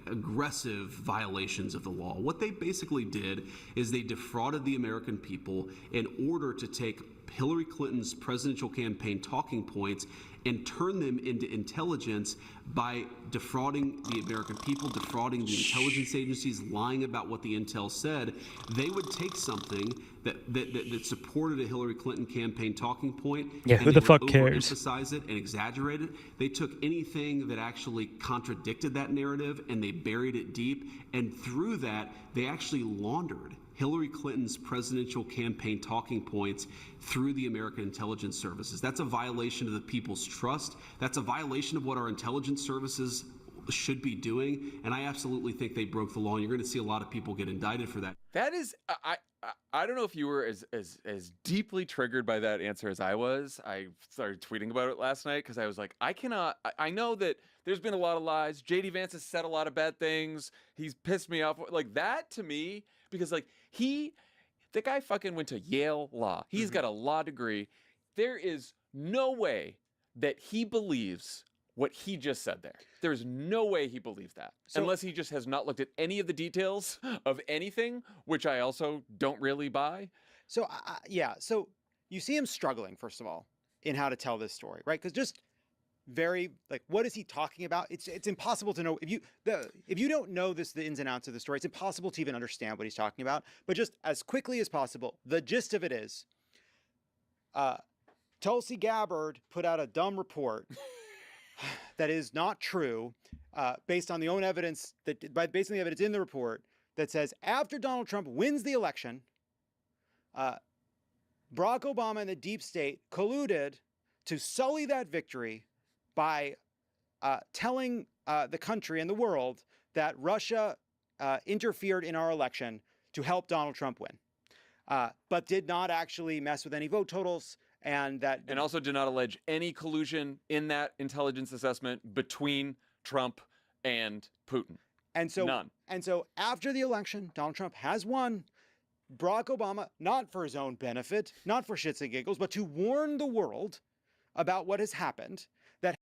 aggressive violations of the law. What they basically did is they defrauded the American people in order to take Hillary Clinton's presidential campaign talking points and turn them into intelligence by defrauding the American people, defrauding the intelligence agencies, lying about what the intel said. They would take something that supported a Hillary Clinton campaign talking point, yeah, and who the fuck cares? Emphasize it and exaggerate it. They took anything that actually contradicted that narrative and they buried it deep, and through that they actually laundered Hillary Clinton's presidential campaign talking points through the American intelligence services. That's a violation of the people's trust. That's a violation of what our intelligence services should be doing. And I absolutely think they broke the law. And you're going to see a lot of people get indicted for that. That is, I don't know if you were as deeply triggered by that answer as I was. I started tweeting about it last night because I was like, I know that there's been a lot of lies. JD Vance has said a lot of bad things. He's pissed me off. Like that to me, because like the guy fucking went to Yale Law. He's got a law degree. There is no way that he believes what he just said there. There's no way he believes that. Unless he just has not looked at any of the details of anything, which I also don't really buy. So, yeah. So you see him struggling, first of all, in how to tell this story, right? Because just very like, what is he talking about? It's impossible to know if you don't know the ins and outs of the story. It's impossible to even understand what he's talking about. But just as quickly as possible, the gist of it is, Tulsi Gabbard put out a dumb report that is not true, based on the own evidence based on the evidence in the report that says after Donald Trump wins the election, Barack Obama and the deep state colluded to sully that victory by telling the country and the world that Russia interfered in our election to help Donald Trump win, but did not actually mess with any vote totals. And also did not allege any collusion in that intelligence assessment between Trump and Putin. And so none. And so after the election, Donald Trump has won. Barack Obama, not for his own benefit, not for shits and giggles, but to warn the world about what has happened. That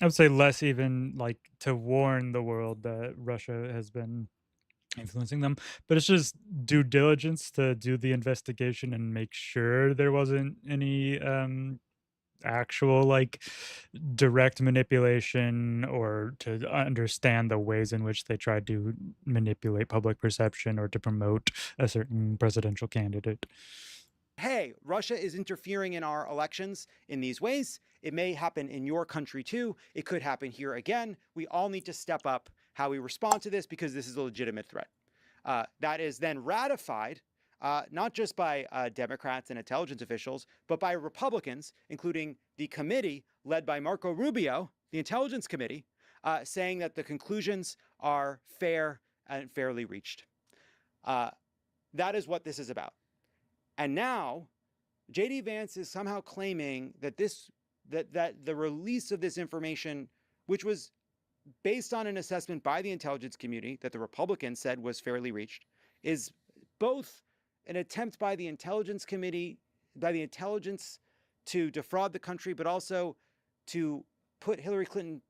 I would say less even like to warn the world that Russia has been influencing them, but it's just due diligence to do the investigation and make sure there wasn't any actual like direct manipulation, or to understand the ways in which they tried to manipulate public perception or to promote a certain presidential candidate. hey, Russia is interfering in our elections in these ways. It may happen in your country too. It could happen here again. We all need to step up how we respond to this, because this is a legitimate threat. That is then ratified, not just by Democrats and intelligence officials, but by Republicans, including the committee led by Marco Rubio, the Intelligence Committee, saying that the conclusions are fair and fairly reached. That is what this is about. And now, J.D. Vance is somehow claiming that that the release of this information, which was based on an assessment by the intelligence community that the Republicans said was fairly reached, is both an attempt by the intelligence committee, by the intelligence to defraud the country, but also to put Hillary Clinton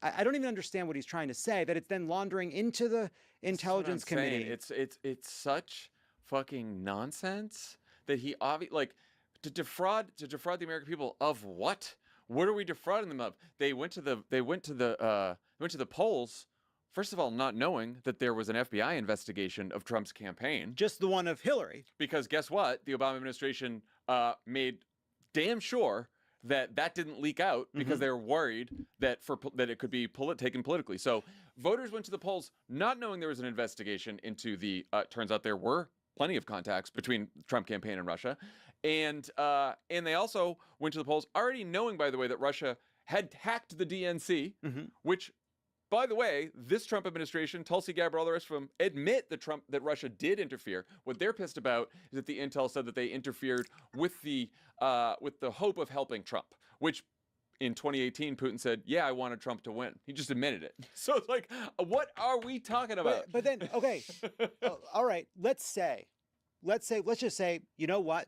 I don't even understand what he's trying to say, that it's then laundering into the intelligence committee. It's such fucking nonsense that he obviously, like, to defraud the American people of what? What are we defrauding them of? They went to the polls, first of all, not knowing that there was an FBI investigation of Trump's campaign. Just the one of Hillary. Because guess what? The Obama administration made damn sure that didn't leak out, because they were worried that it could be taken politically. So voters went to the polls not knowing there was an investigation into the. Turns out there were plenty of contacts between the Trump campaign and Russia, and they also went to the polls already knowing, by the way, that Russia had hacked the DNC, which, by the way, this Trump administration, Tulsi Gabbard, all the rest of them, admit that Russia did interfere. What they're pissed about is that the intel said that they interfered with the hope of helping Trump, which in 2018, Putin said, yeah, I wanted Trump to win. He just admitted it. So it's like, what are we talking about? But then, okay, all right, let's just say, you know what?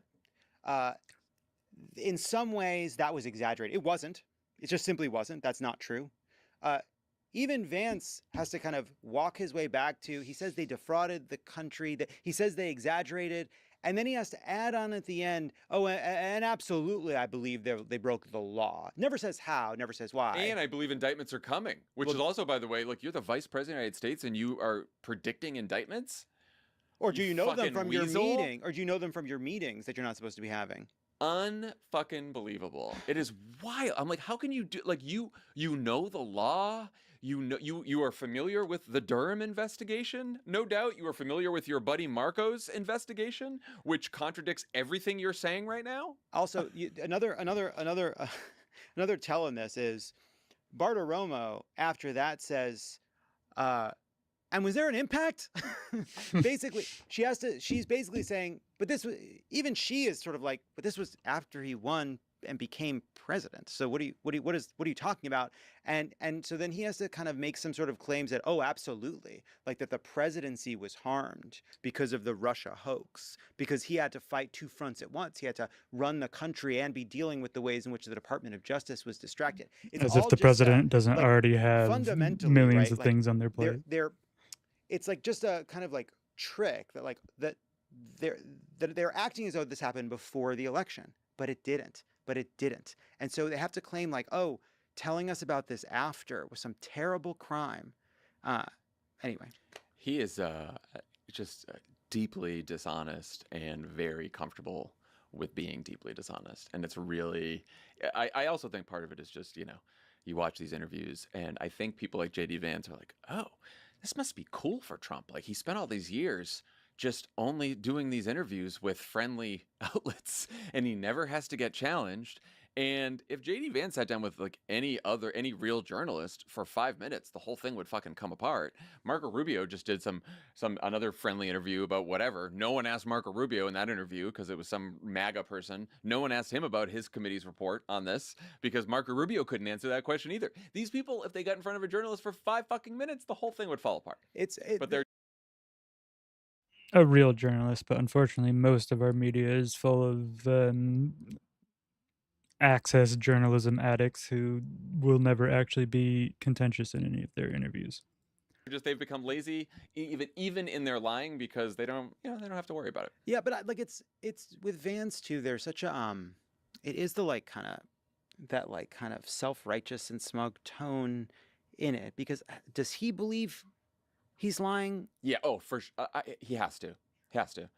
In some ways, that was exaggerated. It wasn't. It just simply wasn't. That's not true. Even Vance has to kind of walk his way back to, he says they defrauded the country, that he says they exaggerated, and then he has to add on at the end, oh, and absolutely, I believe they broke the law. Never says how, never says why. And I believe indictments are coming, which is also, by the way, look, you're the vice president of the United States and you are predicting indictments? Or do you know them from your weasel? meeting? Or do you know them from your meetings that you're not supposed to be having? Unfucking believable. It is wild. I'm like, how can you do, like, you know the law? You are familiar with the Durham investigation, no doubt. You are familiar with your buddy Marco's investigation, which contradicts everything you're saying right now. Also, another tell in this is Bartiromo after that says, and was there an impact? Basically, she's basically saying, but this was, even she is sort of like, but this was after he won and became president. So what are you talking about? And so then he has to kind of make some sort of claims that, oh, absolutely, like that the presidency was harmed because of the Russia hoax, because he had to fight two fronts at once. He had to run the country and be dealing with the ways in which the Department of Justice was distracted. It's As if the president doesn't already have millions of things on their plate. It's like just a kind of like trick that they're acting as though this happened before the election, but it didn't. And so they have to claim like, oh, telling us about this after was some terrible crime. Anyway. He is just deeply dishonest and very comfortable with being deeply dishonest. And it's really, I also think part of it is just, you watch these interviews and I think people like J.D. Vance are like, oh, this must be cool for Trump. Like, he spent all these years just only doing these interviews with friendly outlets and he never has to get challenged. And if JD Vance sat down with like any real journalist for 5 minutes, the whole thing would fucking come apart. Marco Rubio just did another friendly interview about whatever. No one asked Marco Rubio in that interview because it was some MAGA person. No one asked him about his committee's report on this because Marco Rubio couldn't answer that question either. These people, if they got in front of a journalist for 5 fucking minutes, the whole thing would fall apart. But they're a real journalist, but unfortunately, most of our media is full of access journalism addicts who will never actually be contentious in any of their interviews. they've become lazy even in their lying because they don't have to worry about it. Yeah, but like it's with Vance too. There's such a it is the like kind of self-righteous and smug tone in it, because does he believe he's lying? Yeah. Oh, for sure. He has to. He has to.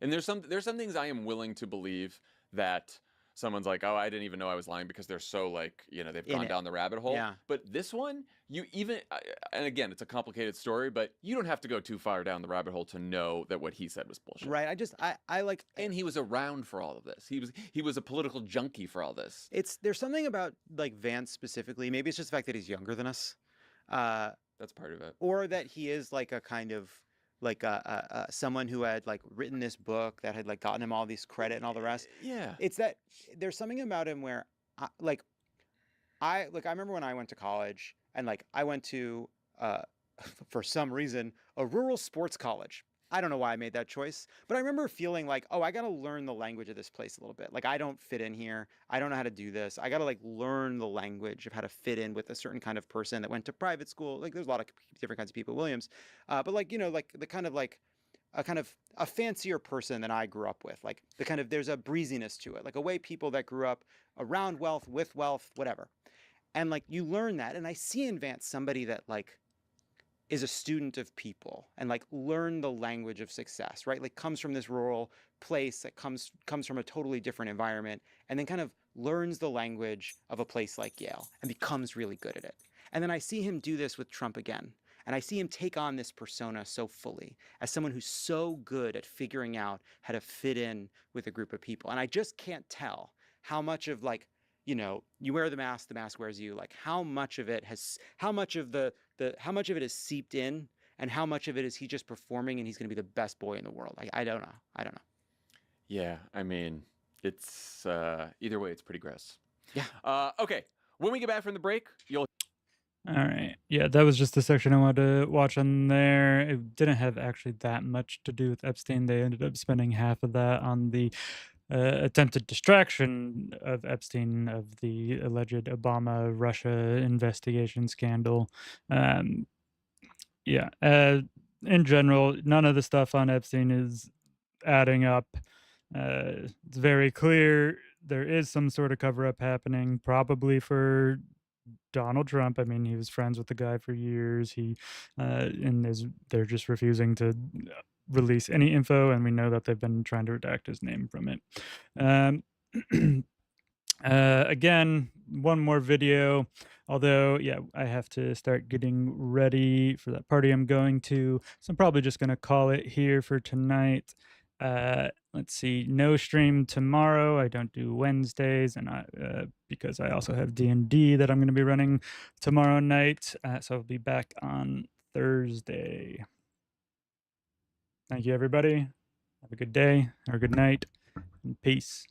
And there's some things I am willing to believe that someone's like, oh, I didn't even know I was lying because they're so like, they've gone down the rabbit hole. Yeah. But this one, and again, it's a complicated story, but you don't have to go too far down the rabbit hole to know that what he said was bullshit. Right. I like, and he was around for all of this. He was a political junkie for all this. There's something about like Vance specifically. Maybe it's just the fact that he's younger than us. That's part of it. Or that he is like a kind of like someone who had like written this book that had like gotten him all this credit and all the rest. Yeah. It's that there's something about him where I remember when I went to college and like I went to for some reason a rural sports college. I don't know why I made that choice, but I remember feeling like, oh, I got to learn the language of this place a little bit. Like, I don't fit in here. I don't know how to do this. I got to like learn the language of how to fit in with a certain kind of person that went to private school. Like, there's a lot of different kinds of people at Williams. But like, like the kind of like a fancier person than I grew up with. Like there's a breeziness to it, like a way people that grew up around wealth, with wealth, whatever. And like, you learn that. And I see in Vance somebody that like is a student of people and like learn the language of success, right? Like comes from this rural place that comes from a totally different environment and then kind of learns the language of a place like Yale and becomes really good at it. And then I see him do this with Trump again. And I see him take on this persona so fully as someone who's so good at figuring out how to fit in with a group of people. And I just can't tell how much of like, you wear the mask wears you. Like how much of it is seeped in, and how much of it is he just performing and he's going to be the best boy in the world. I don't know. Yeah, I mean, it's either way, it's pretty gross. Yeah. Okay, when we get back from the break, you'll. All right. Yeah, that was just the section I wanted to watch on there. It didn't have actually that much to do with Epstein. They ended up spending half of that on the attempted distraction of Epstein of the alleged Obama-Russia investigation scandal. In general, none of the stuff on Epstein is adding up. It's very clear there is some sort of cover-up happening, probably for Donald Trump. I mean, he was friends with the guy for years. They're just refusing to release any info, and we know that they've been trying to redact his name from it. Again, one more video, although I have to start getting ready for that party I'm going to, so I'm probably just gonna call it here for tonight. Let's see, no stream tomorrow. I don't do Wednesdays, and because I also have D&D that I'm going to be running tomorrow night, so I'll be back on Thursday. Thank you, everybody. Have a good day or good night, and peace.